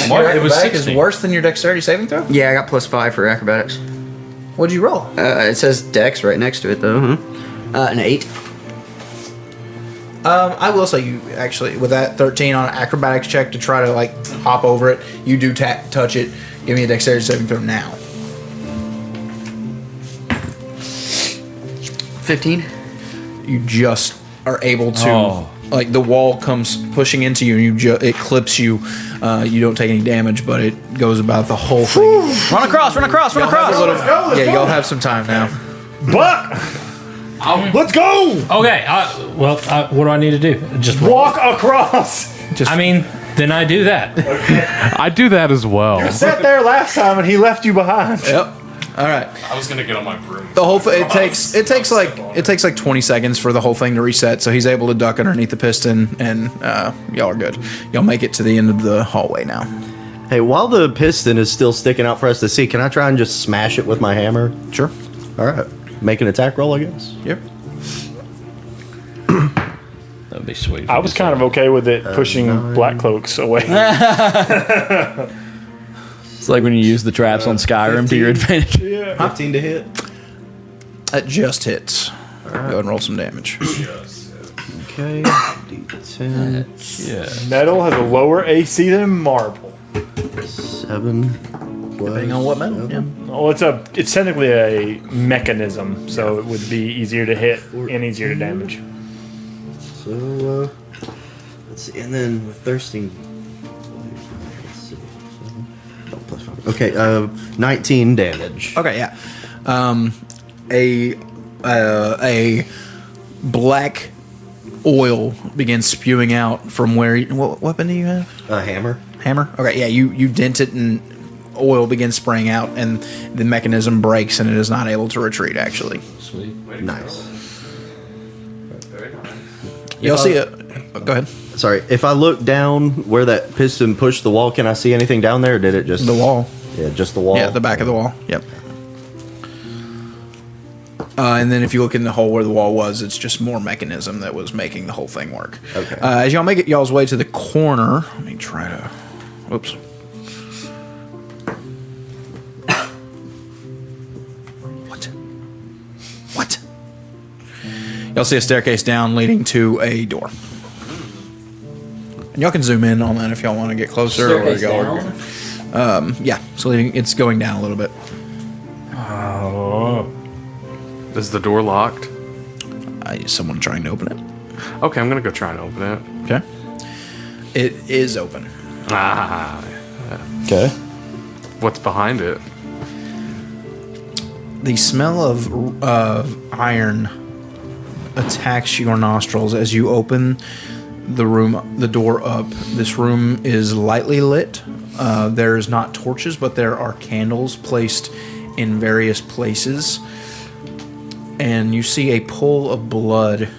What? It was Acrobatics is 60. worse than your dexterity saving throw. Yeah, I got +5 for acrobatics. What'd you roll? It says Dex right next to it, though. An 8. I will say you actually with that 13 on an acrobatics check to try to like hop over it. You do touch it. Give me a dexterity saving throw now. 15. You just are able to Oh. like the wall comes pushing into you and it clips you. You don't take any damage, but it goes about the whole thing. Run across, run across, run across. Yeah, y'all have some time now. Buck! Let's go! Okay. What do I need to do? Just Walk across! I mean, then I do that. I do that as well. Sat there last time and he left you behind. Yep. All right. I was gonna get on my broom. The whole thing it takes like 20 seconds for the whole thing to reset. So he's able to duck underneath the piston, and y'all are good. Y'all make it to the end of the hallway now. Hey, while the piston is still sticking out for us to see, can I try and just smash it with my hammer? Sure. All right. Make an attack roll, I guess. Yep. That would be sweet. I was kind of okay with it pushing black cloaks away. It's like when you use the traps on Skyrim to your advantage. 15 to hit. That just hits. Go ahead and roll some damage. Okay. D10. Yeah. Metal has a lower AC than marble. 7. Depending on what metal. Yeah. Well, it's technically a mechanism, so it would be easier to hit and easier to damage. So, let's see. And then with thirsting. Let's see. Oh, +5. Okay, 19 damage. Okay. Yeah. A black oil begins spewing out from where. What weapon do you have? A hammer. Hammer. Okay. Yeah. You dent it and oil begins spraying out, and the mechanism breaks, and it is not able to retreat. Actually. Sweet. Nice. You'll see it. Go ahead. Sorry, if I look down where that piston pushed the wall, can I see anything down there, or did it just... The wall. Yeah, just the wall? Yeah, the back of the wall. Yep. And then if you look in the hole where the wall was, it's just more mechanism that was making the whole thing work. Okay. As y'all make it y'all's way to the corner, let me try to... Whoops. What? Y'all see a staircase down leading to a door. And y'all can zoom in on that if y'all want to get closer. Staircase y'all down? yeah, so it's going down a little bit. Oh. Is the door locked? Is someone trying to open it? Okay, I'm gonna go try and open it. Okay. It is open. Ah. Okay. What's behind it? The smell of iron attacks your nostrils as you open the door up. This room is lightly lit. There's not torches, but there are candles placed in various places. And you see a pool of blood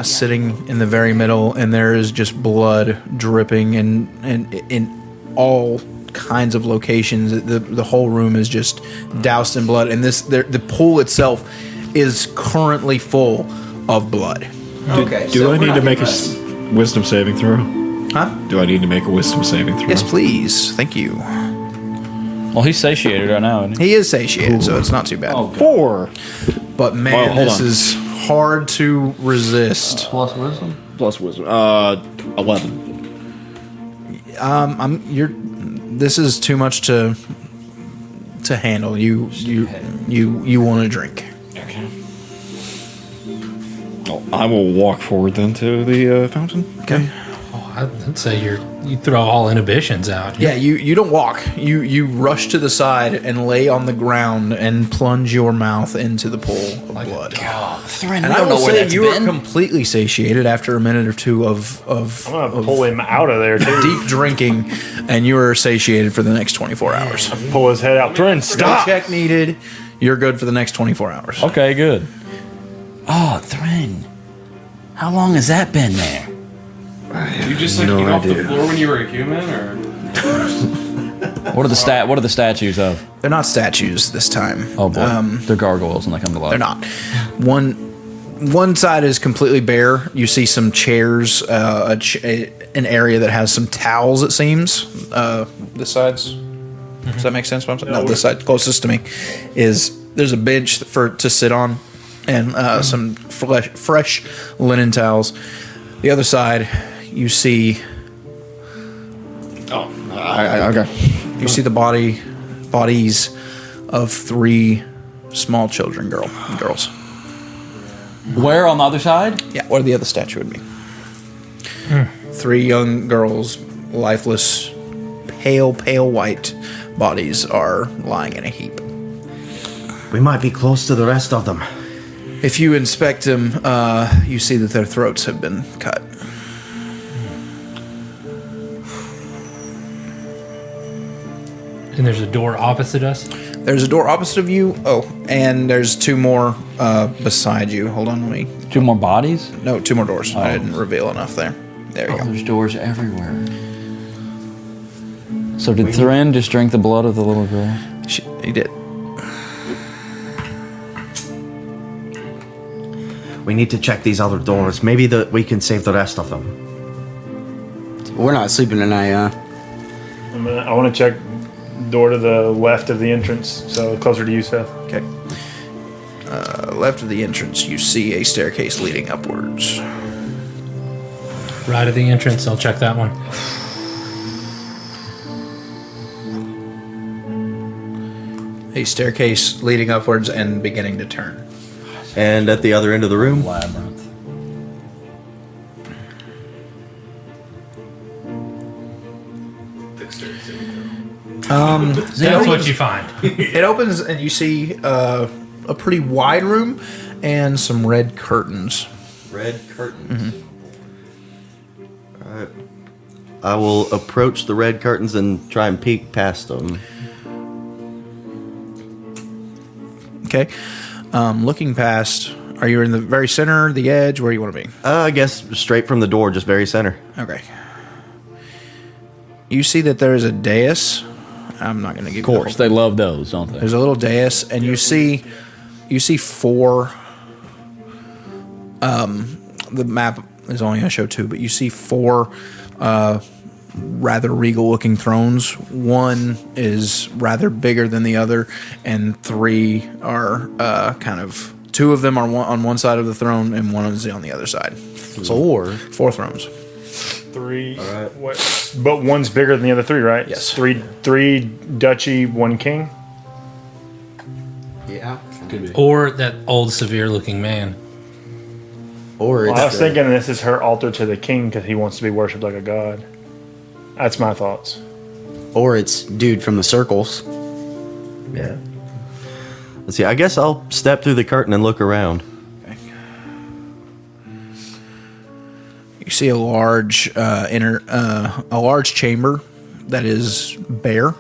sitting in the very middle, and there is just blood dripping and in all kinds of locations. The whole room is just doused in blood, and the pool itself is currently full of blood. Okay. Do I need to make a wisdom saving throw? Huh? Do I need to make a wisdom saving throw? Yes, please. Thank you. Well, he's satiated right now, isn't he? He is satiated, so it's not too bad. Oh, God. 4. But man, Well, hold this on. is hard to resist. Plus wisdom? Plus wisdom. 11. This is too much to handle. You want to drink. Okay. Oh, I will walk forward then to the fountain. Okay. Oh, I'd say you throw all inhibitions out. Yeah, you don't walk. You rush to the side and lay on the ground and plunge your mouth into the pool of blood. Thrin, And we I don't will know where say that's you are been. completely satiated after a minute or two of I'm gonna pull him out of there too. deep drinking, and you are satiated for the next 24 hours. Pull his head out. Thrin, No stop. check needed. You're good for the next 24 hours. Okay, good. Oh, Thrin. How long has that been there? You just like eat off the floor when you were a human, or What are the statues of? They're not statues this time. Oh boy, they're gargoyles and they come to life. They're not. One side is completely bare. You see some chairs, an area that has some towels. It seems. This side's. Does that make sense? What I'm saying? No, this side closest to me there's a bench to sit on, and some fresh linen towels. The other side, you see. Okay. You see the bodies of 3 small children, girls. Where on the other side? Yeah, where the other statue would be. 3 young girls, lifeless, pale white bodies are lying in a heap. We might be close to the rest of them. If you inspect them, you see that their throats have been cut. And there's a door opposite us. There's a door opposite of you. Oh, and there's 2 more beside you. Hold on, let me. 2 more bodies? No, 2 more doors. I didn't reveal enough there. There you go. There's doors everywhere. So did Thrin just drink the blood of the little girl? He did. We need to check these other doors. Maybe we can save the rest of them. We're not sleeping tonight, huh? I want to check door to the left of the entrance, so closer to you, Seth. Okay. Left of the entrance, you see a staircase leading upwards. Right at the entrance. I'll check that one. A staircase leading upwards and beginning to turn. And at the other end of the room, Labyrinth. That's what you find. It opens and you see a pretty wide room and some red curtains. red curtains. All right. I will approach the red curtains and try and peek past them. Okay. Looking past, are you in the very center, the edge? Where do you want to be? I guess straight from the door, just very center. Okay. You see that there is a dais. I'm not going to give Of course, they love those, don't they? There's a little dais, and you see four. The map is only going to show two, but you see four rather regal-looking thrones. One is rather bigger than the other, and three are kind of. Two of them are on one side of the throne, and one is on the other side. So four thrones. Three. All right. What? But one's bigger than the other three, right? Yes. Three duchy, one king. Yeah. Could be. Or that old, severe-looking man. Or Well, it's I was thinking this is her altar to the king because he wants to be worshipped like a god. That's my thoughts. or it's dude from the circles. Yeah. Let's see. I guess I'll step through the curtain and look around. You see a large a large chamber that is bare,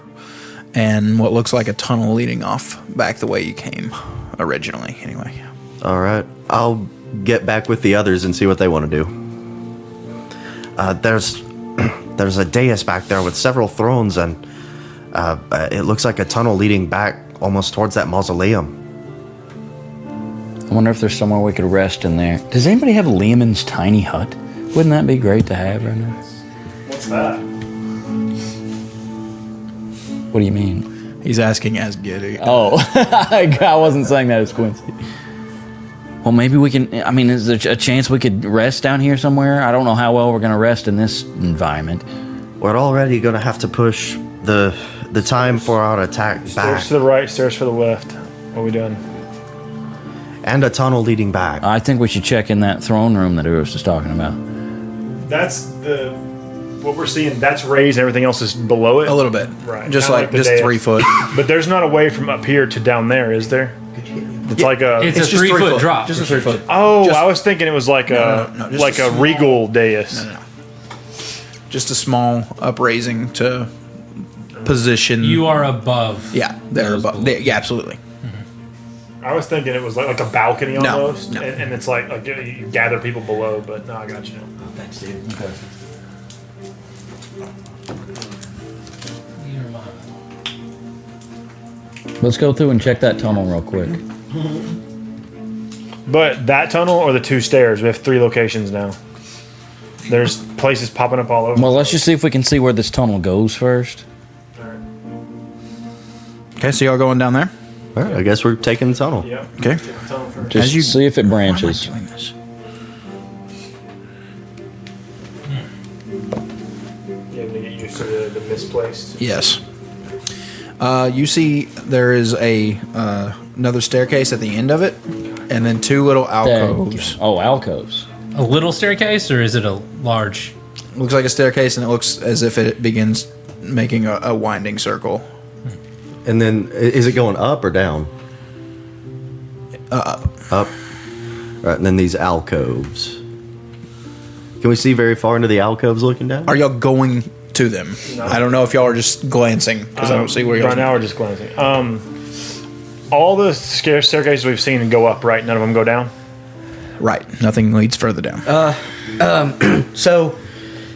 and what looks like a tunnel leading off back the way you came originally. Anyway, All right. I'll get back with the others and see what they want to do. There's a dais back there with several thrones, and it looks like a tunnel leading back almost towards that mausoleum. I wonder if there's somewhere we could rest in there. Does anybody have Lehman's tiny hut? Wouldn't that be great to have right now? What's that? What do you mean? he's asking as Giddy. Oh, I wasn't saying that as Quincy. Well, maybe we can. I mean, is there a chance we could rest down here somewhere? I don't know how well we're going to rest in this environment. We're already going to have to push the time for our attack back. Stairs to the right, stairs for the left. What are we doing? And a tunnel leading back. I think we should check in that throne room that Urus was talking about. That's what we're seeing. That's raised. Everything else is below it. A little bit. Right. Just Kinda like the just dais. 3 foot. But there's not a way from up here to down there, is there? It's like a. It's a just 3 3 foot foot. drop. Just a 3 foot. Oh, just- I was thinking it was like no, just like a a small- regal dais. No. Just a small upraising to position. You are above. Yeah, they're above. Yeah, absolutely. I was thinking it was like a balcony No, almost, no. And it's like you gather people below. But no, I got you. Thanks, dude. Let's go through and check that tunnel real quick. But that tunnel or the 2 stairs? We have 3 locations now. There's places popping up all over. Well, let's just see if we can see where this tunnel goes first. Okay, so y'all going down there? All right, I guess we're taking the tunnel. Yeah. Okay. Tunnel first. Just As you- see if it Why am I branches. doing this? You have to get used to the misplaced. Yes. You see, there is another staircase at the end of it, and then 2 little alcoves. Oh, alcoves. A little staircase, or is it a large? Looks like a staircase, and it looks as if it begins making a winding circle. And then, is it going up or down? Up. Up. Right, and then these alcoves. Can we see very far into the alcoves looking down? Are y'all going to them? I don't know if y'all are just glancing because I don't see where y'all. Right now we're just glancing. All the staircases we've seen go up, right? None of them go down. Right. Nothing leads further down. So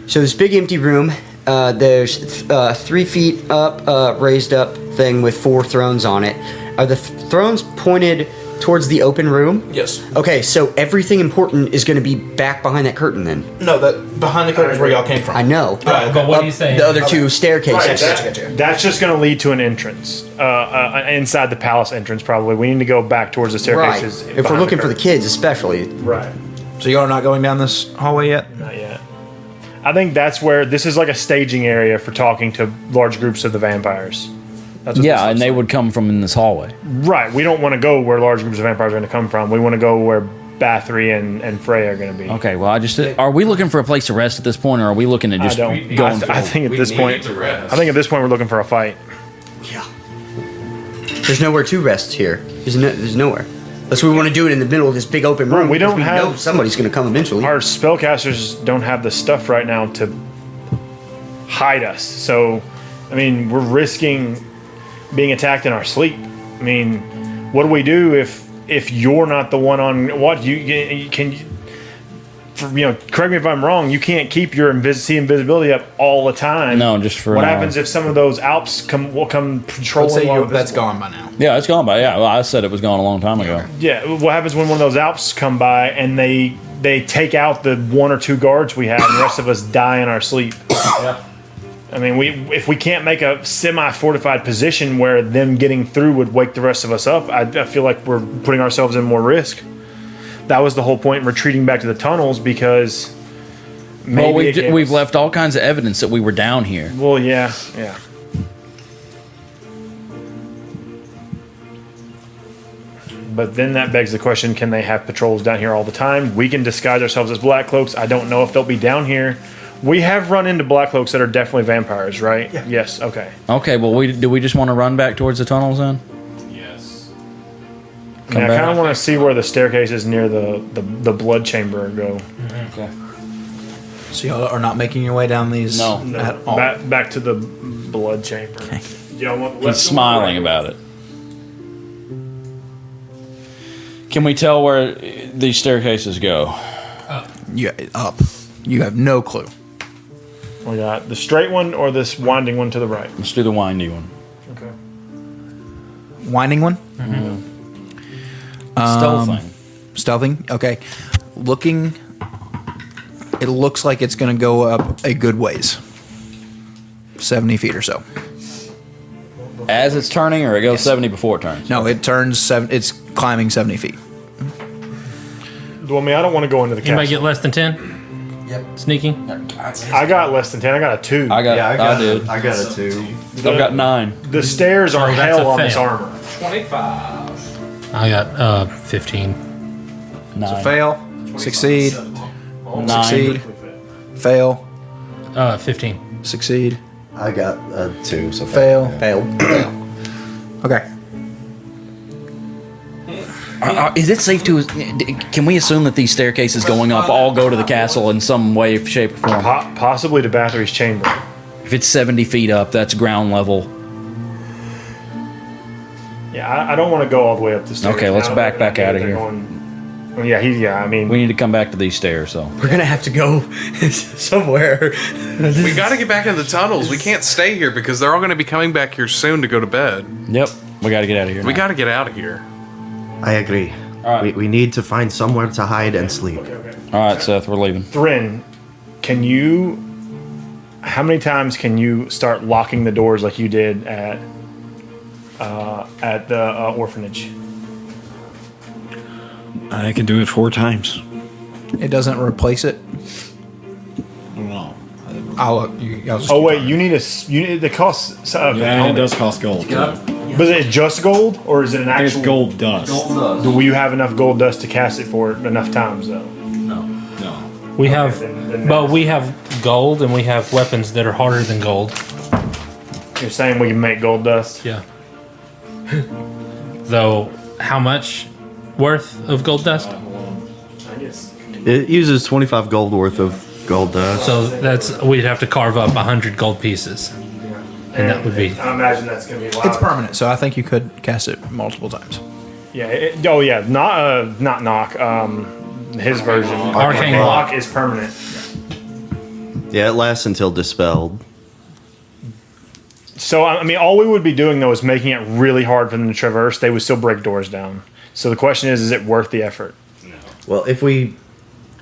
this big empty room. There's 3 feet up, raised up thing with 4 thrones on it. Are the thrones pointed towards the open room? Yes. Okay, so everything important is going to be back behind that curtain then. No, that behind the curtain is where y'all came from. I know. But what are you saying? The other 2 staircases. That's just going to lead to an entrance inside the palace entrance. Probably we need to go back towards the Right. staircases. If we're behind looking for the curtain. kids, especially. Right. So y'all are not going down this hallway yet? Not yet. I think that's where this is like a staging area for talking to large groups of the vampires. That's what this Yeah, and looks they like. would come from in this hallway. Right. We don't want to go where large groups of vampires are going to come from. We want to go where Bathory and Freya are going to be. Okay, well, are we looking for a place to rest at this point, or are we looking to I just don't. go? I think at this point, rest. I think at this point we're looking for a fight. There's nowhere to rest here. There's nowhere. Unless we want to do it in the middle of this big open room. we don't because have- know somebody's going to come eventually. Our spellcasters don't have the stuff right now to hide us. So, I mean, we're risking being attacked in our sleep. I mean, what do we do if you're not the one on what you can? Correct me if I'm wrong. You can't keep your invisibility up all the time. No, just for what an hour. happens if some of those Alps will come patrolling? while that's invisible? gone by now. Yeah, it's gone by. Yeah, well, I said it was gone a long time ago. Yeah, what happens when one of those Alps come by and they take out the 1 or 2 guards we have, and the rest of us die in our sleep? Yeah. I mean, if we can't make a semi-fortified position where them getting through would wake the rest of us up, I feel like we're putting ourselves in more risk. That was the whole point in retreating back to the tunnels, because maybe Well, it gave we've us- left all kinds of evidence that we were down here. Well, yeah. But then that begs the question, can they have patrols down here all the time? We can disguise ourselves as Black Cloaks. I don't know if they'll be down here. We have run into Black Cloaks that are definitely vampires, right? Yeah. Yes, okay. Okay, well, do we just want to run back towards the tunnels then? Yes. I mean, I back. kind of want to see where the staircases near the blood chamber go. Okay. So y'all are not making your way down these No. at all. Back to the blood chamber. Y'all want He's left or smiling right? about it. Can we tell where these staircases go? Yeah, up. You have no clue. We got the straight one or this winding one to the right. Let's do the windy one. Okay. Winding one? Stealthing. Stealthing? Okay. Looking, it looks like it's going to go up a good ways. 70 feet or so. As it's turning, or it goes 70 before it turns? No, it turns it's climbing 70 feet. Well, I mean, I don't want to go into the Anybody castle. get less than 10? Yep. Sneaking? I got less than 10. I got a 2. I did. I got a 2. I've got 9. The stairs are Oh, that's hell a on this fail. armor. 25. I got 15. Nine. Fail. Succeed. 9. Succeed. Fail. 15. Succeed. I got 2, so Fail. Failed. Okay. Is it safe to? Can we assume that these staircases going up all go to the castle in some way, shape, or form? Possibly to Bathory's chamber. If it's 70 feet up, that's ground level. Yeah, I don't want to go all the way up the stairs. Okay, let's back out of here. I mean, We need to come back to these stairs, so. We're gonna have to go somewhere. We got to get back in the tunnels. We can't stay here because they're all going to be coming back here soon to go to bed. Yep, we got to get out of here. We now. got to get out of here. I agree. All right. We need to find somewhere to hide and sleep. All right, Seth, we're leaving. Thrin, can you? How many times can you start locking the doors like you did at the orphanage? I can do it 4 times. It doesn't replace it. No. I'll just Oh wait, you need the cost. Yeah, it does cost gold. Too. But is it just gold, or is it an I think actual it's gold dust. Will you have enough gold dust to cast it for enough times though? No. We have, then but we have gold and we have weapons that are harder than gold. You're saying we can make gold dust? Yeah. Though, how much worth of gold dust? It uses 25 gold worth of gold dust. So we'd have to carve up 100 gold pieces, and that would be. I imagine that's gonna be. It's permanent, so I think you could cast it multiple times. Yeah. Not knock. His version. Arcane Lock is permanent. Yeah, it lasts until dispelled. So I mean, all we would be doing though is making it really hard for them to traverse. They would still break doors down. So the question is it worth the effort? Well,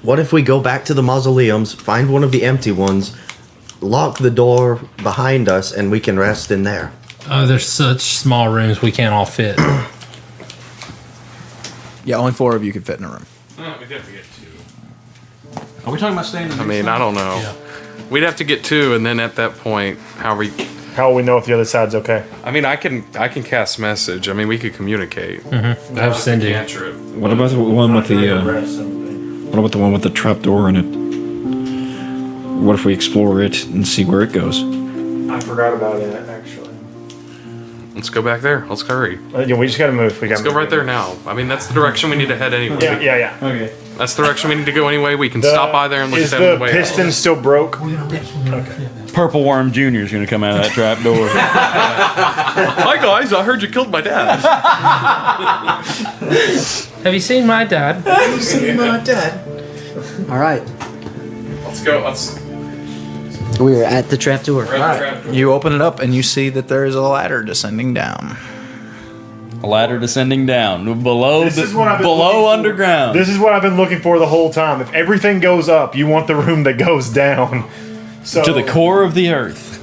what if we go back to the mausoleums, find one of the empty ones, lock the door behind us, and we can rest in there? There's such small rooms we can't all fit. Yeah, only 4 of you could fit in a room. We'd have to get 2. Are we talking about staying? I mean, I don't know. Yeah. We'd have to get 2, and then at that point, How will we know if the other side's okay? I mean, I can cast message. I mean, we could communicate. I have sending. Cantrip. What about the one with the? What about the one with the trap door in it? What if we explore it and see where it goes? I forgot about it actually. Let's go back there. Let's hurry. Yeah, we just gotta move. Let's go right there now. I mean, that's the direction we need to head anyway. Yeah. Okay. That's the direction we need to go anyway. We can stop by there and look at Is that on the the way piston out. still broke? Purple Worm Jr. is going to come out of that trap door. Hi guys, I heard you killed my dad. Have you seen my dad? All right. Let's go. We are at the trap door. You open it up and you see that there is a ladder descending down. A ladder descending down below This is what I've been looking below for. underground. This is what I've been looking for the whole time. If everything goes up, you want the room that goes down. So to the core of the earth.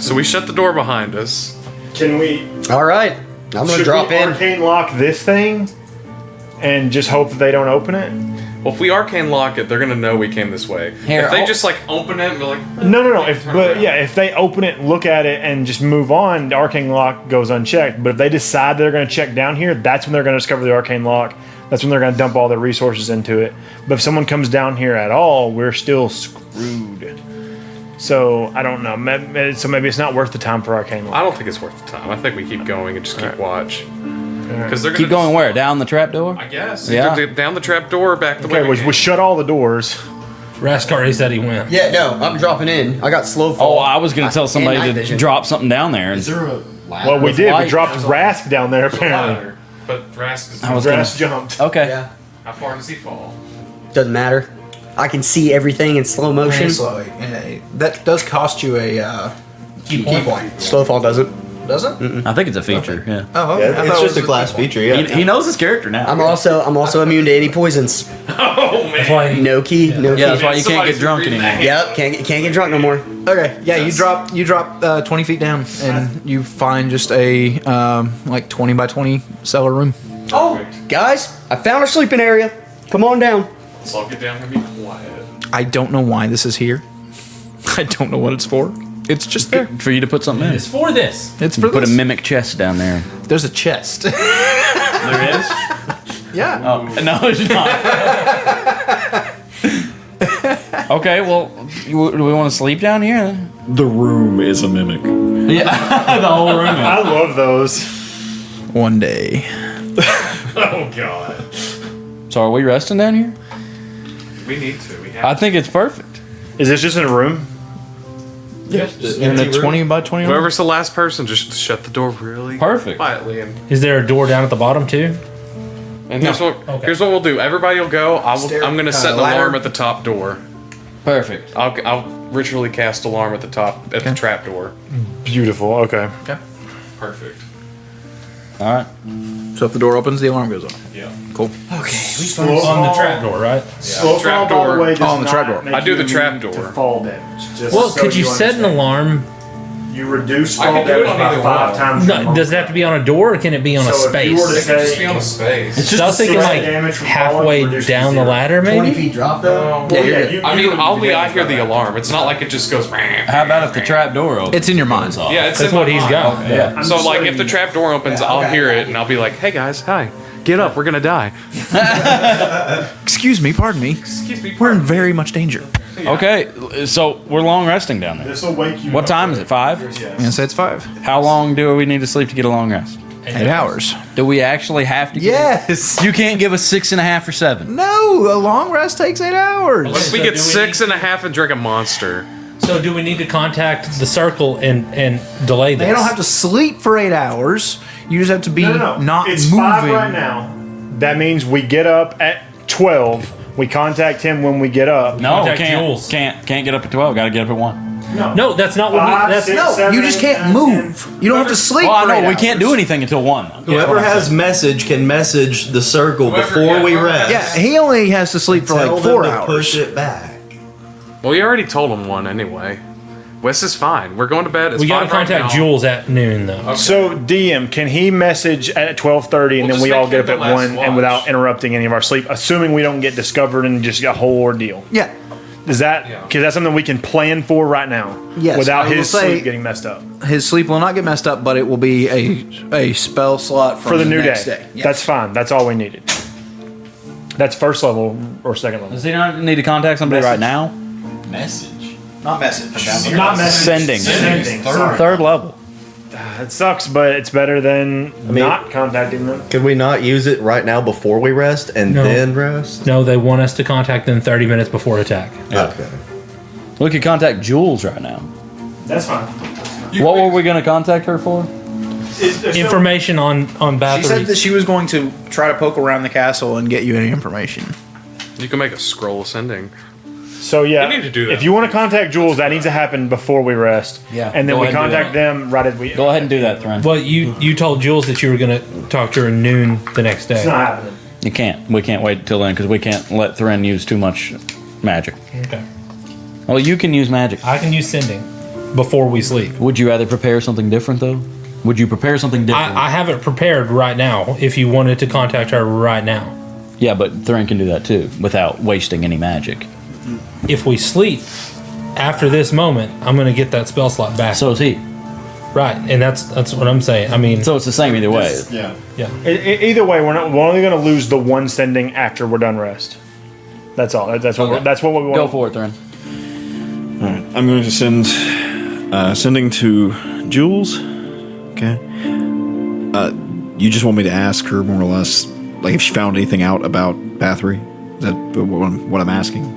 So we shut the door behind us. Can we? All right. I'm gonna drop we in. arcane lock this thing, and just hope that they don't open it? Well, if we arcane lock it, they're gonna know we came this way. Here, if they I'll- just like open it and be like, No. If they open it, look at it, and just move on, the arcane lock goes unchecked. But if they decide they're going to check down here, that's when they're going to discover the arcane lock. That's when they're going to dump all their resources into it. But if someone comes down here at all, we're still screwed. So I don't know. So maybe it's not worth the time for arcane lock. I don't think it's worth the time. I think we keep going and just keep watch. Because they're Keep going where? Down the trap door? I guess. Yeah. Either down the trap door or back the way. Okay, we shut all the doors. Rask already said he went. Yeah, no, I'm dropping in. I got slow fall. Oh, I was going to tell and somebody night to vision. drop something down there. And Well, we did. We light. dropped Rask down there apparently. But Rask is. I was Rask jumped. okay. Yeah, How far does he fall? doesn't matter. I can see everything in slow motion. Slowly. That does cost you a key point. Slow fall doesn't. Does it? I think it's a feature. Yeah. Oh, okay. I Yeah, thought it's it just was a class feature. Yeah. He knows his character now. I'm also immune to any poisons. Oh man. That's why No key. No yeah, key. that's why you can't Somebody's get drunk breathing anymore. Yep, can't get drunk no more. Okay, yeah, you drop 20 feet down, and you find just a like 20 by 20 cellar room. Oh, guys, I found a sleeping area. Come on down. So I'll get down here and be quiet. I don't know why this is here. I don't know what it's for. It's just there. For you to put something in. It's for this. It's for Put a this. mimic chest down there. There's a chest. There is? Yeah. Oh, no, it's not. Okay, well, do we want to sleep down here? Then? The room is a mimic. Yeah, the whole room. I love those. One day. Oh god. So are we resting down here? We need to. We have I think it's perfect. Is this just in a room? In the 20 by 20 room? Whoever's the last person, just shut the door really Perfect. quietly. And Is there a door down at the bottom too? here's what we'll do. Everybody will go. I'm going to set an ladder. alarm at the top door. Perfect. I'll ritually cast alarm at the top at the trap door. Beautiful. Okay. Okay. Perfect. All right. So if the door opens, the alarm goes off. Yeah. Cool. On the trap door, right? Slow trap fall, by the door. way, does Oh, on the trap not door. make I do the you trap immune door. to fall damage. Just Well, so could you set an understand. alarm? You reduce I fall can do it damage on by either 5 one. times. No, does it have to be on a door or can it be on a So if you were to space? say- Just be on a space. It's So I just was thinking six like damage from halfway falling, reduced to down the 0. ladder, 20 maybe. feet drop though. Well, you're yeah, good. you- I you mean, would be I damaged hear by the that. alarm. It's not like it just goes. How about if the trap door opens? It's in your mind. Yeah, it's That's in what my he's mind. got. Yeah. I'm So just like, letting if the you- trap door opens, I'll hear it and I'll be like, "Hey guys, hi, get up, we're gonna die." Excuse me, pardon me. Excuse me. We're in very much danger. Okay, so we're long resting down there. This will wake you What up. time is it? 5? I'm gonna say it's 5. How long do we need to sleep to get a long rest? 8 hours. Do we actually have to? Yes. You can't give us 6.5 or 7. No, a long rest takes 8 hours. What if we So get do we 6.5 and drink a monster? So do we need to contact the circle and delay this? They don't have to sleep for 8 hours. You just have to be No. not It's moving. 5 right now. That means we get up at 12. We contact him when we get up. No, Contact can't, Jules. can't get up at 12. Got to get up at 1. No, that's not what. Five, That's six, No, seven, you just eight, can't nine, move. 10. You don't have to sleep. Well, I for know 8 we can't do hours. anything until 1. Whoever has message can message the circle before we rest. Yeah, he only has to sleep for Tell like them 4 to hours. push it back. Well, we already told him 1 anyway. Wes is fine. We're going to bed. It's We got to 5 right contact now. Jules at noon though. So DM, can he message at 12:30 and We'll then we just all make get him up the at last 1 watch. and without interrupting any of our sleep, assuming we don't get discovered and just a whole ordeal? Yeah. Is that because that's something we can plan for right now? Yes, Without I will his say- sleep getting messed up His sleep will not get messed up, but it will be a spell slot from for the new next day. Yes. That's fine. That's all we needed. That's first level or second level. Does he not need to contact somebody right now? Message. Not message. Not Sending. Sending. Sorry. Third level. It sucks, but it's better than not contacting them. Could we not use it right now before we rest and No. then rest? No, they want us to contact them 30 minutes before attack. Okay. We could contact Jules right now. That's fine. What were we going to contact her for? Information on She said that Bathorys. she was going to try to poke around the castle and get you any information. You can make a scroll ascending. So yeah, You need to do that. if you want to contact Jules, that needs to happen before we rest. Yeah, and then go we ahead and do contact them right as we. Go ahead and do that, Thren. Well, you told Jules that you were going to talk to her noon the next It's day. not happening. You can't. We can't wait till then because we can't let Thren use too much magic. Okay. Well, you can use magic. I can use sending before we sleep. Would you rather prepare something different, though? Would you prepare something different? I have it prepared right now if you wanted to contact her right now. Yeah, but Thren can do that too without wasting any magic. If we sleep after this moment, I'm going to get that spell slot back. So is he. Right, and that's what I'm saying. I mean, So it's the same either way. Yeah. yeah. Either way, we're only going to lose the one sending after we're done rest. That's all. That's what. Okay. That's what we want. Go for it, Thren. All right. I'm going to send sending to Jules. Okay. You just want me to ask her more or less, like if she found anything out about Bathory? Is that what I'm asking?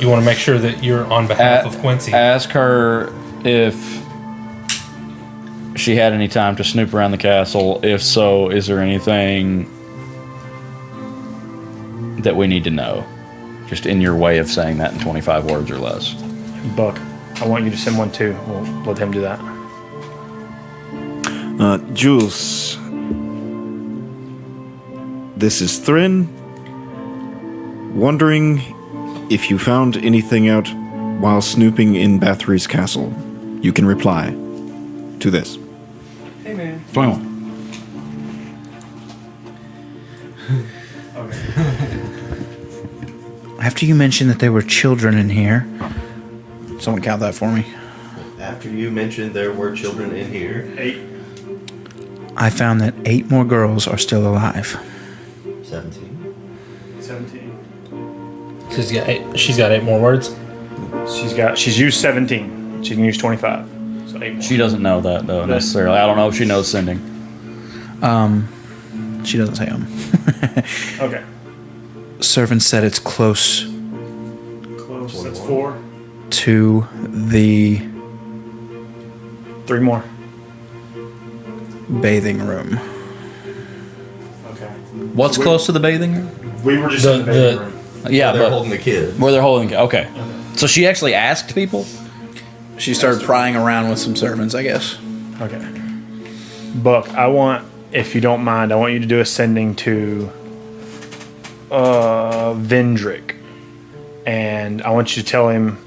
You want to make sure that you're on behalf of Quincy. Ask her if she had any time to snoop around the castle. If so, is there anything that we need to know? Just in your way of saying that in 25 words or less. Buck, I want you to send one too. We'll let him do that. Jules, this is Thren. Wondering if you found anything out while snooping in Bathory's castle. You can reply to this. 21. After you mentioned that there were children in here, someone count that for me. After you mentioned there were children in here, 8. I found that 8 more girls are still alive. 17. 17. She's got 8 more words. She's used 17. She can use 25. So 8 more. She doesn't know that though necessarily. I don't know if she knows sending. She doesn't say Okay. Servant said it's close Close. That's 4. to the 3 more. bathing room. Okay. What's close to the bathing room? We were just The- in the bathing the- room. Yeah, They're but holding the kid. where they're holding. Okay. So she actually asked people. She started prying around with some servants, I guess. Okay. Buck, if you don't mind, I want you to do a sending to Vendrick. And I want you to tell him,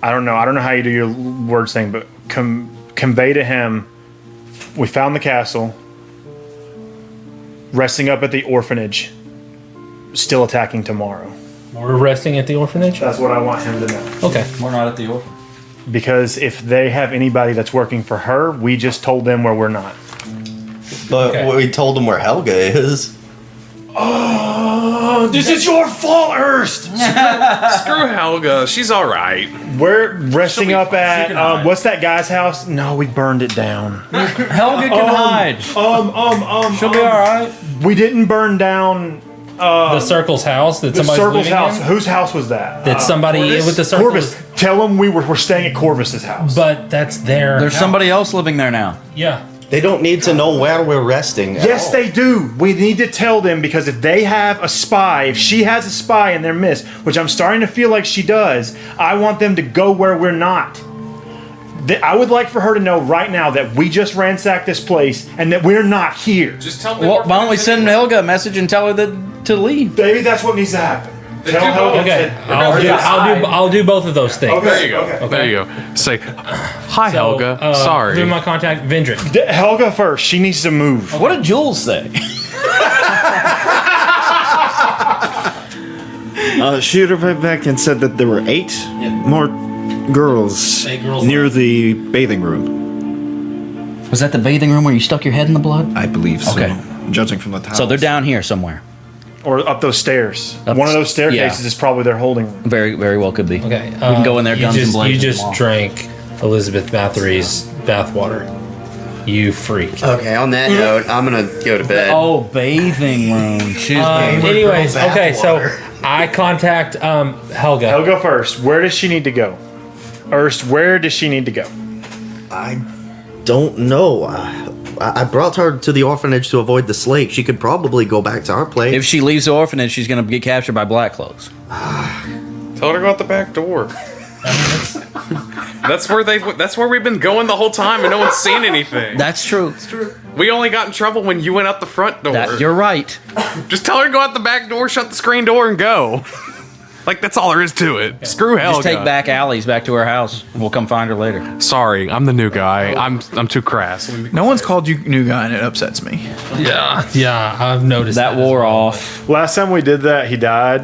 I don't know how you do your words thing, but convey to him, we found the castle, resting up at the orphanage, still attacking tomorrow. We're resting at the orphanage? That's what I want him to know. Okay. We're not at the orphan. Because if they have anybody that's working for her, we just told them where we're not. But Okay. we told him where Helga is. Oh, this is your fault, Ernst! Screw Helga. She's all right. We're resting up She can at hide. what's that guy's house? No, we burned it down. Helga can hide. She'll be all right. We didn't burn down The Circle's house that the somebody's Circle's living house. in? Whose house was that? That somebody with the Circle. Corvus. Tell him we're staying at Corvus's house. But that's their There's house. somebody else living there now. Yeah. They don't need to know where we're resting. at Yes, all. they do. We need to tell them because if they have a spy, if she has a spy in their midst, which I'm starting to feel like she does, I want them to go where we're not. I would like for her to know right now that we just ransacked this place and that we're not here. Just tell me. Well, why don't we send Helga a message and tell her to leave? Maybe that's what needs to happen. Tell do Helga Okay. to- I'll do both of those things. Okay, There you go. okay. There you go. Say, hi, So, Helga. Sorry. Who my contact? Vendrick. Helga first. She needs to move. What did Jules say? She replied back and said that there were 8 more girls, 8 girls near the bathing room. Was that the bathing room where you stuck your head in the blood? I believe so. Okay. Judging from the towels. So they're down here somewhere. Or up those stairs. Up- One of those staircases yeah. is probably their holding room. Very, very well could be. Okay. We can go in there, guns and blazes. You just tomorrow. drank Elizabeth Bathory's bathwater. You freak. Okay, on that note, I'm gonna go to bed. Oh, bathing room. She's Anyways, girl okay, so bathwater. I contact Helga. Helga first. Where does she need to go? Ernst, where does she need to go? I don't know. I brought her to the orphanage to avoid the slake. She could probably go back to our place. If she leaves the orphanage, she's going to get captured by black clothes. Tell her to go out the back door. That's where we've been going the whole time, and no one's seen anything. That's true. We only got in trouble when you went out the front door. You're right. Just tell her to go out the back door, shut the screen door, and go. Like, that's all there is to it. Screw Helga. Just take back alleys back to her house. We'll come find her later. Sorry, I'm the new guy. I'm too crass. No one's called you new guy, and it upsets me. Yeah, I've noticed That as wore well. off. Last time we did that, he died.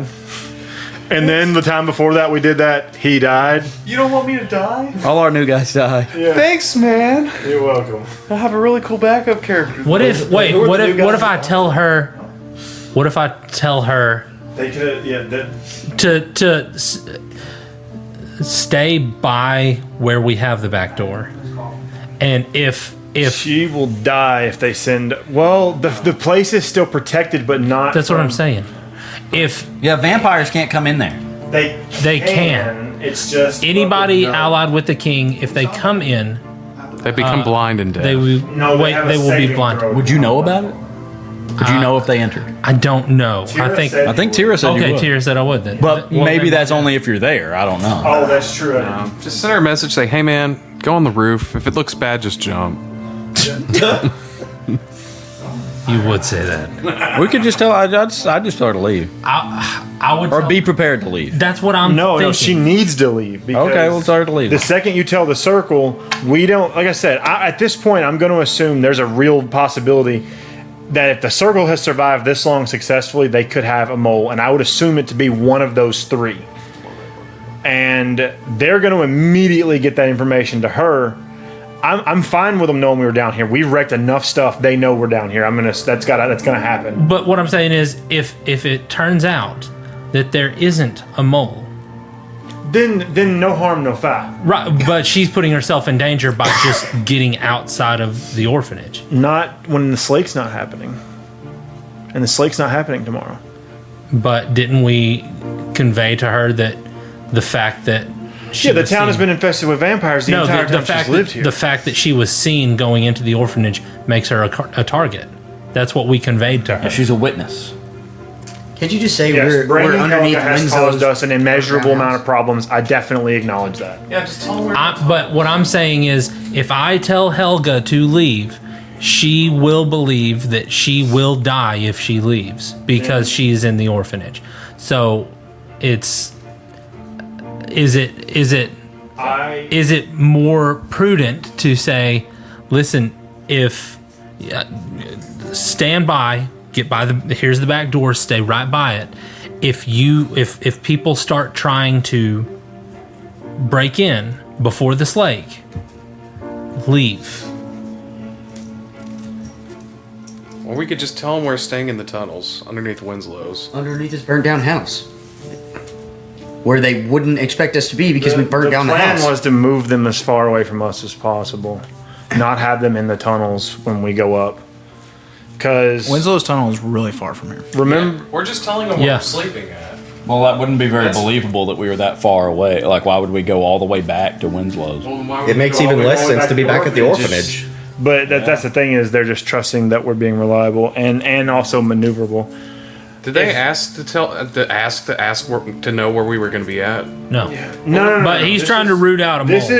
And then the time before that we did that, he died. You don't want me to die? All our new guys die. Thanks, man. You're welcome. I have a really cool backup character. What if wait? who are What the if new what guys if I involved? tell her? What if I tell her They could, to stay by where we have the back door, and if she will die if they send. Well, the place is still protected, but not. that's what I'm from- saying, if Yeah, vampires can't come in there. They can. It's just anybody no. allied with the king, if they come in, They become blind and dead. they will No, they have a they will be saving blind. throw. Would you know about it? Would you know if they entered? I don't know. Tira I think said- I think Tira said you okay. would. Tira said I would then, But Well, maybe then- that's only if you're there. I don't know. Oh, that's true. Just send her a message. Say, hey, man, go on the roof. If it looks bad, just jump. You would say that. We could just tell. I'd just tell her to leave, I would. or tell- be prepared to leave. That's what I'm. No, thinking. she needs to leave. Because Okay, we'll tell her to leave. The second you tell the circle, we don't. Like I said, at this point, I'm going to assume there's a real possibility that if the circle has survived this long successfully, they could have a mole, and I would assume it to be one of those 3. And they're going to immediately get that information to her. I'm fine with them knowing we were down here. We wrecked enough stuff. They know we're down here. That's gonna happen. But what I'm saying is, if it turns out that there isn't a mole, then no harm, no foul. right? But she's putting herself in danger by just getting outside of the orphanage. Not when the slake's not happening, and the slake's not happening tomorrow. But didn't we convey to her that the fact that the town has been infested with vampires the entire time she's lived here. The fact that she was seen going into the orphanage makes her a target. That's what we conveyed to her. Yeah, she's a witness. Can't you just say Yes, we're Brandon underneath Helga has Winslow's caused us an immeasurable amount of problems. I definitely acknowledge that. Yeah, just tell her. But what I'm saying is, if I tell Helga to leave, she will believe that she will die if she leaves because she is in the orphanage. So, is it more prudent to say, listen, if stand by, get by here's the back door, stay right by it. If people start trying to break in before this lake, leave. Or we could just tell them we're staying in the tunnels underneath Winslow's. underneath this burnt down house, where they wouldn't expect us to be because we burned down the house. The plan was to move them as far away from us as possible, not have them in the tunnels when we go up. Because Winslow's tunnel is really far from here. remember, We're just telling them where Yeah. we're sleeping at. Well, that wouldn't be very believable that we were that far away. Like, why would we go all the way back to Winslow's? Well, then why would It we makes go all even the way less sense to be back at the orphanage. but that's the thing is they're just trusting that we're being reliable and also maneuverable. Did they ask to know where we were going to be at? No. No. But he's This trying to root out a mole. This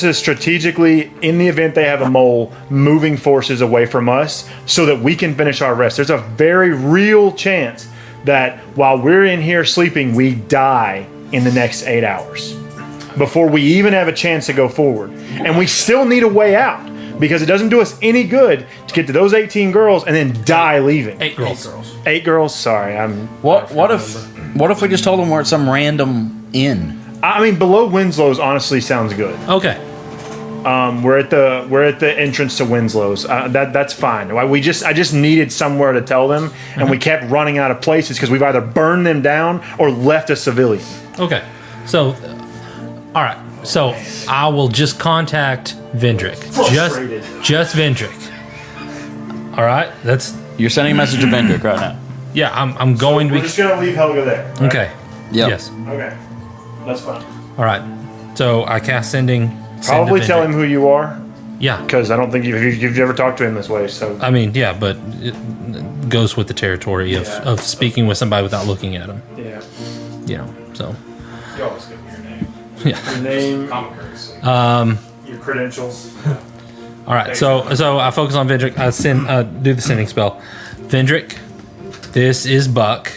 is strategically in the event they have a mole, moving forces away from us so that we can finish our rest. There's a very real chance that while we're in here sleeping, we die in the next 8 hours before we even have a chance to go forward. And we still need a way out because it doesn't do us any good to get to those 18 girls and then die leaving. 8 girls. 8 girls. Sorry, What if we just told them we're at some random inn? I mean, below Winslow's honestly sounds good. Okay. We're at the entrance to Winslow's. That's fine. I just needed somewhere to tell them, and we kept running out of places because we've either burned them down or left a civilian. Okay. So, all right. So I will just contact Vendrick. Frustrated. Just Vendrick. All right. That's You're sending a message to Vendrick right now. yeah. I'm going We're to just gonna leave Helga there. Right? Okay. Yep. Yes. Okay. That's fine. All right. So I cast sending. send Probably to tell Vendrick. him who you are Yeah. because I don't think you've ever talked to him this way. So I mean, yeah, but it goes with the territory of speaking with somebody without looking at them. yeah, You know. So You always give me your name. yeah. your name, Common courtesy. your credentials. All right. So I focus on Vendrick. I send do the sending spell. Vendrick, this is Buck.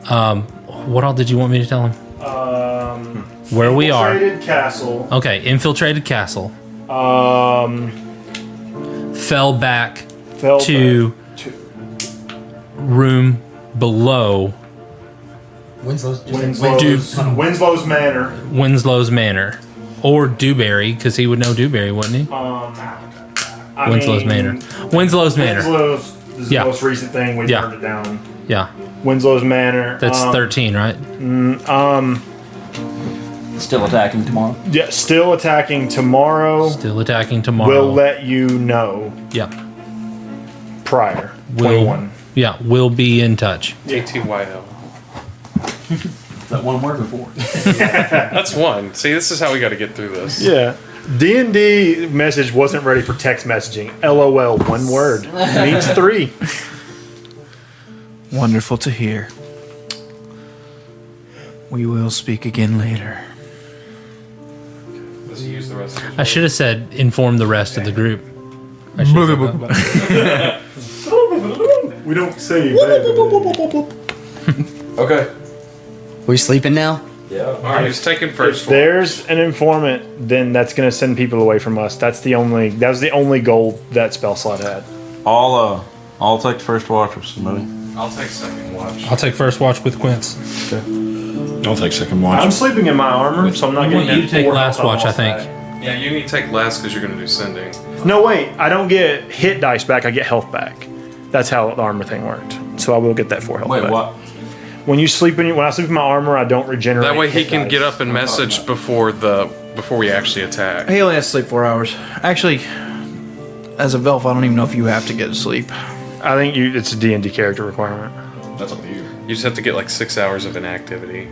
What all did you want me to tell him? Where we are. Infiltrated castle. Okay, infiltrated castle. Fell back Fell to back to room below Winslow's Manor. Winslow's Manor. Or Dewberry, because he would know Dewberry, wouldn't he? Winslow's Manor. Winslow's Manor. Winslow's is Yeah. the most recent thing. We Yeah. burned it down. Yeah. Winslow's Manor. That's 13, right? Still attacking tomorrow. Yeah, still attacking tomorrow. Still attacking tomorrow. We'll let you know Yeah. prior. Will 21. Yeah, we'll be in touch. ATYL. Is that one word before? That's one. See, this is how we got to get through this. Yeah. D&D message wasn't ready for text messaging. LOL, one word. Means 3. Wonderful to hear. We will speak again later. Does he use the rest of his I should have said inform the rest of the group. I should have said that. We don't say baby. Okay. We sleeping now? All right, who's taking first? If there's an informant, then that's going to send people away from us. That was the only goal that spell slot had. I'll take the first watch with somebody. I'll take second watch. I'll take first watch with Quince. I'll take second watch. I'm sleeping in my armor, so I'm not I getting want you to that take 4 last health watch, I lost think. back. Yeah, you need to take less because you're going to do sending. No, wait. I don't get hit dice back. I get health back. That's how the armor thing worked. So I will get that 4 health Wait, back. what? When I sleep in my armor, I don't regenerate. That way he hit can dice. get up and message before we actually attack. He only has to sleep 4 hours. Actually, as a Velf, I don't even know if you have to get to sleep. I think it's a D&D character requirement. That's up to you. You just have to get like 6 hours of inactivity.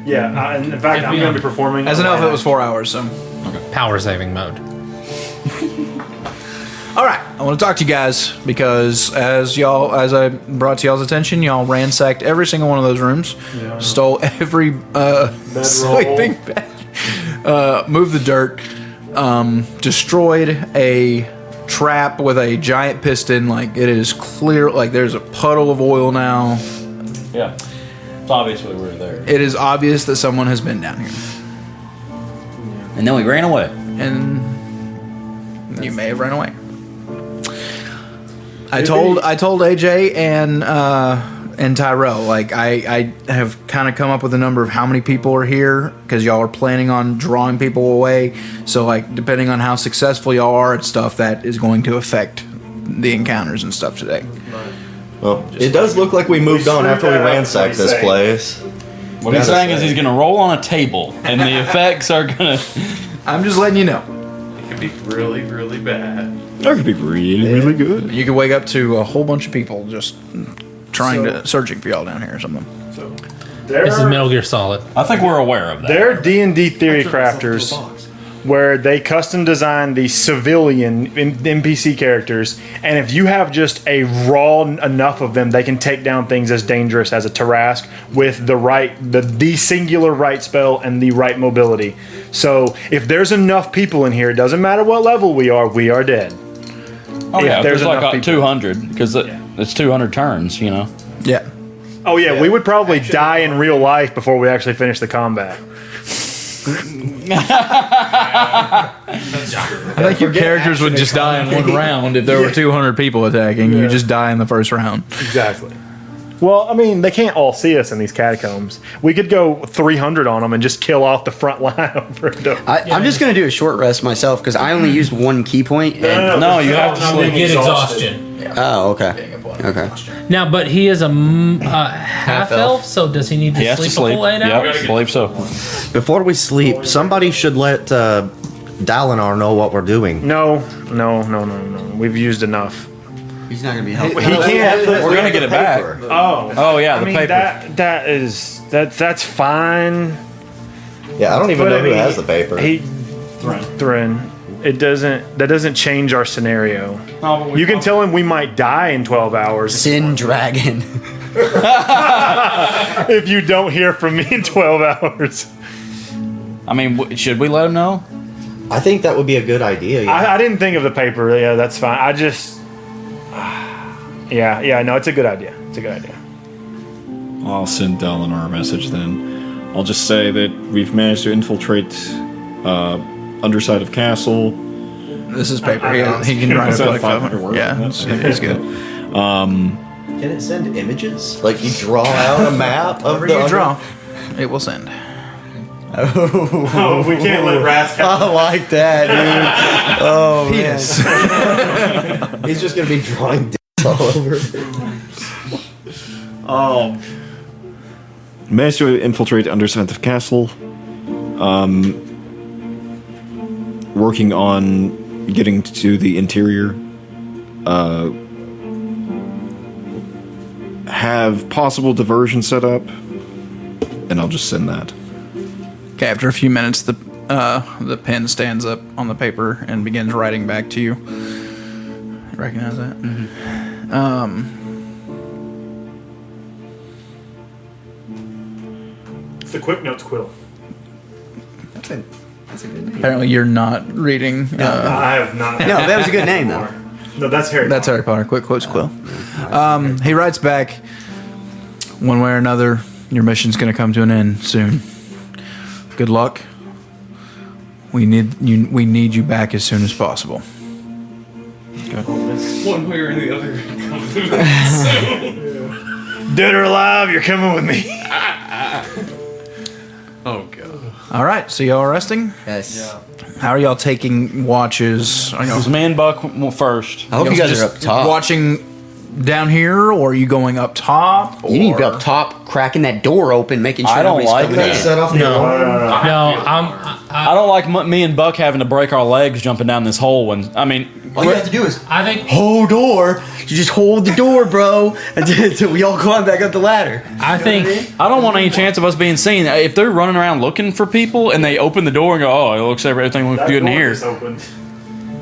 Yeah, and in fact, I'm going to be performing. As an elf, it was 4 hours, so. Power saving mode. All right, I want to talk to you guys because as I brought to y'all's attention, y'all ransacked every single one of those rooms, stole every sleeping bed, moved the dirt, destroyed a trap with a giant piston. Like, it is clear, like there's a puddle of oil now. Yeah. It's obvious we were there. It is obvious that someone has been down here, And then we ran away. and you may have run away. I told AJ and Tyrell, like I have kind of come up with a number of how many people are here because y'all are planning on drawing people away. So like depending on how successful y'all are at stuff, that is going to affect the encounters and stuff today. Well, it does look like we moved on after we ransacked this place. What he's saying is he's going to roll on a table, and the effects are going to. I'm just letting you know. It could be really, really bad. That could be really, really good. You could wake up to a whole bunch of people just searching for y'all down here or something. This is Metal Gear Solid. I think we're aware of that. They're D&D theory crafters where they custom design the civilian NPC characters, and if you have just a raw enough of them, they can take down things as dangerous as a Tarask with the singular right spell and the right mobility. So if there's enough people in here, it doesn't matter what level we are dead. Oh, yeah, there's like enough people. 200, because it's 200 turns, you know? Yeah. Oh yeah, we would probably die in real life before we actually finish the combat. I think your characters would just die in one round if there were 200 people attacking. You just die in the first round. Exactly. Well, I mean, they can't all see us in these catacombs. We could go 300 on them and just kill off the front line over them. I'm just going to do a short rest myself because I only used one key point. And, No, you have to sleep. Get exhaustion. oh, okay. Okay. Now, but he is a half elf, so does he need to He has sleep to sleep. a full 8 hours? Yep, believe so. Before we sleep, somebody should let Dalinar know what we're doing. No. We've used enough. He's not going to be helpful. He can't. We're going to get it back. Oh yeah, I the mean, paper. that's fine. Yeah, I don't even But know I who mean, has the paper. Thrin. That doesn't change our scenario. You can tell him we might die in 12 hours Sin Dragon. if you don't hear from me in 12 hours. I mean, should we let him know? I think that would be a good idea. Yeah. I didn't think of the paper. Yeah, that's fine. I just. Yeah, no, it's a good idea. It's a good idea. I'll send Dalinar a message then. I'll just say that we've managed to infiltrate underside of castle. This is paper. He can write Is it that like 500 500 words? Yeah, he's good. Can it send images? Like you draw out a map of Whatever the you draw, it will send. Oh, we can't let Rask have I like that, dude. Oh, Penis. He's just gonna be drawing dicks all over. Managed to infiltrate underside of castle. Working on getting to the interior. Have possible diversion set up, and I'll just send that. Okay, after a few minutes, the pen stands up on the paper and begins writing back to you. You recognize that? It's the Quick Notes quill. That's a good name. Apparently, you're not reading. I have not. No, that was a good name, though. No, that's Harry. That's Harry Potter. Quick quotes quill. He writes back, one way or another, your mission's going to come to an end soon. Good luck. We need you back as soon as possible. One way or the other. Dead or alive, you're coming with me. All right, so y'all are resting. Yes. How are y'all taking watches? Are y'all, It was me and Buck first. I hope you y'all guys are just up top. watching down here, or are you going up top? You need to be or- up top, cracking that door open, making sure I don't nobody's like coming that. in. Set off the alarm. No, I don't like me and Buck having to break our legs jumping down this hole. When I mean, All you have to do is I think hold door. You just hold the door, bro, until we all climb back up the ladder. I think I don't want any chance of us being seen. If they're running around looking for people and they open the door and go, "Oh, it looks everything looks good in here," Opened.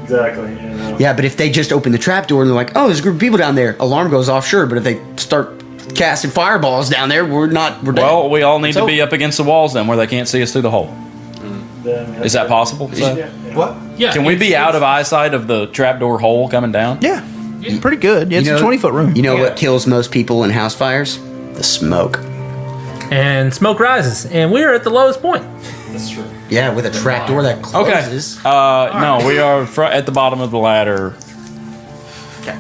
Exactly. And, Yeah, but if they just open the trap door and they're like, "Oh, there's a group of people down there," alarm goes off, sure. But if they start casting fireballs down there, we're dead. well, we all need to So- be up against the walls then, where they can't see us through the hole. Is that possible? What? yeah. Can we be out of eyesight of the trapdoor hole coming down? Yeah, pretty good. Yeah, it's a 20-foot room. You know what kills most people in house fires? The smoke. And smoke rises, and we are at the lowest point. Yeah, with a trap door that Okay. closes. No, we are at the bottom of the ladder. Okay.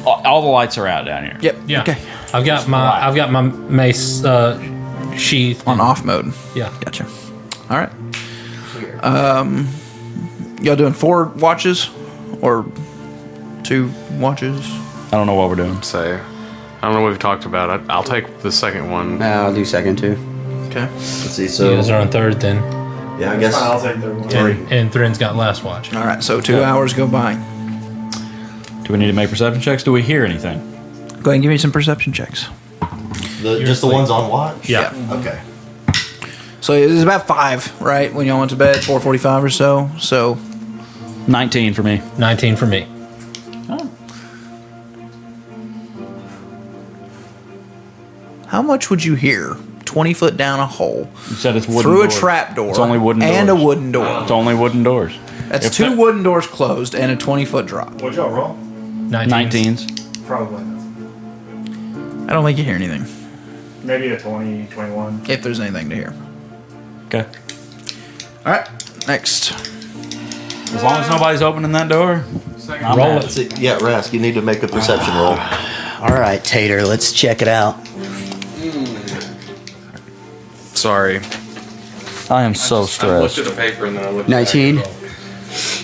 All the lights are out down here. Yep. Yeah. Okay. I've got my mace sheath On off mode. Yeah. Gotcha. All right. Y'all doing 4 watches or 2 watches? I don't know what we're doing. Say, I don't know what we've talked about. I'll take the second one. I'll do second too. Okay. Let's see. You So guys are on third then, yeah, I guess I'll take the one. and Thrin's got last watch. All right. So 2 hours go by. Do we need to make perception checks? Do we hear anything? Go ahead and give me some perception checks. just the ones on watch. Yeah. Okay. So it was about 5, right? When y'all went to bed, 4:45 or so. So 19 for me. 19 for me. how much would you hear 20 foot down a hole You said it's wooden through doors. a trap door It's only wooden and doors. a wooden door? It's only wooden doors. That's If 2 that- wooden doors closed and a 20-foot drop. What'd y'all roll? 19s. Probably. I don't think you hear anything. Maybe a 20, 21. If there's anything to hear. Okay. All right. Next. As long as nobody's opening that door. I'm Roll happy. it. Yeah, Rask, you need to make a perception roll. All right, Tater, let's check it out. Sorry. I am so I looked stressed. at the paper and then I looked 19. at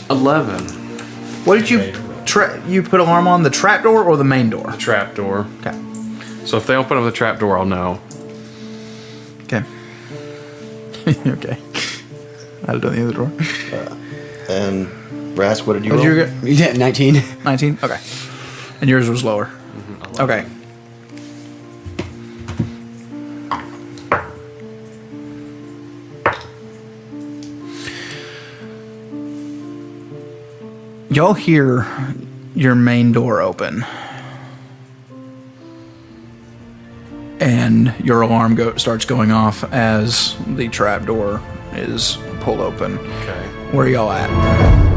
11. What did you you put alarm on the trap door or the main door? Trap door. Okay. So if they open up the trap door, I'll know. Okay. Okay. I'd have done the other door. And Rask, what did you What roll? did you get? Yeah, 19. 19? Okay. And yours was lower. Okay. Y'all hear your main door open. And your alarm starts going off as the trap door is pulled open. Okay. Where y'all at?